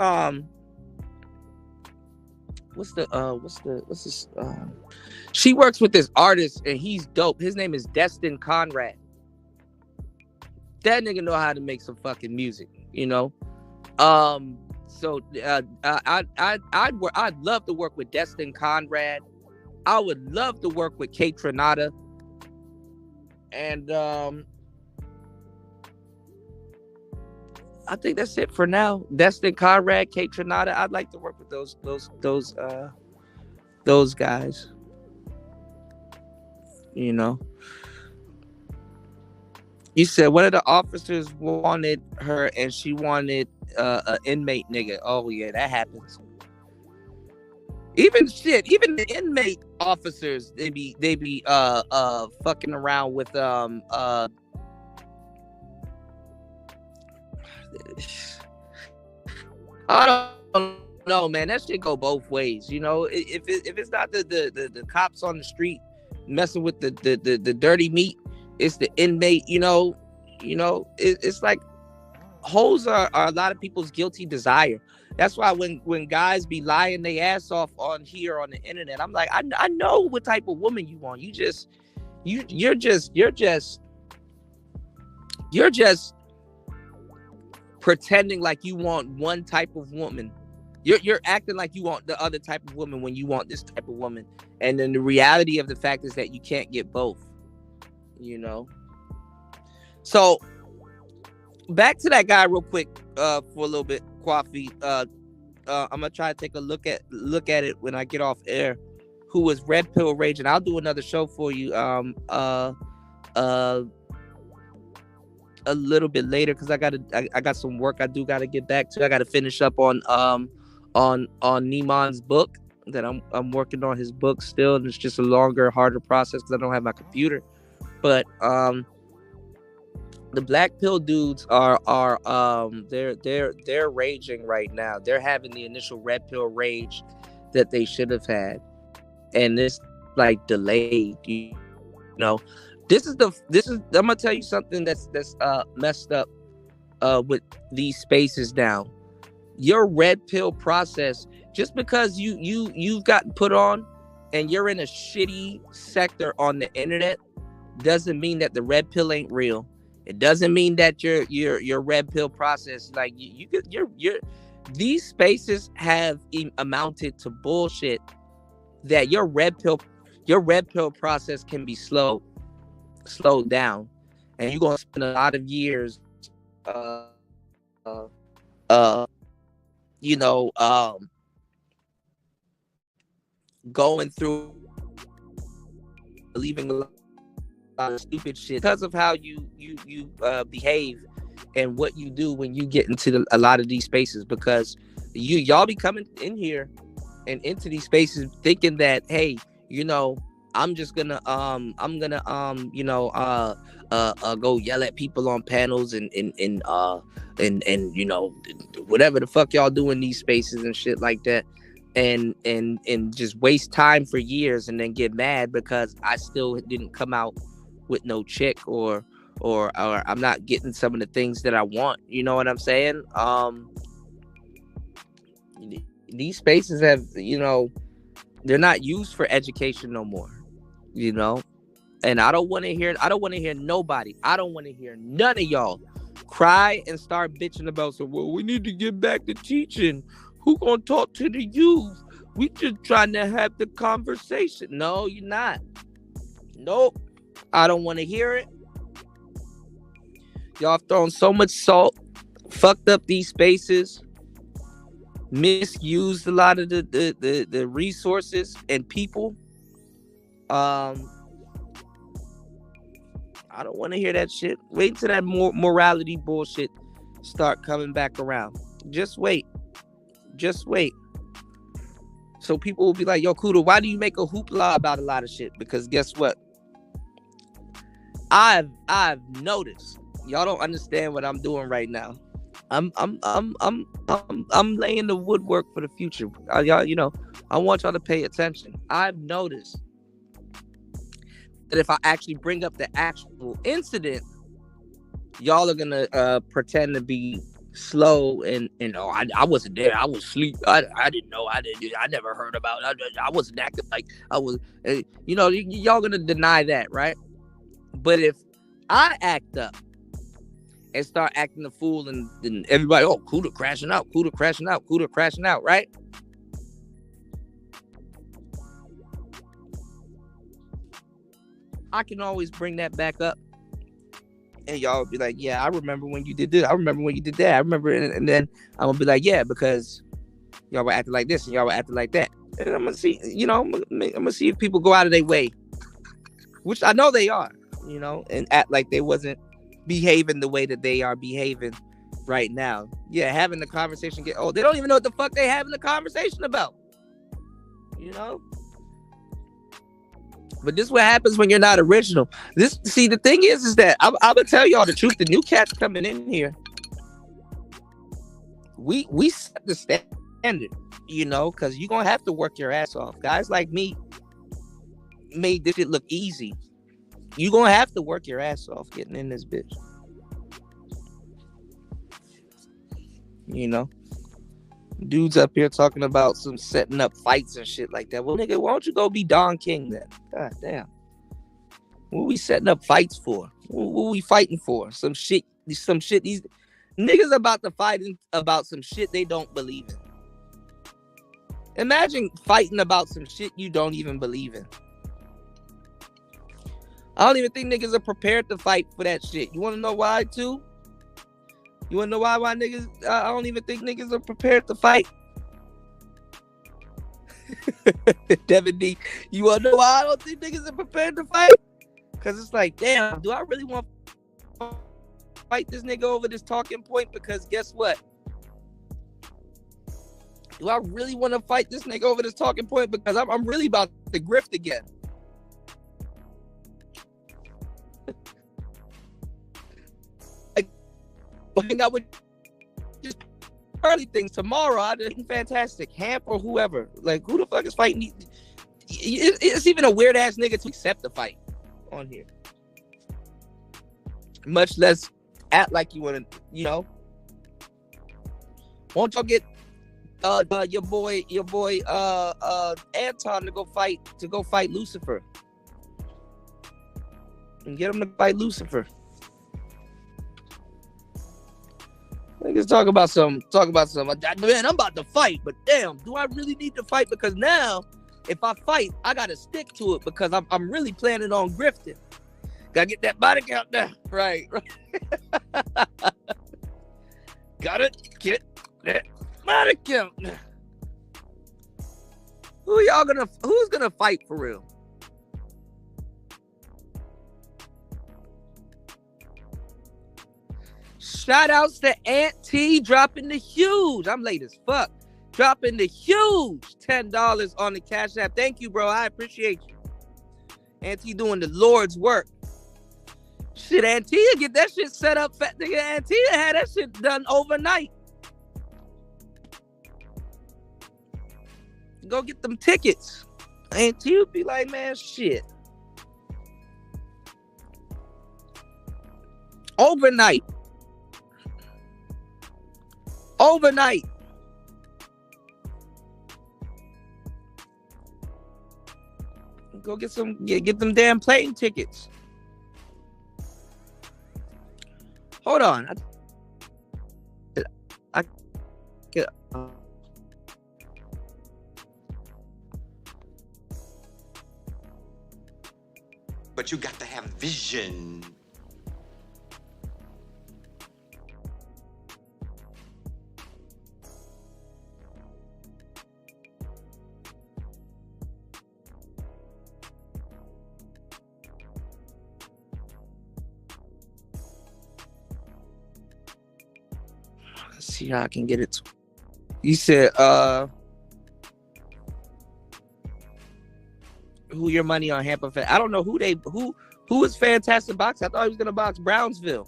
she works with this artist, and he's dope. His name is Destin Conrad. That nigga know how to make some fucking music, So I'd love to work with Destin Conrad. I would love to work with Kate Trinata. And I think that's it for now. Destin Conrad, Kate Trinata. I'd like to work with those guys. You said one of the officers wanted her, and she wanted an inmate nigga. Oh yeah, that happens. Even the inmate officers, they be fucking around with I don't know, man. That shit go both ways. If it's not the cops on the street messing with the dirty meat, it's the inmate. It's like hoes are a lot of people's guilty desire. That's why when guys be lying their ass off on here on the internet, I'm like, I know what type of woman you want. You're just pretending like you want one type of woman. You're acting like you want the other type of woman when you want this type of woman. And then the reality of the fact is that you can't get both. you know. So back to that guy real quick, for a little bit, Coffee. I'm gonna try to take a look at it when I get off air. Who was Red Pill Rage, and I'll do another show for you. Uh, a little bit later because I got some work I do gotta get back to. I gotta finish up on Neiman's book that I'm working on his book still, and it's just a longer, harder process because I don't have my computer. But the black pill dudes are they're raging right now. They're having the initial red pill rage that they should have had, and it's like delayed. You know, this is I'm gonna tell you something that's messed up with these spaces now. Your red pill process, just because you've gotten put on and you're in a shitty sector on the internet, doesn't mean that the red pill ain't real. It doesn't mean that your red pill process, like you're these spaces have amounted to bullshit that your red pill process can be slowed down, and you're gonna spend a lot of years you know, going through believing a lot of stupid shit because of how you behave and what you do when you get into a lot of these spaces, because y'all be coming in here and into these spaces thinking that, hey, you know, I'm gonna go yell at people on panels and you know, whatever the fuck y'all do in these spaces and shit like that, and just waste time for years and then get mad because I still didn't come out with no chick or I'm not getting some of the things that I want. You know what I'm saying? These spaces have, you know, they're not used for education no more, you know. And I don't want to hear nobody. I don't want to hear none of y'all cry and start bitching about, so, well, we need to get back to teaching. Who gonna talk to the youth? We just trying to have the conversation. No, you're not. Nope. I don't want to hear it. Y'all have thrown so much salt, fucked up these spaces, misused a lot of the resources and people. I don't want to hear that shit. Wait until that morality bullshit start coming back around. Just wait. So people will be like, yo, Kuda, why do you make a hoopla about a lot of shit? Because guess what? I've noticed. Y'all don't understand what I'm doing right now. I'm laying the woodwork for the future. Y'all, you know, I want y'all to pay attention. I've noticed that if I actually bring up the actual incident, y'all are gonna pretend to be slow and oh, I wasn't there. I was asleep. I didn't know. I never heard about it. I wasn't acting like I was. You know, y'all gonna deny that, right? But if I act up and start acting the fool, and then everybody, oh, Kuda crashing out, right? I can always bring that back up, and y'all be like, yeah, I remember when you did this. I remember when you did that. I remember, and then I'm gonna be like, yeah, because y'all were acting like this and y'all were acting like that. And I'm gonna see, you know, I'm gonna see if people go out of their way, which I know they are, you know, and act like they wasn't behaving the way that they are behaving right now. Yeah, having the conversation they don't even know what the fuck they having the conversation about, you know. But this is what happens when you're not original. The thing is that I'm gonna tell y'all the truth. The new cats coming in here, we set the standard, you know, because you're gonna have to work your ass off. Guys like me made this shit look easy. You're gonna have to work your ass off getting in this bitch. You know? Dudes up here talking about some setting up fights and shit like that. Well, nigga, why don't you go be Don King then? God damn. What we setting up fights for? What we fighting for? Some shit. These niggas about to fight about some shit they don't believe in. Imagine fighting about some shit you don't even believe in. I don't even think niggas are prepared to fight for that shit. You want to know why, too? You want to know why niggas... I don't even think niggas are prepared to fight. Devin D, you want to know why I don't think niggas are prepared to fight? Because it's like, damn, do I really want to fight this nigga over this talking point? Because guess what? Do I really want to fight this nigga over this talking point? Because I'm really about to grift again. Hang out with just early things tomorrow. I did fantastic. Hamp or whoever. Like, who the fuck is fighting? It's even a weird ass nigga to accept the fight on here. Much less act like you want to, you know. Won't y'all get your boy Anton to go fight Lucifer? And get him to fight Lucifer. Niggas talk about some. Man, I'm about to fight, but damn, do I really need to fight? Because now, if I fight, I gotta stick to it because I'm really planning on grifting. Gotta get that body count down, right? Gotta get that body count. Who's gonna fight for real? Shout outs to Aunt T dropping the huge. I'm late as fuck. Dropping the huge $10 on the Cash App. Thank you, bro. I appreciate you. Aunt T doing the Lord's work. Shit, Aunt T get that shit set up. Fat nigga, Aunt T had that shit done overnight. Go get them tickets. Aunt T would be like, man, shit. Overnight. Go get them damn plane tickets. Hold on. I get but you got to have vision. See how I can get it. You said, who your money on Hamper? I don't know who is Fantastic Box. I thought he was gonna box Brownsville.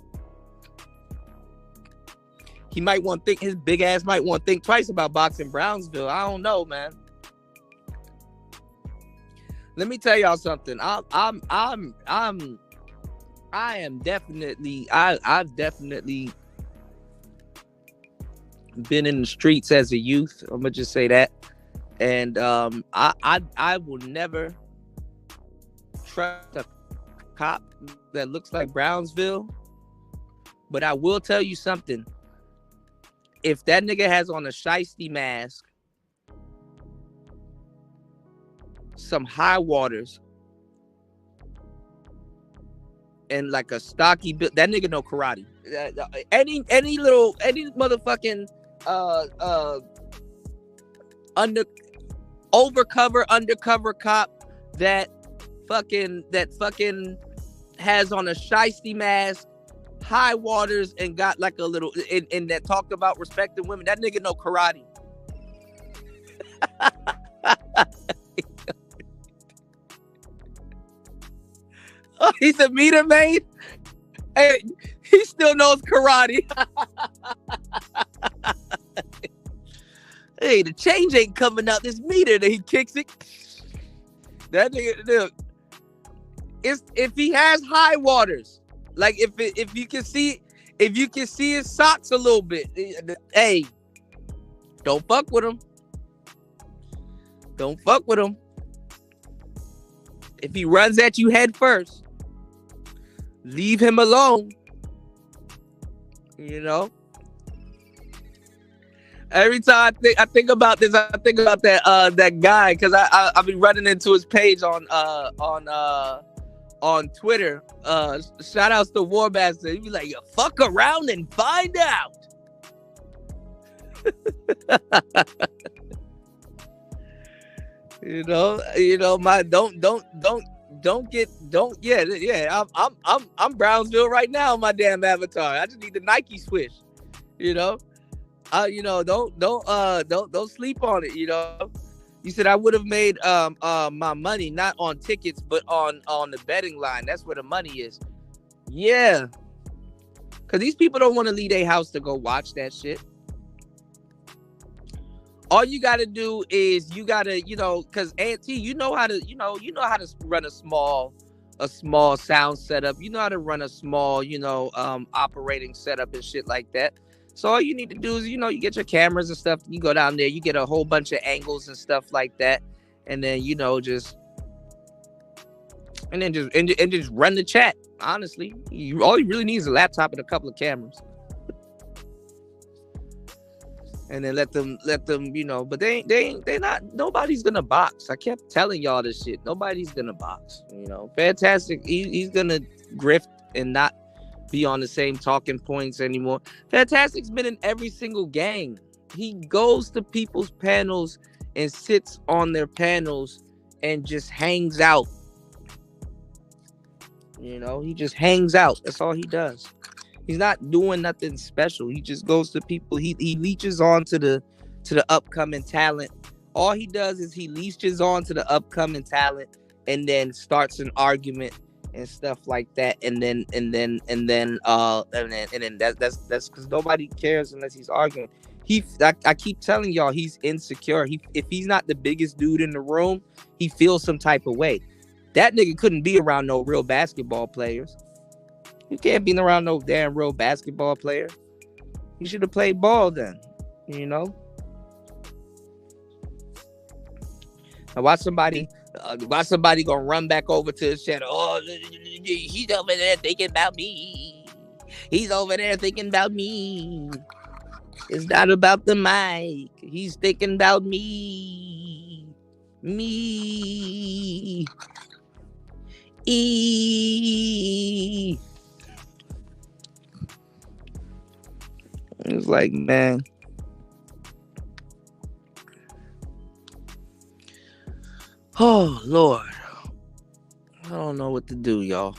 He might want to think his big ass might want to think twice about boxing Brownsville. I don't know, man. Let me tell y'all something. I've definitely been in the streets as a youth. I'm gonna just say that, and I will never trust a cop that looks like Brownsville. But I will tell you something: if that nigga has on a shiesty mask, some high waters, and like a stocky build, that nigga know karate. Any motherfucking undercover cop that fucking has on a shiesty mask, high waters, and got like a little and that talked about respecting women, that nigga know karate. Oh, he's a meter maid. Hey, he still knows karate. Hey, the change ain't coming out this meter that he kicks it. That nigga, look, if he has high waters, like if you can see his socks a little bit, hey, don't fuck with him. Don't fuck with him. If he runs at you head first, leave him alone. You know. Every time I think about this, I think about that guy, because I've been running into his page on on Twitter. Shout outs to Warmaster. He'd be like, "You fuck around and find out." My I'm Brownsville right now. My damn avatar. I just need the Nike swish. Don't sleep on it. You said I would have made my money not on tickets but on the betting line. That's where the money is. Yeah, because these people don't want to leave their house to go watch that shit. All you gotta do is because Auntie, you know how to run a small sound setup. You know how to run a small, operating setup and shit like that. So all you need to do is, you get your cameras and stuff. You go down there, you get a whole bunch of angles and stuff like that, and then just run the chat. Honestly, all you really need is a laptop and a couple of cameras. And then let them, but they not, nobody's gonna box. I kept telling y'all this shit. Nobody's gonna box. Fantastic. He's gonna grift and not be on the same talking points anymore. Fantastic's been in every single gang. He goes to people's panels and sits on their panels and just hangs out. He just hangs out. That's all he does. He's not doing nothing special. He just goes to people. He leeches on to the upcoming talent. All he does is he leeches on to the upcoming talent and then starts an argument and stuff like that. And then that's because nobody cares unless he's arguing. I keep telling y'all, he's insecure. If he's not the biggest dude in the room, he feels some type of way. That nigga couldn't be around no real basketball players. You can't be around no damn real basketball player. You should have played ball then, Now watch somebody gonna run back over to his channel. Oh, he's over there thinking about me. He's over there thinking about me. It's not about the mic. He's thinking about me. Me. It's like, man. Oh, Lord. I don't know what to do, y'all.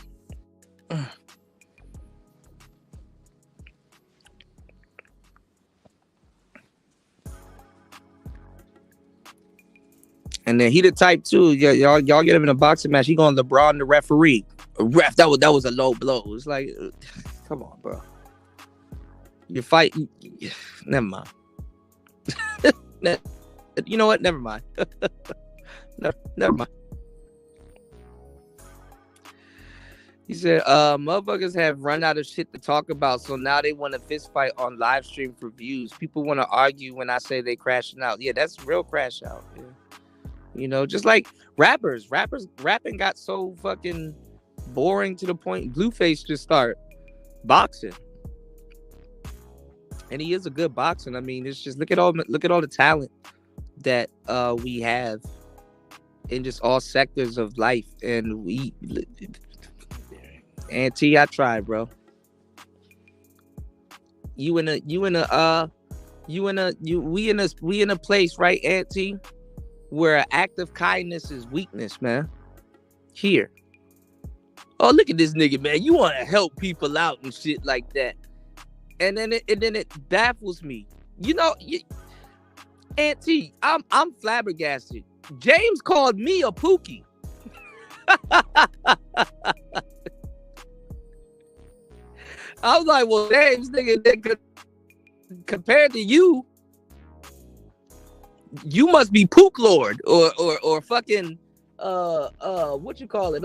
And then he the type too. Y'all get him in a boxing match. He going LeBron the referee. Ref, that was a low blow. It's like, come on, bro. You're fighting. Never mind. You know what? Never mind. Never mind. He said, motherfuckers have run out of shit to talk about, so now they want a fist fight on live stream for views. People want to argue when I say they crashing out. Yeah, that's real crash out. Yeah. Just like rappers rapping got so fucking boring to the point Blueface just start boxing. And he is a good boxer. I mean, it's just look at all the talent that we have in just all sectors of life. And we Auntie, I tried, bro. We in a place, right, Auntie, where an act of kindness is weakness, man. Here. Oh, look at this nigga, man. You want to help people out and shit like that. And then it baffles me. Auntie, I'm flabbergasted. James called me a pookie. I was like, well, James, nigga, compared to you, you must be Pook Lord or fucking what you call it,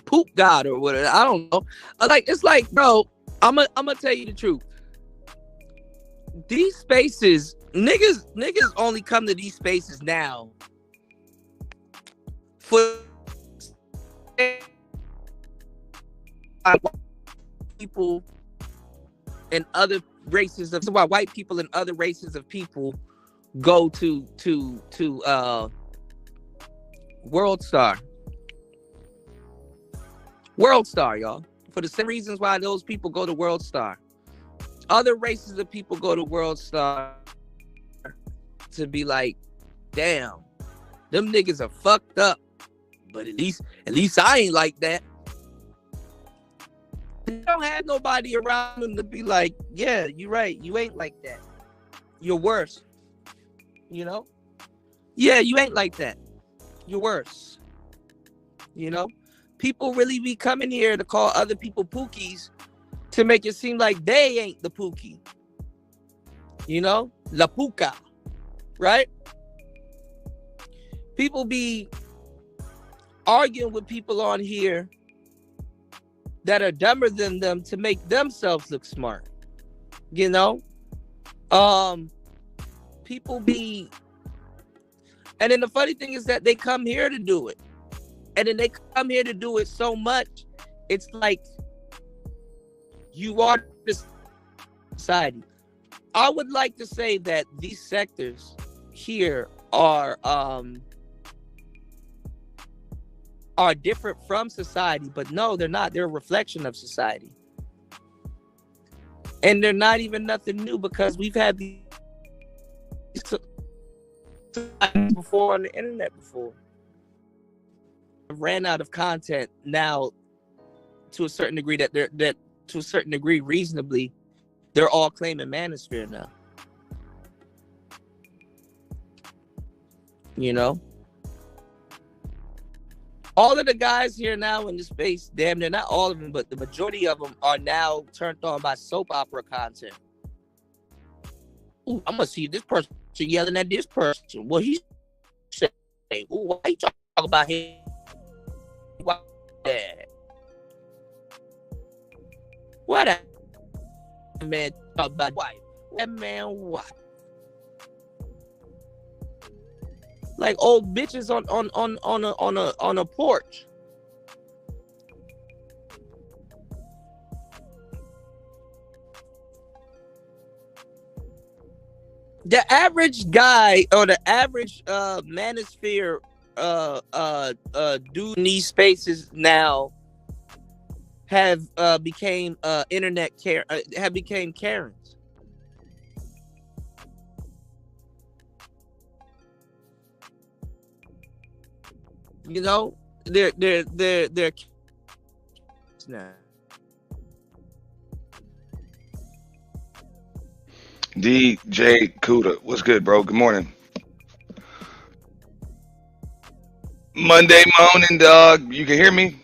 Poop God or whatever. I don't know. It's like, bro, I'm gonna tell you the truth. These spaces, niggas only come to these spaces now for people and other races of. Why white people and other races of people go to World Star. World Star, y'all. For the same reasons why those people go to World Star. Other races of people go to World Star to be like, damn, them niggas are fucked up. But at least I ain't like that. They don't have nobody around them to be like, yeah, you're right. You ain't like that. You're worse. You know? Yeah, you ain't like that. You're worse. You know? People really be coming here to call other people pookies to make it seem like they ain't the pookie. You know? La puka. Right? People be arguing with people on here that are dumber than them to make themselves look smart. You know? People be... And then the funny thing is that they come here to do it. And then they come here to do it so much, it's like you are this society. I would like to say that these sectors here are different from society, but no, they're not. They're a reflection of society. And they're not even nothing new because we've had these before on the internet before. Ran out of content now to a certain degree that to a certain degree reasonably they're all claiming manosphere now. You know? All of the guys here now in the space, damn, they're not all of them, but the majority of them are now turned on by soap opera content. Ooh, I'm gonna see this person yelling at this person. Well, he said, ooh, why you talking about him? What a man talk about wife? That man what? Like old bitches on a porch. The average guy or the average manosphere dude in these spaces now have became internet care have became Karens. You know, they're now. DJ Kuda, what's good, bro? Good morning. Monday morning, dog. You can hear me?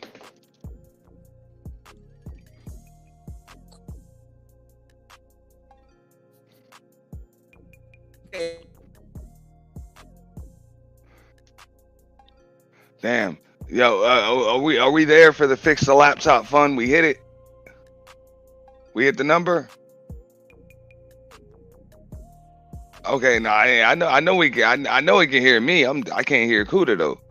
Damn. Yo, are we there for the fix the laptop fund? We hit it. We hit the number. Okay, no, I know we can. I know he can hear me. I can't hear Kuda though.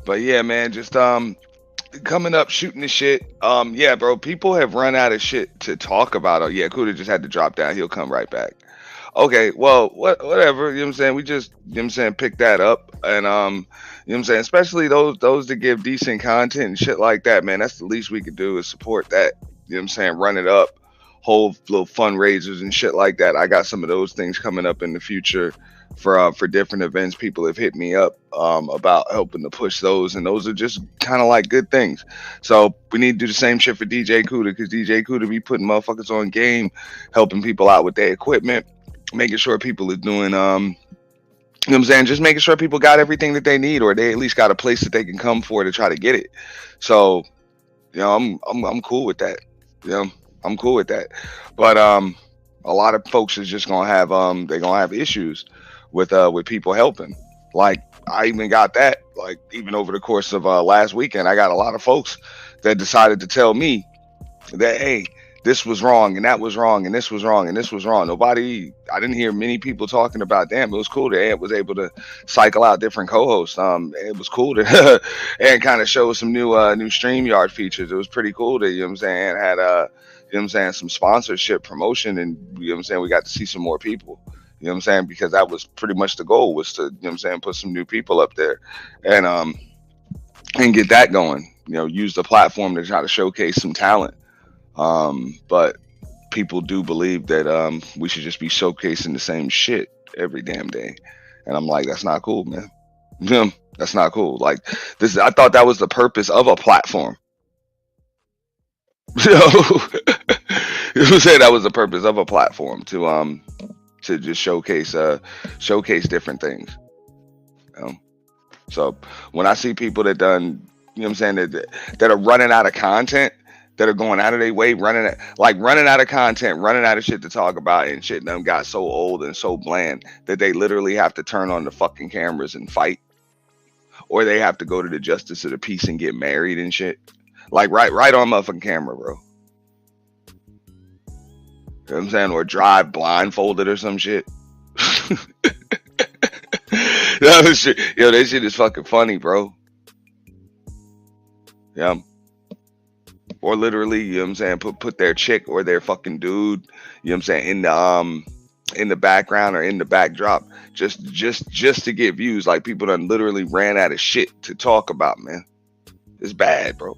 But yeah, man, just coming up shooting the shit. Yeah, bro, people have run out of shit to talk about. Oh yeah, Kuda just had to drop down. He'll come right back. Okay, well, whatever, you know what I'm saying? We just, you know what I'm saying, pick that up and you know what I'm saying, especially those that give decent content and shit like that, man. That's the least we could do is support that. You know what I'm saying? Run it up, hold little fundraisers and shit like that. I got some of those things coming up in the future for different events. People have hit me up about helping to push those, and those are just kind of like good things. So we need to do the same shit for DJ Kuda, because DJ Kuda be putting motherfuckers on game, helping people out with their equipment, making sure people are doing you know what I'm saying, just making sure people got everything that they need, or they at least got a place that they can come for to try to get it. So, you know, I'm cool with that. You know, I'm cool with that. But a lot of folks is just gonna have they're gonna have issues with people helping. Like I even got that, like even over the course of last weekend, I got a lot of folks that decided to tell me that, hey, this was wrong and that was wrong and this was wrong and this was wrong. I didn't hear many people talking about, damn, it was cool that Ed was able to cycle out different co-hosts. It was cool to and kind of show some new StreamYard features. It was pretty cool that, you know what I'm saying, had you know what I'm saying, some sponsorship promotion, and you know what I'm saying, we got to see some more people. You You know what I'm saying? Because that was pretty much the goal, was to, you know what I'm saying, put some new people up there and get that going. You know, use the platform to try to showcase some talent. But people do believe that we should just be showcasing the same shit every damn day. And I'm like, that's not cool, man. That's not cool. Like, this, I thought that was the purpose of a platform. You know, you said that was the purpose of a platform, to just showcase different things. You know? So when I see people that done, you know what I'm saying, that are running out of content, that are going out of their way, running out of content, running out of shit to talk about, and shit them got so old and so bland that they literally have to turn on the fucking cameras and fight, or they have to go to the justice of the peace and get married and shit. Like right on motherfucking camera, bro. You know what I'm saying? Or drive blindfolded or some shit. That shit, yo, that shit is fucking funny, bro. Yeah. Or literally, you know what I'm saying, put their chick or their fucking dude, you know what I'm saying, in the background or in the backdrop, just to get views. Like, people done literally ran out of shit to talk about, man. It's bad, bro.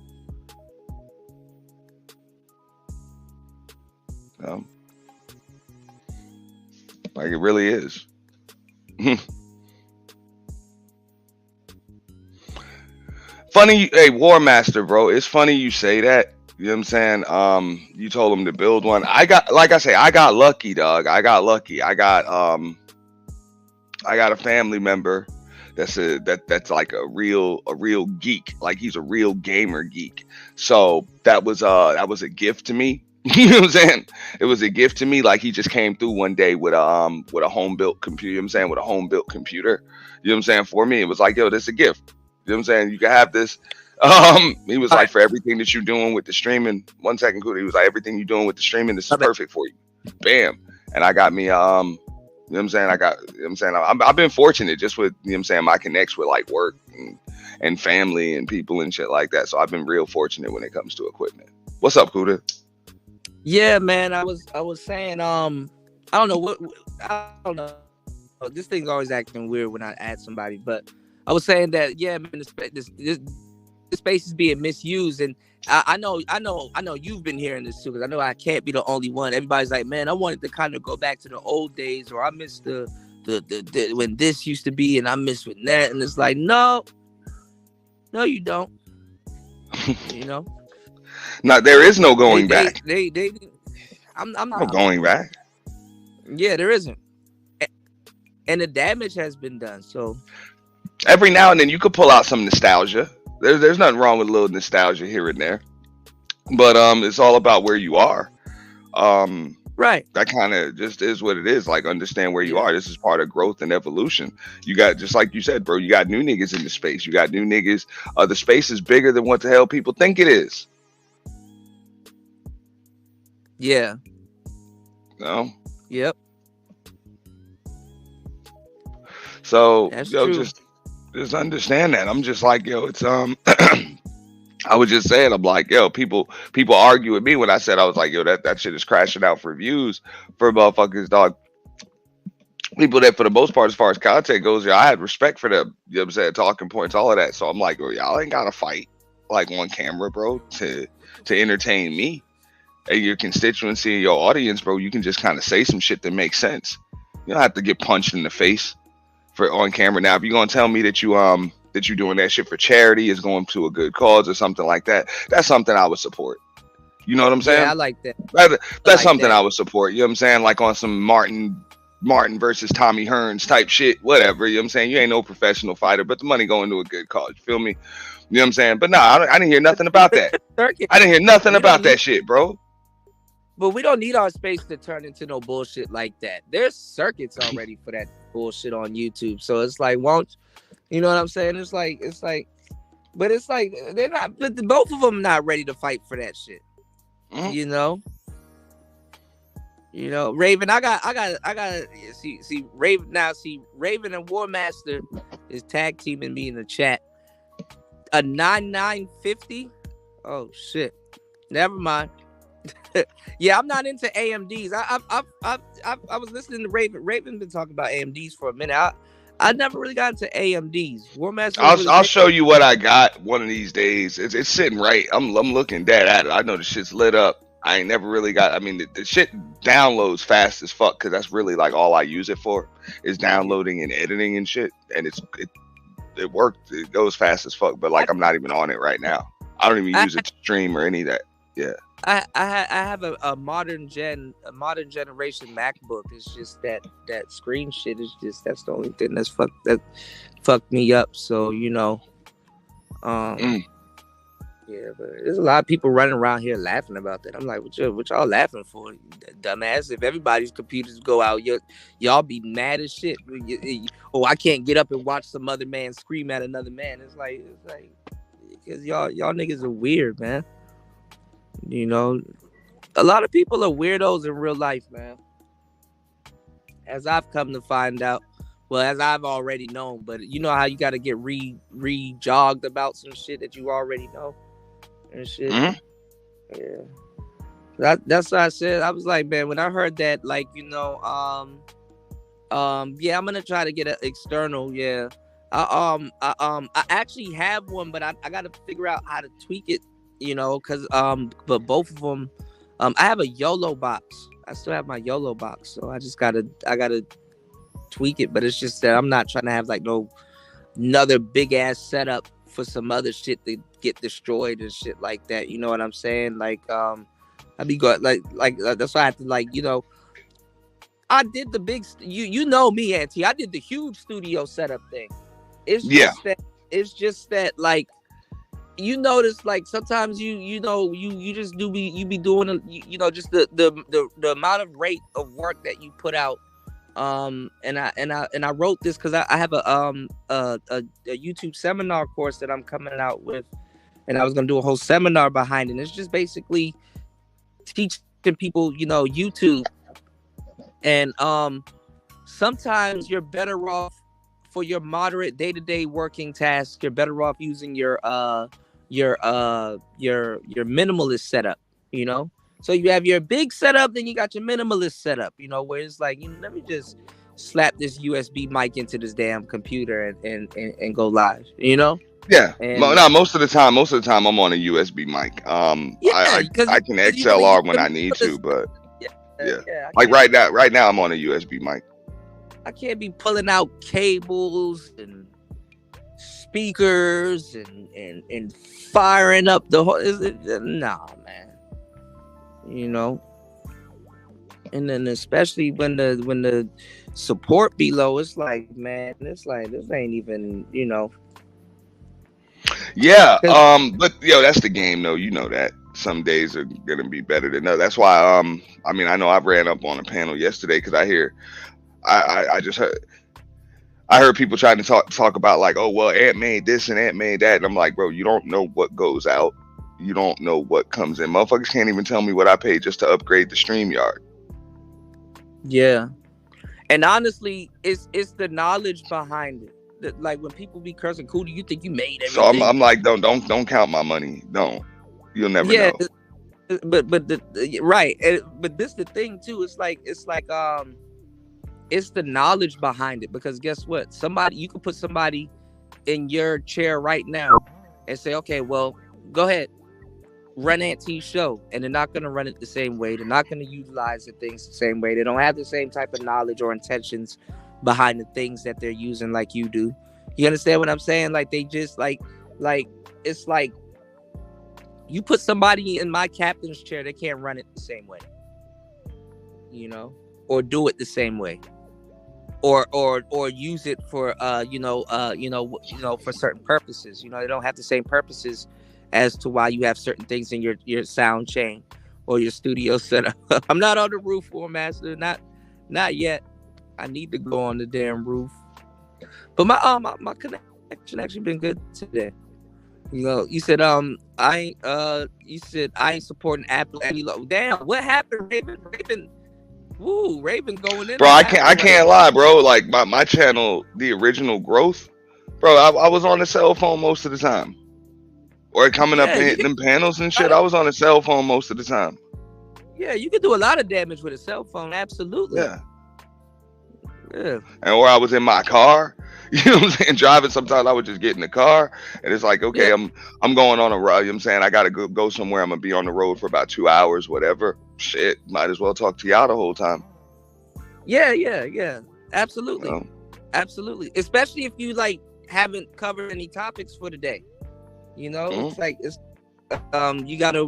Like, it really is. Funny, hey, War Master, bro. It's funny you say that. You know what I'm saying? You told him to build one. I got lucky, dog. I got lucky. I got a family member that's like a real geek. Like, he's a real gamer geek. So that was a gift to me. You know what I'm saying? It was a gift to me. Like, he just came through one day with a home built computer. You know what I'm saying? With a home built computer. You know what I'm saying? For me, it was like, yo, this is a gift. You know what I'm saying? You can have this. He was like, for everything that you're doing with the streaming. 1 second, Kuda. He was like, everything you're doing with the streaming, this is perfect for you. Bam. And I got me, you know what I'm saying? I've been fortunate just with, you know what I'm saying, my connects with like work and family and people and shit like that. So I've been real fortunate when it comes to equipment. What's up, Kuda? Yeah, man. I was saying, I don't know. This thing's always acting weird when I add somebody, but I was saying that, yeah, man, this space is being misused, and I know you've been hearing this too, because I know I can't be the only one. Everybody's like, man, I wanted to kind of go back to the old days, or I miss the when this used to be, and I miss with that, and it's like, no, you don't. You know. No, there is no going back. I'm not going back. Yeah, there isn't, and the damage has been done. So every now and then you could pull out some nostalgia. There's nothing wrong with a little nostalgia here and there, but it's all about where you are. Right. That kind of just is what it is. Like, understand where you are. This is part of growth and evolution. You got, just like you said, bro, you got new niggas in the space. You got new niggas. The space is bigger than what the hell people think it is. Yeah. No. Yep. So, that's yo, true. just understand that. I'm just like, yo, it's I was just saying, I'm like, yo, people argue with me when I said, I was like, yo, that shit is crashing out for views for motherfuckers, dog. People that, for the most part, as far as content goes, I had respect for them. You know what I'm saying? Talking points, all of that. So I'm like, well, y'all ain't gotta fight like on camera, bro, to entertain me and your constituency and your audience, bro. You can just kind of say some shit that makes sense. You don't have to get punched in the face for on camera. Now, if you're gonna tell me that you're doing that shit for charity, is going to a good cause or something like that, that's something I would support. You know what I'm saying? Yeah, I like that. That's something I would support. You know what I'm saying? Like on some Martin versus Tommy Hearns type shit, whatever. You know what I'm saying? You ain't no professional fighter, but the money going to a good cause. You feel me? You know what I'm saying? But I didn't hear nothing about that. I didn't hear nothing about that shit, bro. But we don't need our space to turn into no bullshit like that. There's circuits already for that bullshit on YouTube. So it's like, you know what I'm saying? It's like, but it's like they're not. But both of them not ready to fight for that shit. Mm-hmm. You know, Raven. I got. See, Raven now. See, Raven and War Master is tag teaming me in the chat. A 9950. Oh shit. Never mind. Yeah, I'm not into AMDs. I was listening to Raven. Raven been talking about AMDs for a minute. I never really got into AMDs. War Master don't really I'll say. show you what I got one of these days. It's sitting right. I'm looking dead at it. I know the shit's lit up. I ain't never really got. I mean, the shit downloads fast as fuck because that's really like all I use it for is downloading and editing and shit. And it worked. It goes fast as fuck. But like I'm not even on it right now. I don't even use it to stream or any of that. Yeah. I have a modern generation MacBook. It's just that screen shit is just that's the only thing that fucked me up. So yeah, but there's a lot of people running around here laughing about that. I'm like, what y'all laughing for, dumbass? If everybody's computers go out, y'all be mad as shit. Oh, I can't get up and watch some other man scream at another man. It's like because y'all niggas are weird, man. A lot of people are weirdos in real life, man. As I've come to find out, well, as I've already known, but you know how you got to get re-jogged about some shit that you already know and shit. Mm-hmm. Yeah, that's what I said. I was like, man, when I heard that, like, yeah, I'm gonna try to get an external. Yeah, I actually have one, but I got to figure out how to tweak it. Because but both of them, I have a YOLO box. I still have my YOLO box, so I gotta tweak it. But it's just that I'm not trying to have like another big ass setup for some other shit to get destroyed and shit like that. You know what I'm saying? Like I'd be good. Like that's why I have to I did the big. You know me, Auntie. I did the huge studio setup thing. It's just that like. You notice like sometimes you just be doing just the amount of rate of work that you put out and I wrote this because I have a YouTube seminar course that I'm coming out with, and I was gonna do a whole seminar behind it. And it's just basically teaching people YouTube, and sometimes you're better off for your moderate day-to-day working tasks. You're better off using your minimalist setup, so you have your big setup, then you got your minimalist setup, where it's like, let me just slap this USB mic into this damn computer and go live, Yeah. And, no, most of the time I'm on a USB mic. I can XLR when I need to, but yeah. Like right now I'm on a USB mic. I can't be pulling out cables and speakers and firing up the whole. Nah, man. And then especially when the support be low, it's like, man, it's like this ain't even, Yeah, but that's the game, though. You know that some days are gonna be better than others. That's why I mean, I know I ran up on a panel yesterday because I just heard people trying to talk about like, oh well, Ant made this and Ant made that, and I'm like, bro, you don't know what goes out, you don't know what comes in. Motherfuckers can't even tell me what I paid just to upgrade the Streamyard. Yeah, and honestly, it's the knowledge behind it. That, like when people be cursing, cool, do you think you made everything? So I'm like, don't count my money. Don't. You'll never know. But right, but this the thing too. It's like it's the knowledge behind it, because guess what? You could put somebody in your chair right now and say, okay, well, go ahead, run Auntie's show, and they're not going to run it the same way. They're not going to utilize the things the same way. They don't have the same type of knowledge or intentions behind the things that they're using like you do. You understand what I'm saying? Like they just like it's like you put somebody in my captain's chair, they can't run it the same way, or do it the same way. Or use it for for certain purposes. They don't have the same purposes as to why you have certain things in your sound chain or your studio setup. I'm not on the roof, War Master, not yet. I need to go on the damn roof. But my connection actually been good today. You said I ain't supporting Apple any low. Damn, what happened, Raven? Woo, Raven going in. Bro, I can't lie, bro. Like my channel, the original growth, bro. I was on the cell phone most of the time, or coming up and hitting them panels and shit. I was on the cell phone most of the time. Yeah, you can do a lot of damage with a cell phone. Absolutely. Yeah. Yeah. And or I was in my car, you know what I'm saying, driving. Sometimes I would just get in the car, and it's like, okay, Yeah. I'm going on a ride. You know what I'm saying, I gotta go somewhere. I'm gonna be on the road for about 2 hours, whatever. Shit, might as well talk to y'all the whole time. Yeah. Absolutely. You know? Absolutely. Especially if you like haven't covered any topics for the day. You know, it's like it's you gotta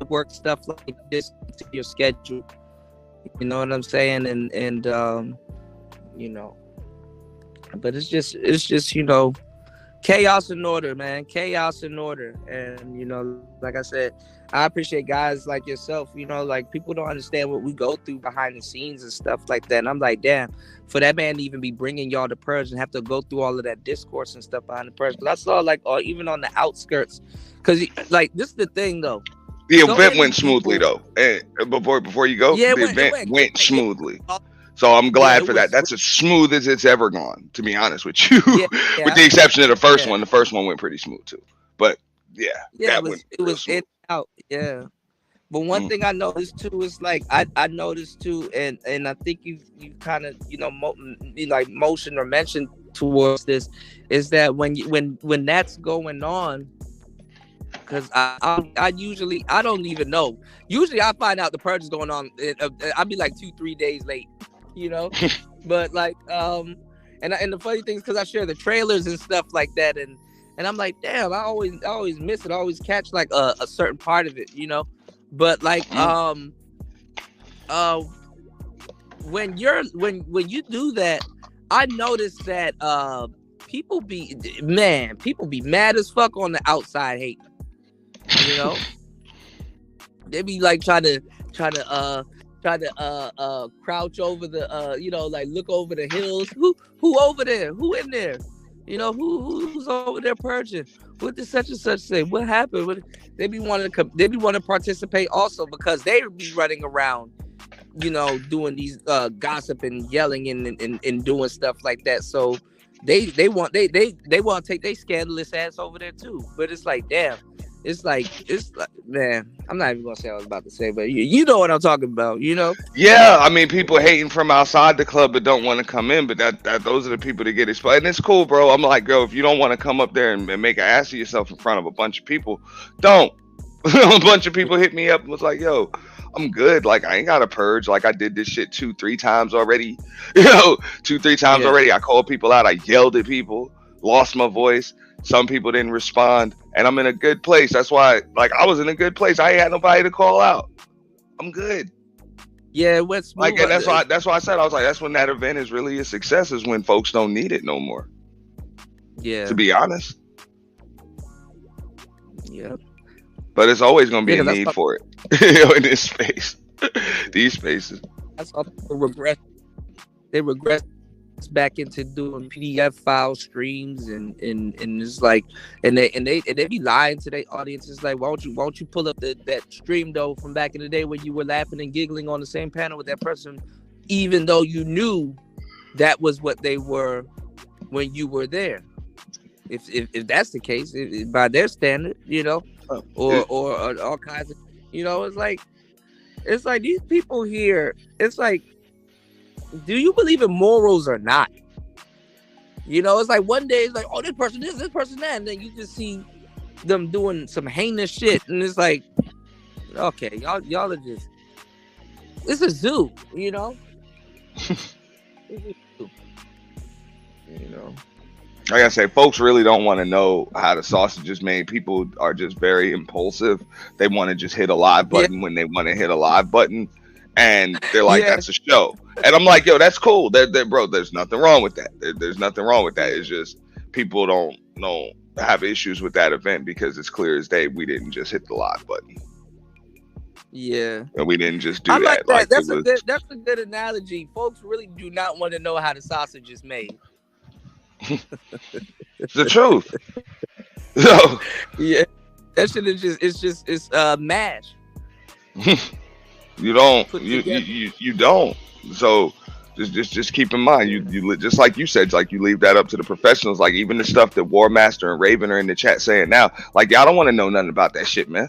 work stuff like this into your schedule. You know what I'm saying? And you know, but it's just, you know, chaos in order, man. Chaos in order. And, you know, like I said, I appreciate guys like yourself. You know, like people don't understand what we go through behind the scenes and stuff like that. And I'm like, damn, for that man to even be bringing y'all to Purge and have to go through all of that discourse and stuff behind the Purge. But I saw like, or even on the outskirts, because like this is the thing though. The event went smoothly though. And before you go, the event went smoothly. So I'm glad for that. That's as smooth as it's ever gone, to be honest with you. With the exception of the first one. The first one went pretty smooth too. But yeah, it was in and out. Yeah. But one thing I noticed too is like I noticed too, and I think you kind of, you know, like motion or mentioned towards this, is that when that's going on, because I usually, I don't even know. Usually I find out the Purge is going on. I'll be like 2-3 days late, you know. But like and the funny thing is, because I share the trailers and stuff like that, and I'm like, damn, I always miss it. I always catch like a certain part of it, you know. But like when you do that, I notice that people be mad as fuck on the outside hating. You know, they be like trying to crouch over the you know, like look over the hills. Who over there? Who in there? You know, who's over there purging? What did such and such say? What happened? They be wanting to participate also, because they be running around, you know, doing these gossip and yelling and doing stuff like that. So they want to take their scandalous ass over there too. But it's like, damn. It's like, man, I'm not even gonna say what I was about to say, but you know what I'm talking about, you know? Yeah, I mean, people hating from outside the club but don't want to come in, but that those are the people that get exposed. And it's cool, bro. I'm like, girl, if you don't want to come up there and make an ass of yourself in front of a bunch of people, don't. A bunch of people hit me up and was like, yo, I'm good. Like, I ain't got to purge. Like, I did this shit 2-3 times already. You know, 2-3 times already. I called people out. I yelled at people, lost my voice. Some people didn't respond, and I'm in a good place. That's why, like, I was in a good place. I ain't had nobody to call out. I'm good. Yeah, what's like, and that's why I said, I was like, that's when that event is really a success, is when folks don't need it no more. Yeah. To be honest. Yeah. But it's always gonna be a need for it. You know, in this space. These spaces. That's all they regress back into doing PDF file streams and it's like, and they be lying to their audience. It's like, won't you pull up that stream though from back in the day when you were laughing and giggling on the same panel with that person, even though you knew that was what they were when you were there. If that's the case, by their standard, you know, or all kinds of, you know, it's like these people here, it's like, do you believe in morals or not? You know, it's like one day it's like, oh, this person this person that, and then you just see them doing some heinous shit, and it's like, okay, y'all are just, it's a zoo, you know. It's a zoo. You know, like I say, folks really don't want to know how the sausage is made. People are just very impulsive. They want to just hit a live button when they want to hit a live button. And they're like, that's a show. And I'm like, yo, that's cool. Bro, there's nothing wrong with that. There's nothing wrong with that. It's just people don't have issues with that event because it's clear as day we didn't just hit the live button. Yeah. And we didn't just do I like that. Like, that's a good analogy. Folks really do not want to know how the sausage is made. It's the truth. So, yeah. That shit is it's mash. You don't. You don't. So just keep in mind. You just like you said, like you leave that up to the professionals. Like even the stuff that War Master and Raven are in the chat saying now, like y'all don't want to know nothing about that shit, man.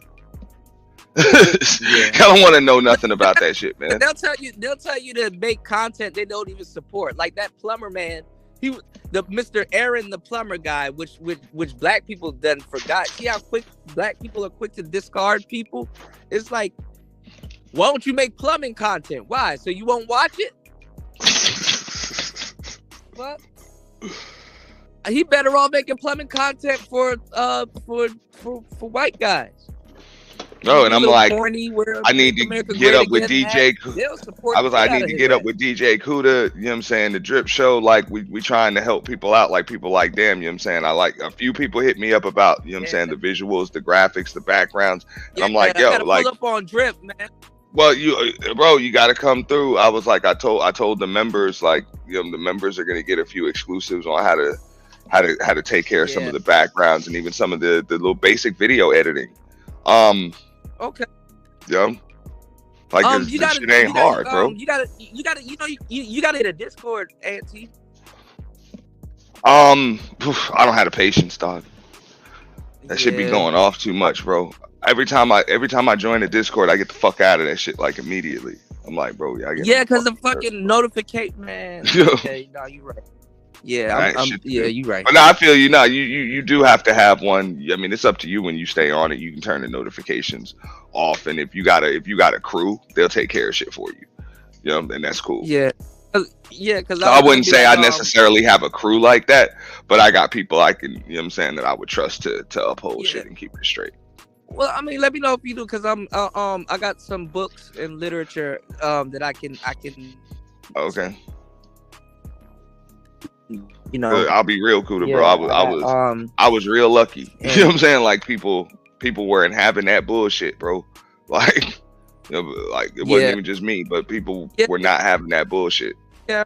I don't want to know nothing about that shit, man. They'll tell you to make content they don't even support. Like that plumber man, the Mr. Aaron the plumber guy, which black people done forgot. See how quick black people are quick to discard people? It's like, why don't you make plumbing content? Why? So you won't watch it? What? He better off making plumbing content for white guys. No, and I'm like, corny, I need to get up with DJ. I was like, I need to get up with DJ Kuda. You know what I'm saying? The Drip Show, like we trying to help people out. Like people like, damn, you know what I'm saying? I like a few people hit me up about, you know what I'm saying, the visuals, the graphics, the backgrounds. And I'm like, yo, like, pull up on Drip, man. Well, you got to come through. I was like, I told the members, like, you know, the members are gonna get a few exclusives on how to take care of some of the backgrounds and even some of the little basic video editing. Okay. Yeah. Like this shit ain't hard, bro. You gotta hit a Discord, Auntie. I don't have the patience, dog. That should be going off too much, bro. Every time I join the Discord, I get the fuck out of that shit like immediately. I'm like, bro, because the fucking notification, man. Okay, no, you right. Yeah, you right. But no, I feel you. No, you do have to have one. I mean, it's up to you when you stay on it. You can turn the notifications off, and if you got a crew, they'll take care of shit for you. You know, and that's cool. Yeah, because I wouldn't say I necessarily have a crew like that, but I got people I can, you know what I'm saying, that I would trust to uphold shit and keep it straight. Well, I mean, let me know if you do, because I got some books and literature that I can. Okay. You know, I'll be real cool, bro. I was real lucky. You know what I'm saying? Like people weren't having that bullshit, bro. Like, you know, like it wasn't even just me, but people were not having that bullshit. Yeah.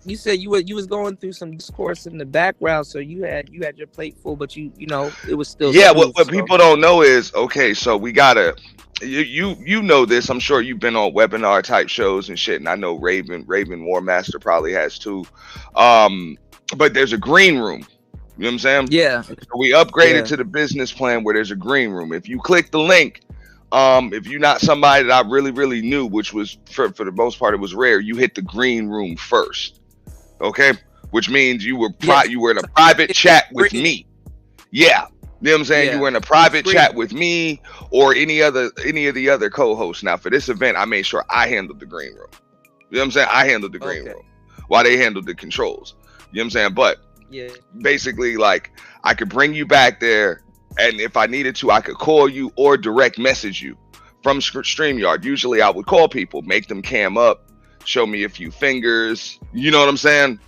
You said you was going through some discourse in the background, so you had your plate full, but you know it was still. Yeah, what people don't know is, okay, so we gotta. You know this. I'm sure you've been on webinar type shows and shit, and I know Raven War Master probably has too. But there's a green room. You know what I'm saying? Yeah. So we upgraded to the business plan where there's a green room. If you click the link, if you're not somebody that I really knew, which was for the most part it was rare, you hit the green room first. Okay, which means you were in a private chat with me. Yeah. You know what I'm saying? Yeah. You were in a private chat with me or any of the other co-hosts. Now for this event, I made sure I handled the green room. You know what I'm saying? I handled the green room while they handled the controls. You know what I'm saying? But basically, like, I could bring you back there, and if I needed to, I could call you or direct message you from StreamYard. Usually I would call people, make them cam up, show me a few fingers. You know what I'm saying?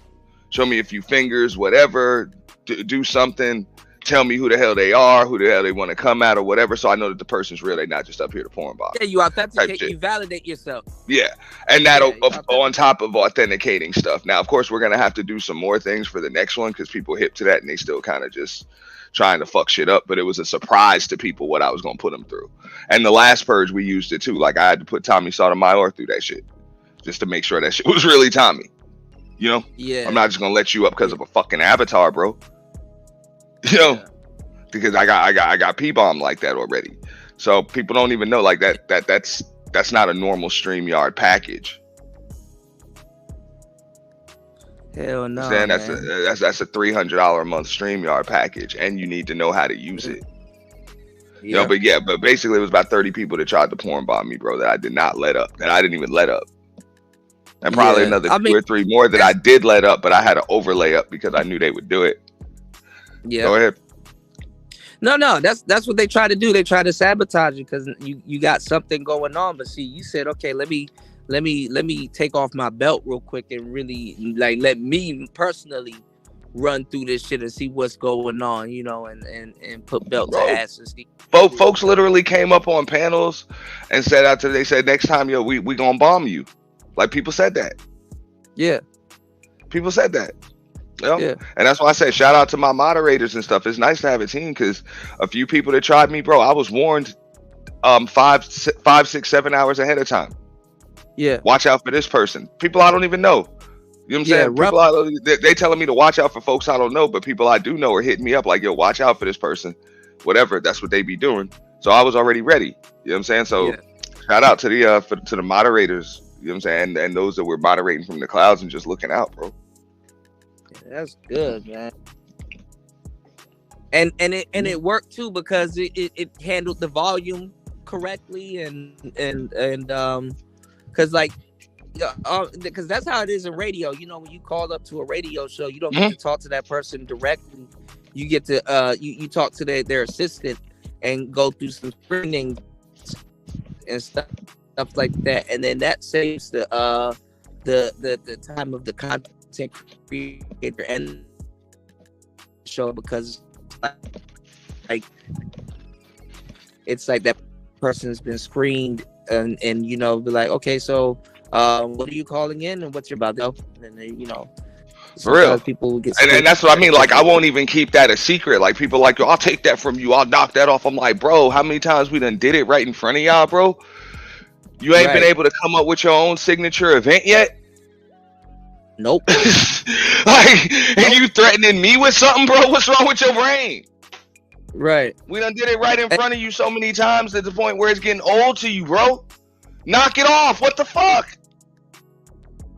Show me a few fingers, whatever, do something. Tell me who the hell they are, who the hell they want to come at or whatever, so I know that the person's real. They're not just up here to porn bomb. Yeah, you authenticate, you validate yourself. Yeah, and that on top of authenticating stuff. Now, of course, we're going to have to do some more things for the next one because people hip to that and they still kind of just trying to fuck shit up. But it was a surprise to people what I was going to put them through. And the last purge, we used it too. Like, I had to put Tommy Sotomayor through that shit just to make sure that shit was really Tommy. You know? Yeah. I'm not just going to let you up because of a fucking avatar, bro. You know, because I got P-bomb like that already. So people don't even know like that's not a normal StreamYard package. Hell no. That's a $300 a month StreamYard package, and you need to know how to use it. Yeah. You know, but basically it was about 30 people that tried to porn bomb me, bro, that I did not let up. That I didn't even let up. And probably another two or three more that I did let up, but I had to overlay up because I knew they would do it. Yeah. Go ahead. No, that's what they try to do. They try to sabotage you because you got something going on. But see, you said, okay, let me take off my belt real quick and really like let me personally run through this shit and see what's going on, you know, and put belt to ass and see. Folks literally came up on panels and said they said next time, yo, we gonna bomb you. Like people said that. Yeah. People said that. Yeah. And that's why I said shout out to my moderators and stuff. It's nice to have a team because a few people that tried me, bro, I was warned 5, 6, 7 hours ahead of time. Yeah. Watch out for this person. People I don't even know. You know what I'm saying? People they telling me to watch out for folks I don't know, but people I do know are hitting me up like, yo, watch out for this person. Whatever. That's what they be doing. So I was already ready. You know what I'm saying? So Yeah. shout out to the moderators. You know what I'm saying? And those that were moderating from the clouds and just looking out, bro. That's good, man. And it worked too because it handled the volume correctly and because like because that's how it is in radio. You know, when you call up to a radio show, you don't get to talk to that person directly. You get to you talk to their assistant and go through some screening and stuff like that, and then that saves the time of the content creator and show because like it's like that person's been screened and you know be like, okay, so what are you calling in and what's your about to, and then, you know, for real people get and that's what I mean. Like I won't even keep that a secret. Like people like, yo, I'll take that from you, I'll knock that off. I'm like, bro, how many times we done did it right in front of y'all, bro? You ain't been able to come up with your own signature event yet? Nope. Like, and you threatening me with something, bro? What's wrong with your brain? Right. We done did it right in front of you so many times at the point where it's getting old to you, bro. Knock it off. What the fuck?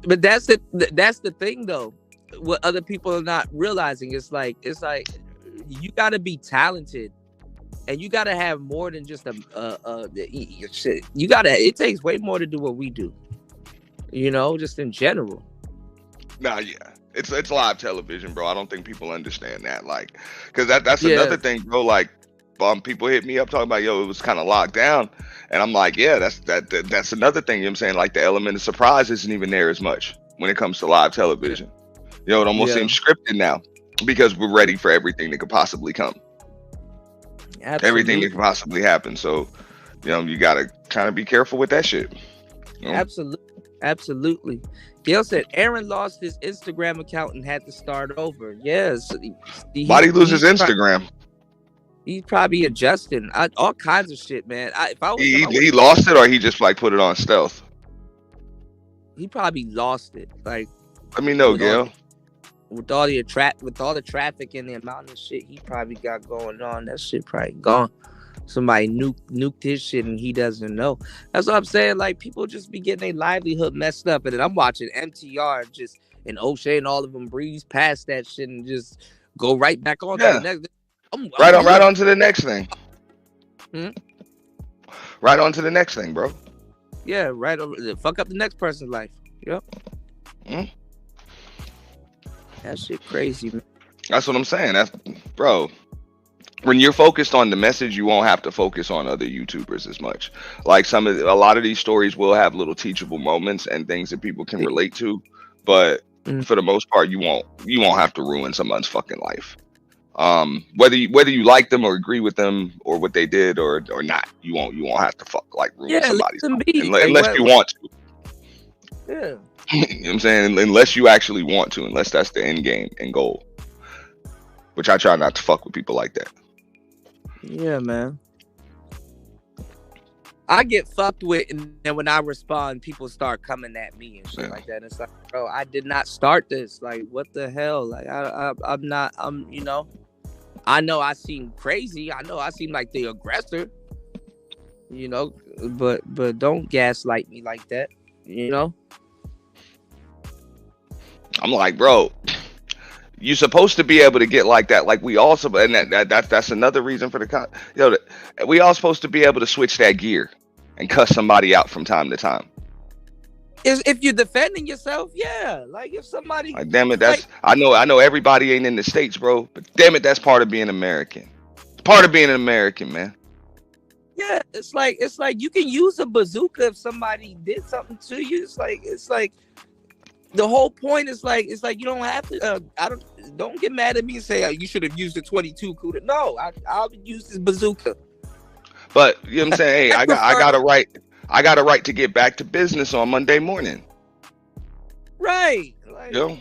But that's the thing though. What other people are not realizing is like you got to be talented, and you got to have more than just shit. You got to. It takes way more to do what we do. You know, just in general. Nah, yeah. It's live television, bro. I don't think people understand that. Like, because that's another thing, bro. Like, people hit me up talking about, yo, it was kind of locked down. And I'm like, yeah, that's another thing. You know what I'm saying? Like, the element of surprise isn't even there as much when it comes to live television. You know, it almost seems scripted now because we're ready for everything that could possibly come. Absolutely. Everything that could possibly happen. So, you know, you got to kind of be careful with that shit. You know? Absolutely. Gail said Aaron lost his Instagram account and had to start over. Yes. Why'd he lose his Instagram? He's probably adjusting all kinds of shit, man. If I was he lost it, or he just like put it on stealth? He probably lost it. Like, let me know, Gail. With all the traffic and the amount of shit he probably got going on, that shit probably gone. Somebody nuked his shit and he doesn't know. That's what I'm saying. Like, people just be getting their livelihood messed up. And then I'm watching MTR just and O'Shea and all of them breeze past that shit and just go right back on to the next. Right on to the next thing. Right on to the next thing, bro. Yeah, right. Fuck up the next person's life. Yep. That shit crazy, man. That's what I'm saying. That's, bro. When you're focused on the message, you won't have to focus on other YouTubers as much. Like a lot of these stories will have little teachable moments and things that people can relate to, but for the most part, you won't have to ruin someone's fucking life. Whether you like them or agree with them or what they did or not, you won't have to ruin somebody's life unless you want to. Yeah. You know what I'm saying? Unless you actually want to, unless that's the end game and goal. Which I try not to fuck with people like that. Yeah, man. I get fucked with, and then when I respond, people start coming at me and shit like that. And it's like, bro, I did not start this. Like, what the hell? Like, I'm you know, I know I seem crazy. I know I seem like the aggressor, you know, but don't gaslight me like that, you know? I'm like, bro, you're supposed to be able to get like that. Like we also, and that's another reason for we all supposed to be able to switch that gear and cuss somebody out from time to time. If you're defending yourself, yeah. Like if somebody, like, damn it, that's I know everybody ain't in the States, bro, but damn it, that's part of being American. It's part of being an American, man. Yeah, it's like you can use a bazooka if somebody did something to you. It's like. The whole point is like you don't have to. Don't get mad at me and say you should have used the 22 Kuda. No, I'll use this bazooka. But you know what I'm saying? Hey, I got a right. I got a right to get back to business on Monday morning. Right. Like, you know,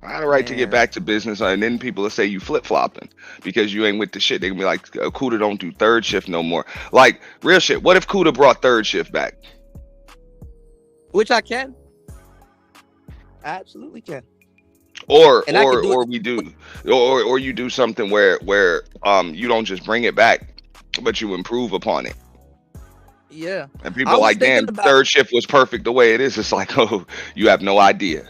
I got a right to get back to business, and then people will say you flip flopping because you ain't with the shit. They can be like, Kuda don't do third shift no more. Like real shit. What if Kuda brought third shift back? Which I can. I absolutely can. Or you do something where you don't just bring it back but you improve upon it. Yeah. And I people are was like, damn, thinking about third shift was perfect the way it is. It's like, oh, you have no idea.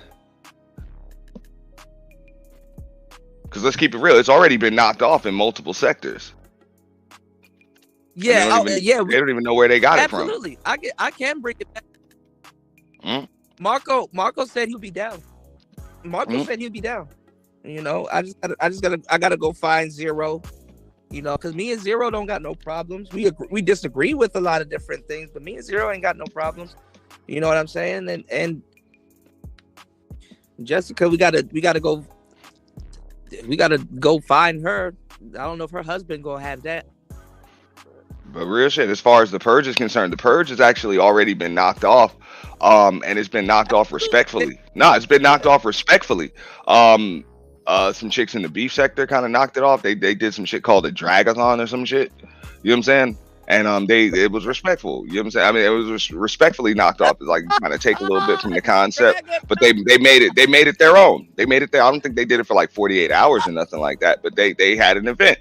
Because let's keep it real, it's already been knocked off in multiple sectors. And they yeah, don't even yeah, they don't even know where they got it from. absolutely. I can bring it back. Mm, Marco said he'll be down. Marco mm. said he'll be down. You know, I gotta go find Zero. You know, because me and Zero don't got no problems. We disagree with a lot of different things, but me and Zero ain't got no problems. You know what I'm saying? And Jessica, we gotta go find her. I don't know if her husband gonna have that. But real shit, as far as the purge is concerned, the purge has actually already been knocked off. And it's been knocked off respectfully. No, it's been knocked off respectfully. Some chicks in the beef sector kind of knocked it off. They did some shit called a dragathon or some shit. You know what I'm saying? And it was respectful. You know what I'm saying? I mean, it was respectfully knocked off. It's like kind of take a little bit from the concept, but they made it their own. They made it their. I don't think they did it for like 48 hours or nothing like that. But they had an event.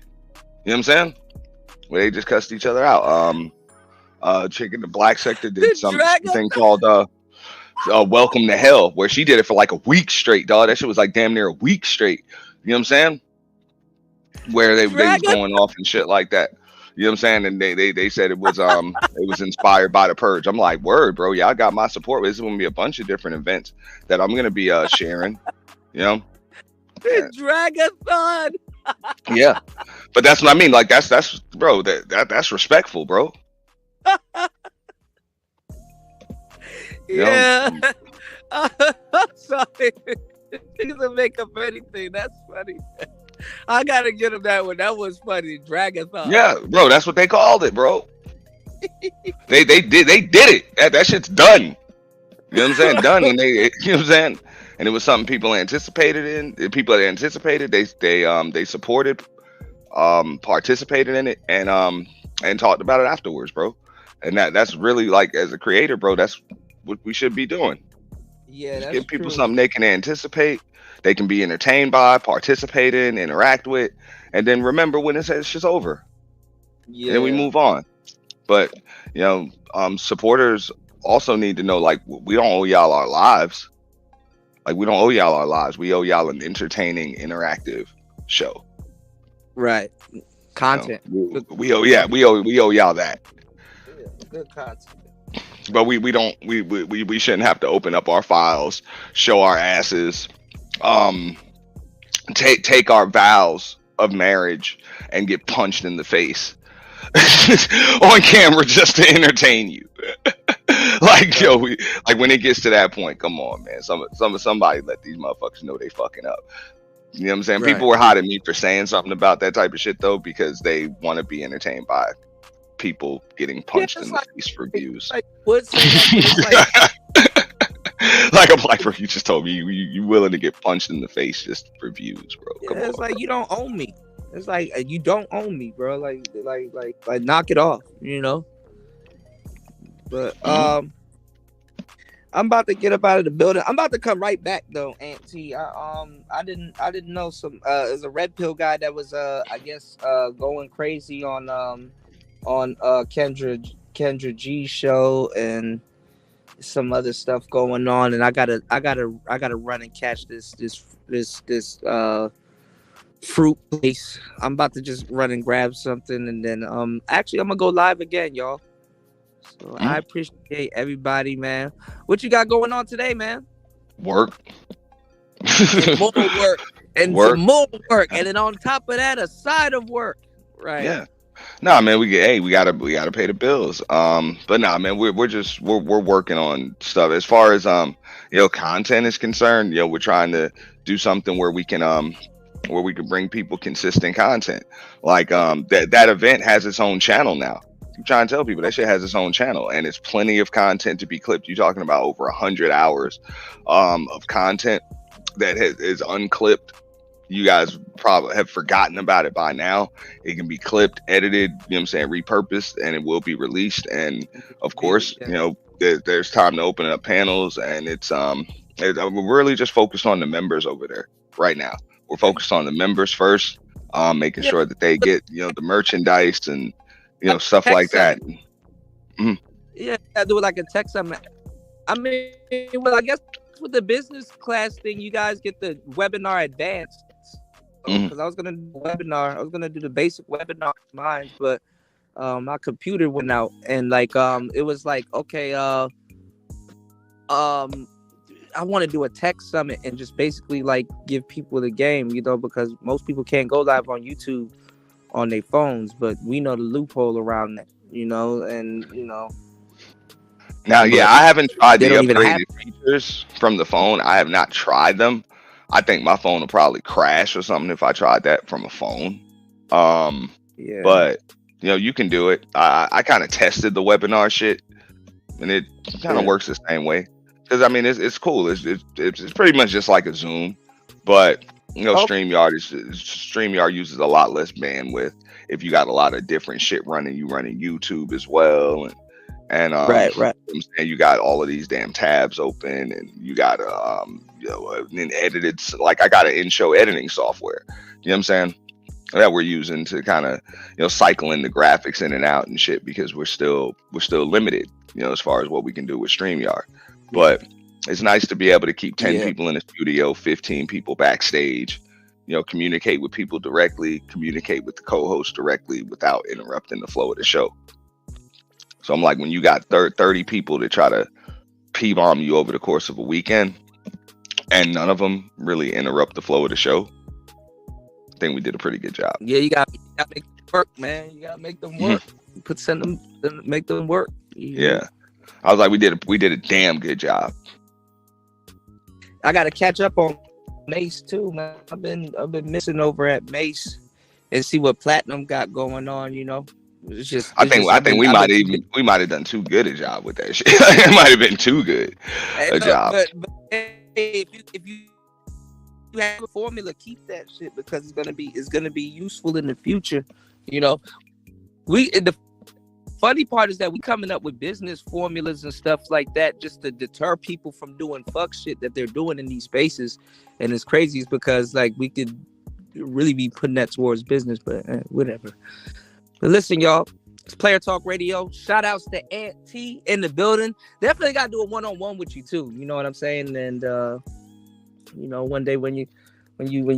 You know what I'm saying? Where they just cussed each other out. Chick in the black sector did something called Welcome to Hell, where she did it for like a week straight, dog. That shit was like damn near a week straight. You know what I'm saying? Where they was going off and shit like that. You know what I'm saying? And they said it was inspired by the purge. I'm like, word, bro. Y'all got my support. This is gonna be a bunch of different events that I'm gonna be sharing. You know? Dragathon. Yeah. But that's what I mean. Like that's bro, that's respectful, bro. Yeah. I'm sorry. He doesn't make up anything. That's funny. I gotta get him that one. That was funny. Dragathon. Yeah, bro. That's what they called it, bro. they did it. That shit's done. You know what I'm saying? Done. And you know what I'm saying? And it was something people anticipated in. People that anticipated, they supported, participated in it, and talked about it afterwards, bro. And that's really, like, as a creator, bro, that's what we should be doing. Yeah, just give people something they can anticipate, they can be entertained by, participate in, interact with, and then remember when it's just over. Yeah. And then we move on. But you know, supporters also need to know, like, we don't owe y'all our lives. Like, we don't owe y'all our lives. We owe y'all an entertaining, interactive show. Right. Content. You know, we owe y'all that. Yeah, good content. But we shouldn't have to open up our files, show our asses, take our vows of marriage and get punched in the face on camera just to entertain you. Like, yo, like when it gets to that point, come on, man. Somebody let these motherfuckers know they fucking up. You know what I'm saying? Right. People were hot at me for saying something about that type of shit though, because they want to be entertained by people getting punched in the face for views. Like, like, I'm like, bro, you just told me you willing to get punched in the face just for views, bro. Come on, it's like, you don't own me. It's like, you don't own me, bro. Like knock it off, you know. But I'm about to get up out of the building. I'm about to come right back though, Aunt T. I didn't know some there's a red pill guy that was I guess going crazy on Kendra G's show and some other stuff going on, and I gotta run and catch this fruit place. I'm about to just run and grab something, and then actually I'm gonna go live again, y'all. So I appreciate everybody, man. What you got going on today, man? Work. And more work. And some more work. And then on top of that, a side of work. Right. Yeah. Nah, man, we gotta pay the bills. But nah, man, we're working on stuff. As far as content is concerned, we're trying to do something where we can bring people consistent content. Like that event has its own channel now. I'm trying to tell people that shit has its own channel, and it's plenty of content to be clipped. You're talking about over 100 hours of content that is unclipped. You guys probably have forgotten about it by now. It can be clipped, edited, repurposed, and it will be released. And of course, there's time to open up panels, and we're really just focused on the members over there right now. We're focused on the members first, making sure that they get the merchandise and stuff like that. Yeah, I do it like a tech summit. I mean, well, I guess with the business class thing, you guys get the webinar advanced. Because I was gonna do a webinar, I was gonna do the basic webinar mine, but my computer went out, and it was like, okay, I want to do a tech summit and just basically like give people the game, because most people can't go live on YouTube on their phones, but we know the loophole around that, Now, yeah, I haven't tried the upgraded have features from the phone. I have not tried them. I think my phone will probably crash or something if I tried that from a phone. Yeah. But you can do it. I kind of tested the webinar shit, and it kind of works the same way. Because I mean, it's cool. It's pretty much just like a Zoom, but StreamYard uses a lot less bandwidth. If you got a lot of different shit running, you running YouTube as well, and right. And you got all of these damn tabs open, and you got an edited, like I got an in-show editing software. You know what I'm saying? That we're using to kind of cycling the graphics in and out and shit, because we're still limited, as far as what we can do with StreamYard. But it's nice to be able to keep 10 people in the studio, 15 people backstage, communicate with people directly, communicate with the co-host directly without interrupting the flow of the show. So I'm like, when you got 30 people to try to P-bomb you over the course of a weekend, and none of them really interrupt the flow of the show, I think we did a pretty good job. Yeah, you got to make them work, man. You got to make them work. Make them work. Yeah. I was like, we did a damn good job. I got to catch up on Mace too, man. I've been missing over at Mace and see what Platinum got going on. It's just. I think we might have done too good a job with that shit. It might have been too good a job. But if you have a formula, keep that shit, because it's gonna be useful in the future. The funny part is that we coming up with business formulas and stuff like that just to deter people from doing fuck shit that they're doing in these spaces, and it's crazy because like we could really be putting that towards business, but whatever. But listen, y'all, it's Player Talk Radio. Shout outs to Aunt T in the building. Definitely gotta do a one-on-one with you too. You know what I'm saying? And one day when you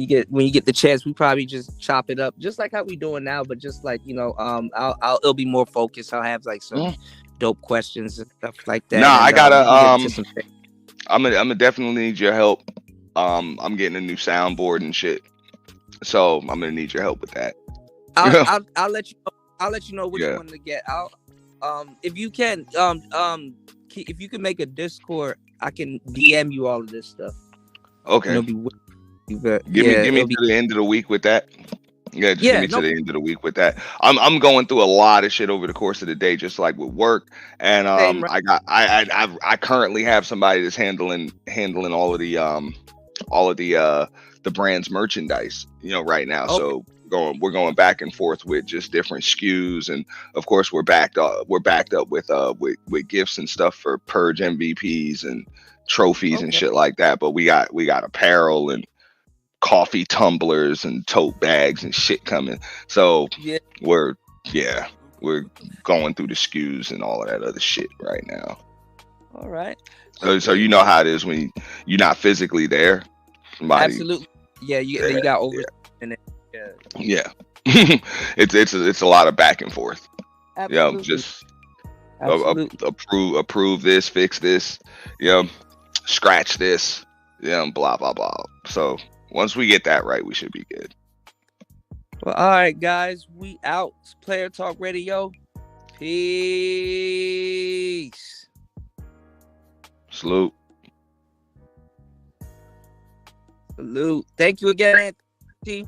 get the chance, we probably just chop it up just like how we doing now, but just like it'll be more focused. I'll have like some dope questions and stuff like that. I gotta I'm gonna definitely need your help. I'm getting a new soundboard and shit, so I'm gonna need your help with that. I'll let you know which one to get. If you can make a Discord, I can DM you all of this stuff. Okay. Give me to the end of the week with that. Yeah, give me to the end of the week with that. I'm going through a lot of shit over the course of the day, just like with work, and I currently have somebody that's handling all of the brand's merchandise, right now. Okay. So we're going back and forth with just different SKUs, and of course we're backed up with gifts and stuff for Purge MVPs and trophies and shit like that. But we got apparel and coffee tumblers and tote bags and shit coming. So we're going through the SKUs and all of that other shit right now. All right. So you know how it is when you're not physically there. Absolutely. Yeah, you got over in it. Yeah. it's a lot of back and forth. Absolutely. Just approve this, fix this, scratch this, blah blah blah. So once we get that right, we should be good. Well, all right, guys, we out. It's Player Talk Radio. Peace. Salute. Thank you again, Anthony.